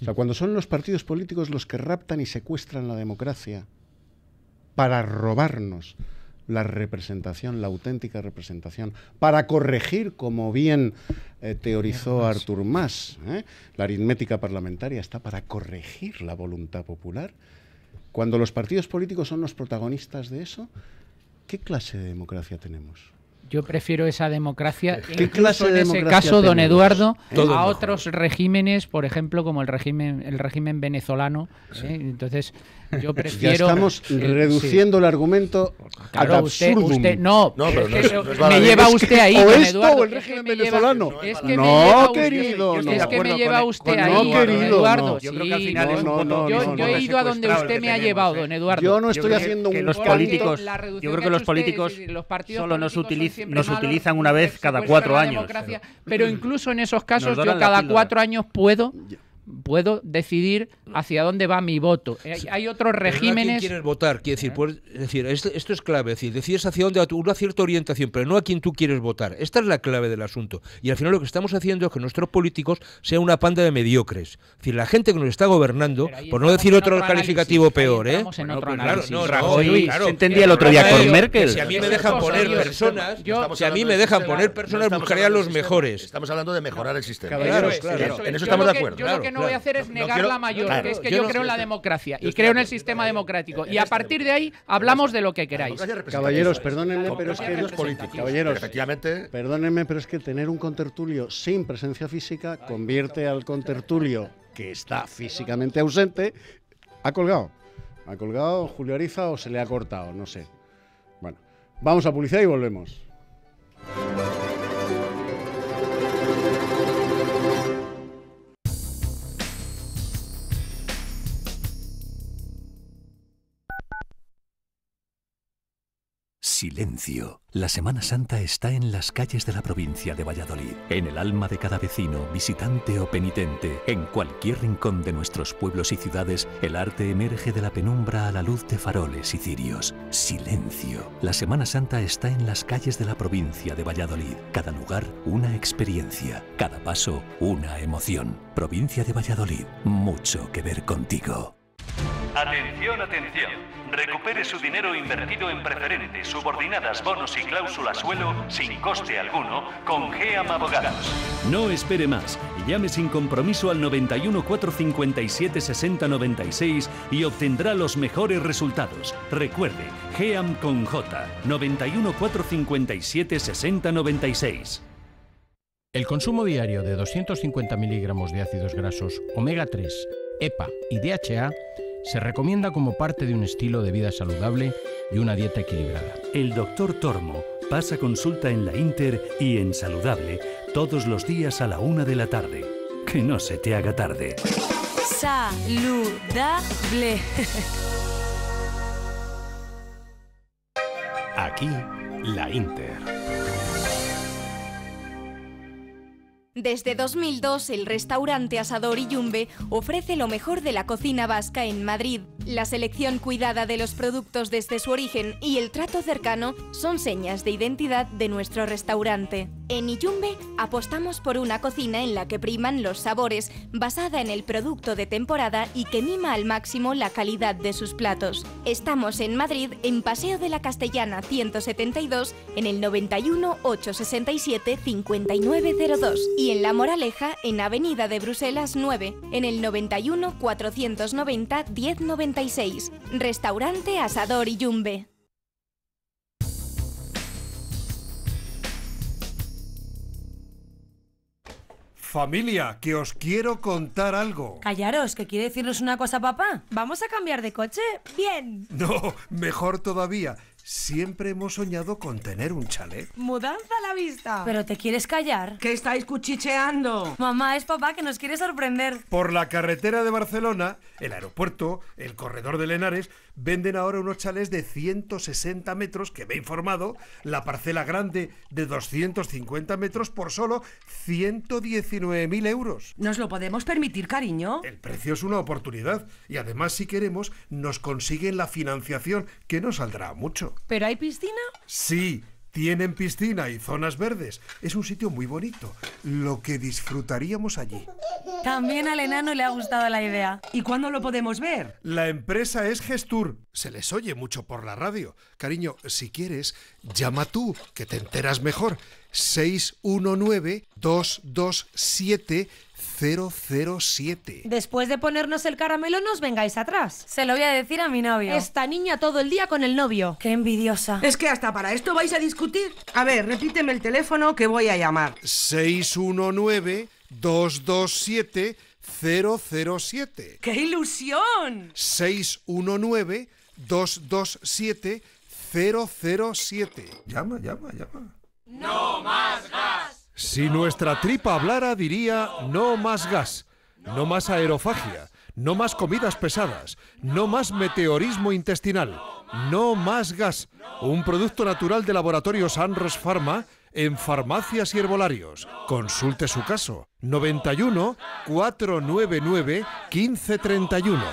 O sea, cuando son los partidos políticos los que raptan y secuestran la democracia para robarnos la representación, la auténtica representación, para corregir, como bien teorizó Artur Mas, la aritmética parlamentaria está para corregir la voluntad popular. Cuando los partidos políticos son los protagonistas de eso, ¿qué clase de democracia tenemos? Yo prefiero esa democracia, ¿Qué clase de en ese democracia caso, don tenemos? Eduardo, Todo a mejor. otros regímenes, por ejemplo, como el régimen venezolano. Entonces, yo prefiero... Ya estamos reduciendo el argumento ad Claro, usted absurdum. no, No, pero es no que es- no es me baladí. lleva Es que usted ahí, o don esto Eduardo, o el es que régimen me lleva- venezolano. es que me No, lleva querido, usted, no. es que me acuerdo lleva con- usted con ahí, no, don querido, Eduardo. no. Yo creo que al Sí, final es un no, voto- no, yo, no, yo he no. ido a donde secuestrado el usted que me ha tenemos, llevado, ¿eh? don Eduardo. Yo no estoy creo haciendo que un los Porque políticos, la reducción yo creo que que ha los hecho usted, políticos es decir, los partidos solo nos, políticos son siempre nos malos, utilizan una vez cada secuestran 4 la años. democracia, pero incluso en esos casos Nos doran yo la cada píldora. 4 años puedo decidir hacia dónde va mi voto. Hay otros Pero no a quién regímenes... quieres votar, quiere decir, es decir, esto es clave, es decir, decides hacia dónde va una cierta orientación, pero no a quién tú quieres votar. Esta es la clave del asunto. Y al final lo que estamos haciendo es que nuestros políticos sean una panda de mediocres. Es decir, la gente que nos está gobernando, por no decir otro calificativo peor, ¿eh? Entramos en otro Claro, análisis. no, Rajoy, Rajoy, claro. se entendía el otro día Claro, con que Merkel. Si a mí me dejan poner personas, si a mí me dejan poner personas, buscaría a los mejores. Estamos hablando de mejorar el sistema. Caballeros, Claro, claro. en eso Yo estamos lo de que- acuerdo. Yo lo que no voy a hacer es negar quiero- la mayor, claro, que es que yo yo no- creo en la yo democracia y estoy creo en de el acuerdo. sistema democrático. Y En a este partir de ahí momento. hablamos de lo que queráis. Democracia representativa. Caballeros, Eso es. perdónenme, pero es que Partidos políticos. Caballeros, Efectivamente. perdónenme, pero es que tener un contertulio sin presencia física convierte al contertulio que está físicamente ausente. ¿Ha colgado? ¿Ha colgado Julio Ariza o se le ha cortado? No sé. Bueno, vamos a publicidad y volvemos. Silencio. La Semana Santa está en las calles de la provincia de Valladolid, en el alma de cada vecino, visitante o penitente. En cualquier rincón de nuestros pueblos y ciudades, el arte emerge de la penumbra a la luz de faroles y cirios. Silencio. La Semana Santa está en las calles de la provincia de Valladolid. Cada lugar, una experiencia. Cada paso, una emoción. Provincia de Valladolid. Mucho que ver contigo. Atención, atención. Recupere su dinero invertido en preferentes, subordinadas, bonos y cláusulas suelo sin coste alguno con GEAM Abogados. No espere más. Llame sin compromiso al 91 457 60 96 y obtendrá los mejores resultados. Recuerde, GEAM con J. 91 457 60 96. El consumo diario de 250 miligramos de ácidos grasos omega 3, EPA y DHA se recomienda como parte de un estilo de vida saludable y una dieta equilibrada. El Dr. Tormo pasa consulta en la Inter y en Saludable todos los días a la 1 de la tarde. Que no se te haga tarde. Saludable. Aquí, la Inter. Desde 2002, el restaurante Asador y Yumbe ofrece lo mejor de la cocina vasca en Madrid. La selección cuidada de los productos desde su origen y el trato cercano son señas de identidad de nuestro restaurante. En Yumbe apostamos por una cocina en la que priman los sabores, basada en el producto de temporada y que mima al máximo la calidad de sus platos. Estamos en Madrid, en Paseo de la Castellana 172, en el 91 867 5902 y en La Moraleja, en Avenida de Bruselas 9, en el 91 490 1096. Restaurante Asador y Yumbe. Familia, que os quiero contar algo. Callaros, ¿que quiere decirnos una cosa, papá? ¿Vamos a cambiar de coche? ¡Bien! No, mejor todavía. Siempre hemos soñado con tener un chalet. ¡Mudanza a la vista! ¿Pero te quieres callar? ¿Qué estáis cuchicheando? Mamá, es papá que nos quiere sorprender. Por la carretera de Barcelona, el aeropuerto, el corredor de Lenares, venden ahora unos chalés de 160 metros, que me he informado, la parcela grande de 250 metros por solo 119.000 euros. ¿Nos lo podemos permitir, cariño? El precio es una oportunidad y además, si queremos, nos consiguen la financiación, que no saldrá mucho. ¿Pero hay piscina? Sí, tienen piscina y zonas verdes. Es un sitio muy bonito, lo que disfrutaríamos allí. También al enano le ha gustado la idea. ¿Y cuándo lo podemos ver? La empresa es Gestur. Se les oye mucho por la radio. Cariño, si quieres, llama tú, que te enteras mejor. 619-227-000. 007. Después de ponernos el caramelo, no os vengáis atrás. Se lo voy a decir a mi novio. Esta niña todo el día con el novio. Qué envidiosa. Es que hasta para esto vais a discutir. A ver, repíteme el teléfono que voy a llamar. 619-227-007. ¡Qué ilusión! 619-227-007. Llama. ¡No más gas! Si nuestra tripa hablara, diría no más gas, no más aerofagia, no más comidas pesadas, no más meteorismo intestinal, no más gas. Un producto natural de Laboratorios Andros Pharma en farmacias y herbolarios. Consulte su caso. 91 499 1531.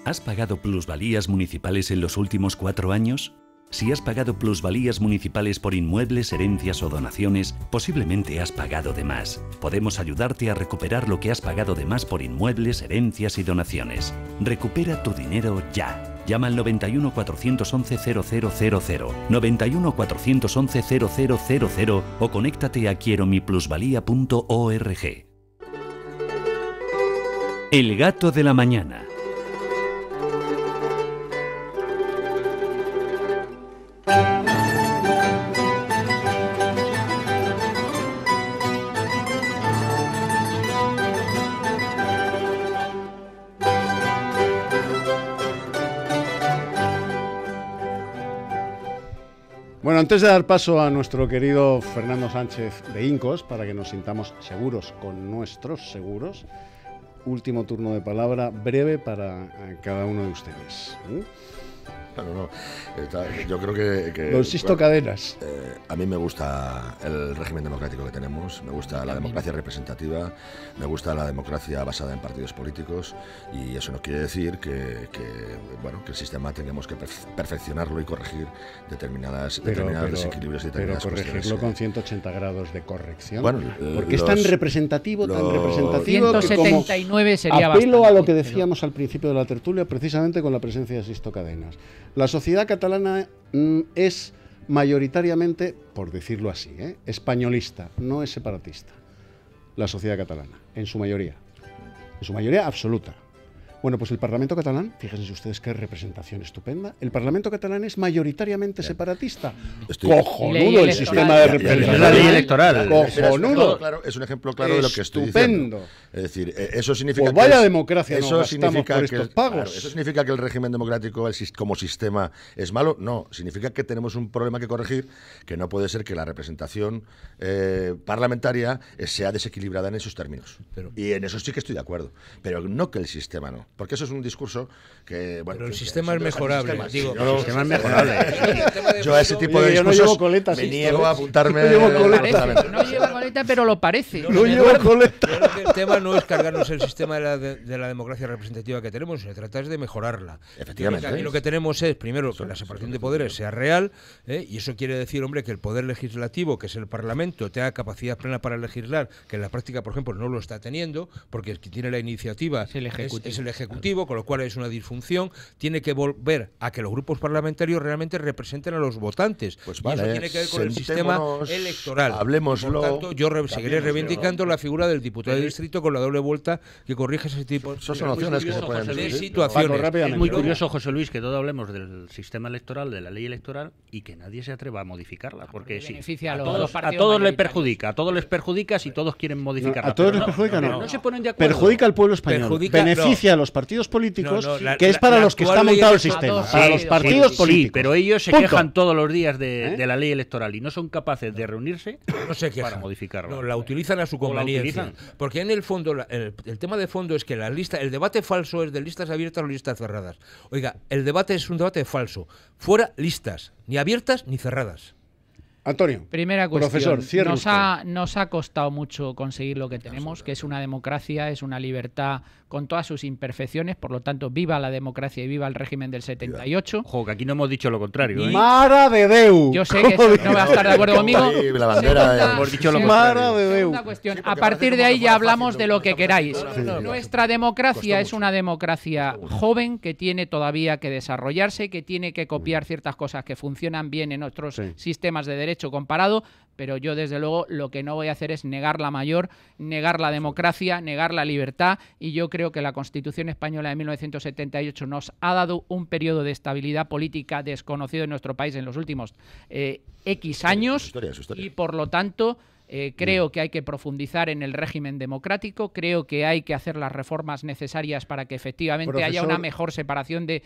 ¿Has pagado plusvalías municipales en los últimos 4 años? Si has pagado plusvalías municipales por inmuebles, herencias o donaciones, posiblemente has pagado de más. Podemos ayudarte a recuperar lo que has pagado de más por inmuebles, herencias y donaciones. Recupera tu dinero ya. Llama al 91 411 0000, 91 411 0000 o conéctate a quieromiplusvalía.org. El gato de la mañana. Bueno, antes de dar paso a nuestro querido Fernando Sánchez de Incos, para que nos sintamos seguros con nuestros seguros, último turno de palabra breve para cada uno de ustedes. No. Yo creo que Don Sisto Cadenas. A mí me gusta el régimen democrático que tenemos, me gusta la democracia representativa, me gusta la democracia basada en partidos políticos, y eso no quiere decir que el sistema tengamos que perfeccionarlo y corregir determinados desequilibrios y determinadas pero corregirlo cuestiones. con 180 grados de corrección. Bueno, porque es tan representativo, 179 que sería apelo bastante, a lo que decíamos al principio de la tertulia, precisamente con la presencia de Sisto Cadenas. La sociedad catalana es mayoritariamente, por decirlo así, españolista, no es separatista. La sociedad catalana, en su mayoría absoluta. Bueno, pues el Parlamento catalán, fíjense ustedes qué representación estupenda, el Parlamento catalán es mayoritariamente separatista. Cojonudo el sistema de representación. Es la ley electoral. Cojonudo. Es un ejemplo claro de lo que estoy diciendo. Es decir, eso significa pues vaya democracia nos gastamos por estos pagos. Claro, ¿eso significa que el régimen democrático como sistema es malo? No, significa que tenemos un problema que corregir, que no puede ser que la representación parlamentaria sea desequilibrada en esos términos. Y en eso sí que estoy de acuerdo, pero no que el sistema no. Porque eso es un discurso que... Bueno, pero el sistema es mejorable. El sistema es mejorable. Yo a ese tipo de discursos me niego a apuntarme. No lleva coleta, pero lo parece. No lleva coleta. Yo creo que el tema no es cargarnos el sistema de la democracia representativa que tenemos, se trata de mejorarla. Efectivamente. Aquí lo que tenemos es, primero, que la separación de poderes sea real, y eso quiere decir, hombre, que el poder legislativo, que es el Parlamento, tenga capacidad plena para legislar, que en la práctica, por ejemplo, no lo está teniendo, porque el que tiene la iniciativa es el Ejecutivo, con lo cual es una disfunción. Tiene que volver a que los grupos parlamentarios realmente representen a los votantes. Pues y eso tiene que ver con el sistema electoral. Hablemoslo. Por tanto, yo seguiré reivindicando la figura del diputado de distrito con la doble vuelta que corrige ese tipo de situaciones. Es muy curioso, José Luis, que todos hablemos del sistema electoral, de la ley electoral, y que nadie se atreva a modificarla, porque a todos les perjudica si todos quieren modificarla. A todos les perjudica, no se ponen de acuerdo. Perjudica al pueblo español, beneficia a los partidos políticos, que es para los que está montado el sistema, para los partidos políticos. Sí, pero ellos se quejan todos los días de la ley electoral y no son capaces de reunirse para modificarla. No, la utilizan a su conveniencia. Porque en el fondo, el tema de fondo es que el debate falso es de listas abiertas o listas cerradas. Oiga, el debate es un debate falso. Fuera listas, ni abiertas ni cerradas. Antonio, primera cuestión, profesor, nos ha costado mucho conseguir lo que tenemos, que es una democracia, es una libertad con todas sus imperfecciones, por lo tanto, viva la democracia y viva el régimen del 78. Ojo, que aquí no hemos dicho lo contrario. ¡Mara de Déu! Yo sé que no va a estar de acuerdo conmigo. La bandera, hemos dicho lo Mara de Déu. Segunda cuestión, a partir de ahí ya hablamos de lo que queráis. Nuestra democracia es una democracia joven que tiene todavía que desarrollarse, que tiene que copiar ciertas cosas que funcionan bien en otros sistemas de derecho estrecho comparado, pero yo desde luego lo que no voy a hacer es negar la mayor, negar la democracia, negar la libertad, y yo creo que la Constitución española de 1978 nos ha dado un periodo de estabilidad política desconocido en nuestro país en los últimos X años, y por lo tanto creo que hay que profundizar en el régimen democrático, creo que hay que hacer las reformas necesarias para que efectivamente haya una mejor separación de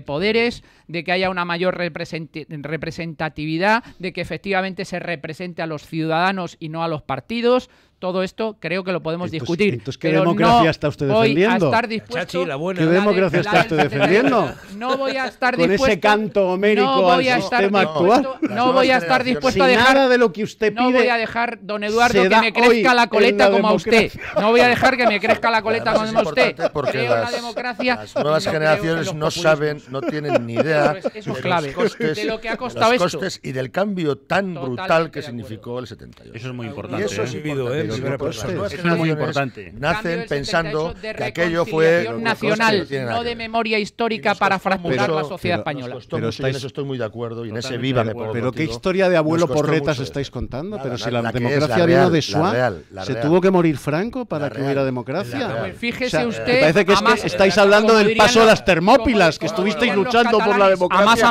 poderes, de que haya una mayor representatividad, de que efectivamente se represente a los ciudadanos y no a los partidos. Todo esto creo que lo podemos discutir. Entonces, ¿qué democracia está usted defendiendo? Voy a estar dispuesto. ¿Qué democracia está usted defendiendo? No voy a estar con dispuesto. Ese canto homérico al sistema actual. No voy a estar dispuesto a dejar. Nada de lo que usted pide. No voy a dejar, don Eduardo, que me crezca la coleta como a usted. No voy a dejar que me crezca la coleta como a usted. Porque las nuevas generaciones no saben, no tienen ni idea de lo que ha costado esto. Los costes y del cambio tan brutal que significó el 78. Eso es muy importante. Y eso es importante. Es muy importante. Nacen pensando que aquello fue nacional, no de memoria histórica para fracturar la sociedad española. Pero en eso estoy muy de acuerdo y en ese viva. Pero qué historia de abuelo Porretas estáis contando. Pero si la democracia vino de Suá, se tuvo que morir Franco para que hubiera democracia. Fíjese usted. Me parece que estáis hablando del paso de las Termópilas, que estuvisteis luchando por la democracia.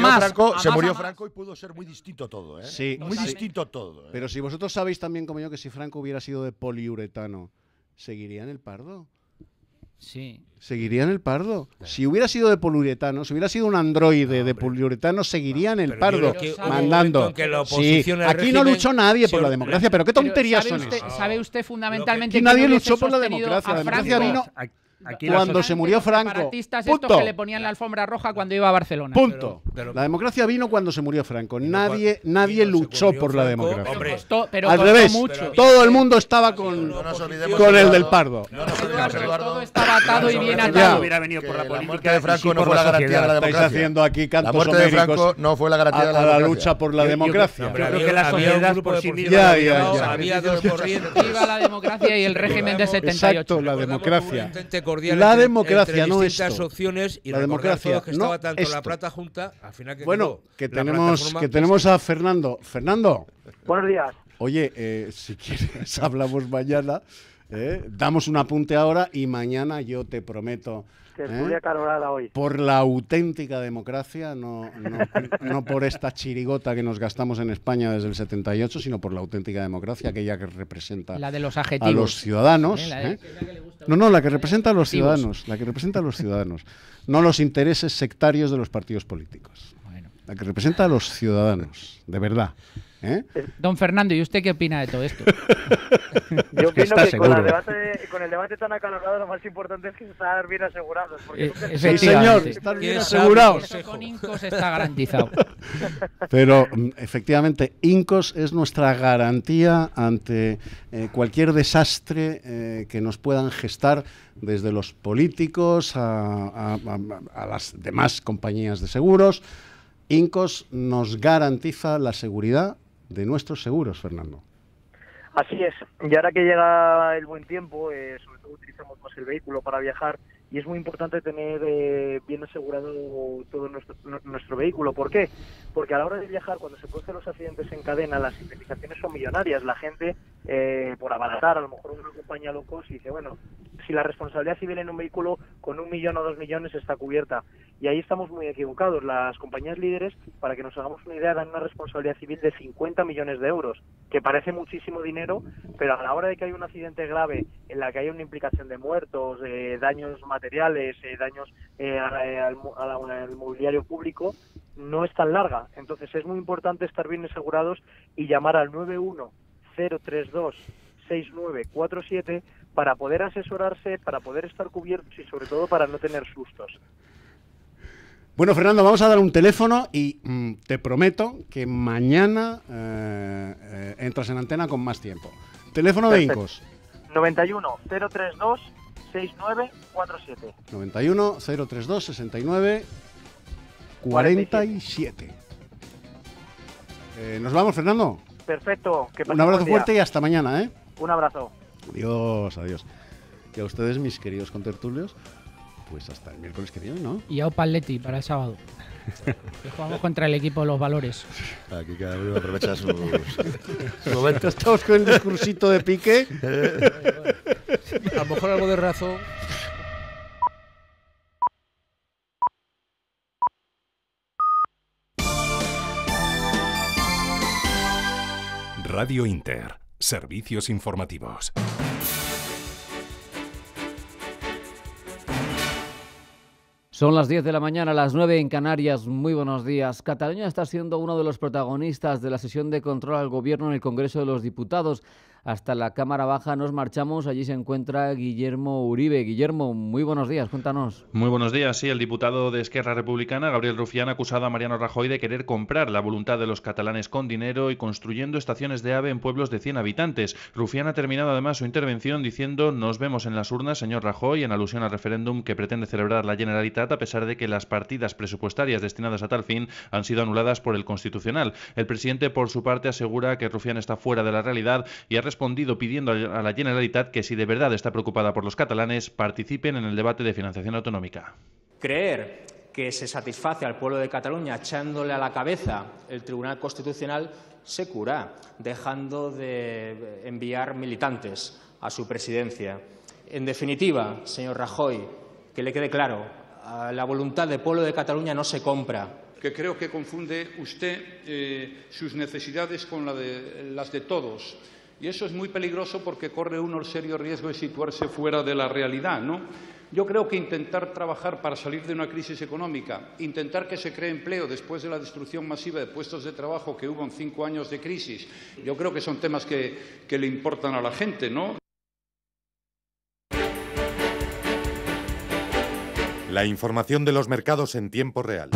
Se murió Franco y pudo ser muy distinto todo, ¿eh? Sí, muy distinto todo. Pero si vosotros sabéis también como yo que si Franco hubiera sido de poliuretano, ¿seguiría en el Pardo? Sí. ¿Seguiría en el Pardo? Si hubiera sido de poliuretano, si hubiera sido un androide de poliuretano, seguiría en el Pardo, mandando. Sí, aquí no luchó nadie por la democracia, pero qué tonterías son esas. ¿Sabe usted fundamentalmente que nadie luchó por la democracia? La democracia vino cuando se murió Franco. Punto. Que le ponían la alfombra roja cuando iba a Barcelona. Punto. La democracia vino cuando se murió Franco. Nadie luchó por la democracia. Al revés, todo el mundo estaba con el del Pardo. Todo estaba atado y bien atado. La muerte de Franco no fue la garantía de la democracia. Estáis haciendo aquí cantos homéricos. La muerte de Franco no fue la garantía de la democracia. A la lucha por la democracia. Yo creo que la sociedad por sí misma había dos corrientes. Viva la democracia y el régimen de 78. Exacto, la democracia. La democracia no es opciones y la democracia que estaba tanto la plata junta al final que tenemos a Fernando. Fernando. Buenos días. Oye, si quieres hablamos mañana. Damos un apunte ahora y mañana yo te prometo. Tertulia carolada hoy. Por la auténtica democracia, no por esta chirigota que nos gastamos en España desde el 78, sino por la auténtica democracia, aquella que representa la de los adjetivos. A los ciudadanos. La que representa a los ciudadanos. La que representa a los ciudadanos. No los intereses sectarios de los partidos políticos. La que representa a los ciudadanos, de verdad. Don Fernando, ¿y usted qué opina de todo esto? Yo opino que con el debate tan acalorado lo más importante es que estar bien asegurados. Sí, señor, estar bien asegurados. Con Incos está garantizado. Pero efectivamente, Incos es nuestra garantía ante cualquier desastre que nos puedan gestar desde los políticos a las demás compañías de seguros. Incos nos garantiza la seguridad de nuestros seguros, Fernando. Así es. Y ahora que llega el buen tiempo, sobre todo utilizamos más el vehículo para viajar y es muy importante tener bien asegurado todo nuestro vehículo. ¿Por qué? Porque a la hora de viajar, cuando se producen los accidentes en cadena, las indemnizaciones son millonarias. La gente, por abaratar, a lo mejor una compañía low cost, dice, bueno, si la responsabilidad civil en un vehículo con 1 millón o 2 millones está cubierta. Y ahí estamos muy equivocados. Las compañías líderes, para que nos hagamos una idea, dan una responsabilidad civil de 50 millones de euros, que parece muchísimo dinero, pero a la hora de que hay un accidente grave en la que hay una implicación de muertos, daños materiales, daños al mobiliario público, no es tan larga. Entonces es muy importante estar bien asegurados y llamar al 910326947 para poder asesorarse, para poder estar cubiertos y sobre todo para no tener sustos. Bueno, Fernando, vamos a dar un teléfono y te prometo que mañana entras en antena con más tiempo. Teléfono de Incos. 91 032 6947. 91 032 69 47. ¿Nos vamos, Fernando? Perfecto. Un abrazo fuerte y hasta mañana, ¿eh? Un abrazo. Adiós, adiós. Y a ustedes, mis queridos contertulios, Pues hasta el miércoles que viene, ¿no? Y Aupa Atleti para el sábado. Que jugamos contra el equipo de los valores. Aquí cada uno aprovecha su momento. Estamos con el discursito de Piqué. A lo mejor algo de razón. Radio Inter. Servicios informativos. Son las 10 de la mañana, las 9 en Canarias. Muy buenos días. Cataluña está siendo uno de los protagonistas de la sesión de control al Gobierno en el Congreso de los Diputados. Hasta la Cámara Baja nos marchamos. Allí se encuentra Guillermo Uribe. Guillermo, muy buenos días. Cuéntanos. Muy buenos días. Sí, el diputado de Esquerra Republicana, Gabriel Rufián, ha acusado a Mariano Rajoy de querer comprar la voluntad de los catalanes con dinero y construyendo estaciones de AVE en pueblos de 100 habitantes. Rufián ha terminado además su intervención diciendo: nos vemos en las urnas, señor Rajoy, en alusión al referéndum que pretende celebrar la Generalitat, a pesar de que las partidas presupuestarias destinadas a tal fin han sido anuladas por el Constitucional. El presidente, por su parte, asegura que Rufián está fuera de la realidad y ha respondido pidiendo a la Generalitat que, si de verdad está preocupada por los catalanes, participen en el debate de financiación autonómica. Creer que se satisface al pueblo de Cataluña echándole a la cabeza el Tribunal Constitucional se cura, dejando de enviar militantes a su presidencia. En definitiva, señor Rajoy, que le quede claro, la voluntad del pueblo de Cataluña no se compra. Que creo que confunde usted sus necesidades con las de todos. Y eso es muy peligroso porque corre uno el serio riesgo de situarse fuera de la realidad, ¿no? Yo creo que intentar trabajar para salir de una crisis económica, intentar que se cree empleo después de la destrucción masiva de puestos de trabajo que hubo en 5 años de crisis, yo creo que son temas que le importan a la gente, ¿no? La información de los mercados en tiempo real.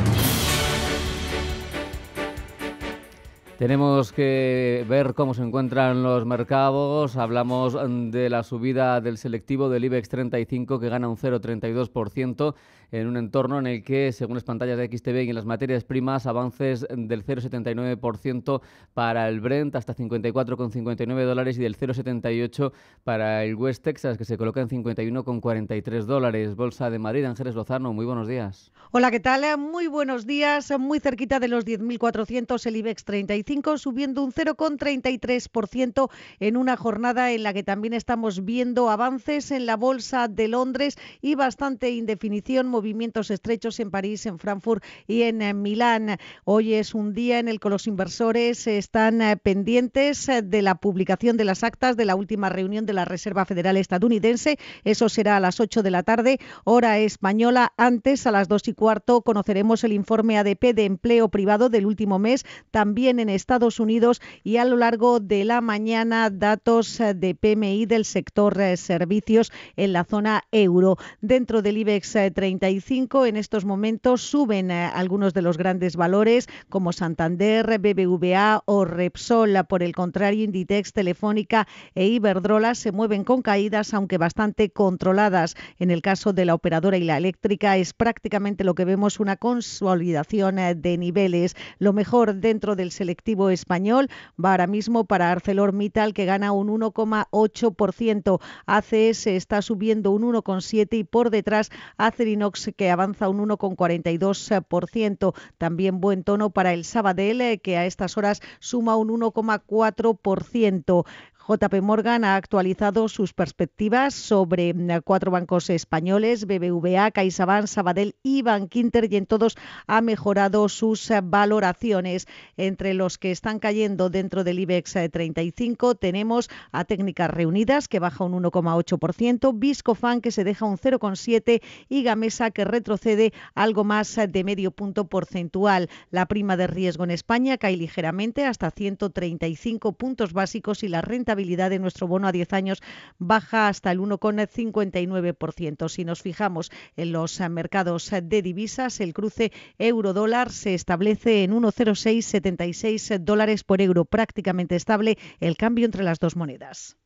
Tenemos que ver cómo se encuentran los mercados. Hablamos de la subida del selectivo del IBEX 35, que gana un 0,32% en un entorno en el que, según las pantallas de XTB y en las materias primas, avances del 0,79% para el Brent hasta $54,59 y del 0,78% para el West Texas, que se coloca en $51,43. Bolsa de Madrid, Ángeles Lozano, muy buenos días. Hola, ¿qué tal? Muy buenos días. Muy cerquita de los 10.400 el IBEX 35, subiendo un 0,33% en una jornada en la que también estamos viendo avances en la Bolsa de Londres y bastante indefinición, movimientos estrechos en París, en Frankfurt y en Milán. Hoy es un día en el que los inversores están pendientes de la publicación de las actas de la última reunión de la Reserva Federal estadounidense. Eso será a las 8 de la tarde, hora española. Antes, a las 2:15, conoceremos el informe ADP de empleo privado del último mes, también en Estados Unidos, y a lo largo de la mañana datos de PMI del sector servicios en la zona euro. Dentro del IBEX 35, en estos momentos suben algunos de los grandes valores como Santander, BBVA o Repsol. Por el contrario, Inditex, Telefónica e Iberdrola se mueven con caídas, aunque bastante controladas. En el caso de la operadora y la eléctrica es prácticamente lo que vemos, una consolidación de niveles. Lo mejor dentro del selectivo español va ahora mismo para ArcelorMittal, que gana un 1,8%. ACS está subiendo un 1,7% y por detrás Acerinox, que avanza un 1,42%. También buen tono para el Sabadell, que a estas horas suma un 1,4%. JP Morgan ha actualizado sus perspectivas sobre 4 bancos españoles, BBVA, CaixaBank, Sabadell y Bankinter, y en todos ha mejorado sus valoraciones. Entre los que están cayendo dentro del IBEX 35 tenemos a Técnicas Reunidas, que baja un 1,8%, Viscofan, que se deja un 0,7%, y Gamesa, que retrocede algo más de medio punto porcentual. La prima de riesgo en España cae ligeramente hasta 135 puntos básicos y la rentabilidad de nuestro bono a 10 años baja hasta el 1,59%. Si nos fijamos en los mercados de divisas, el cruce euro-dólar se establece en 1,0676 dólares por euro, prácticamente estable el cambio entre las dos monedas.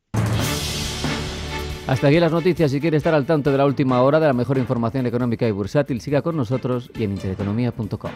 Hasta aquí las noticias. Si quiere estar al tanto de la última hora, de la mejor información económica y bursátil, siga con nosotros y en intereconomía.com.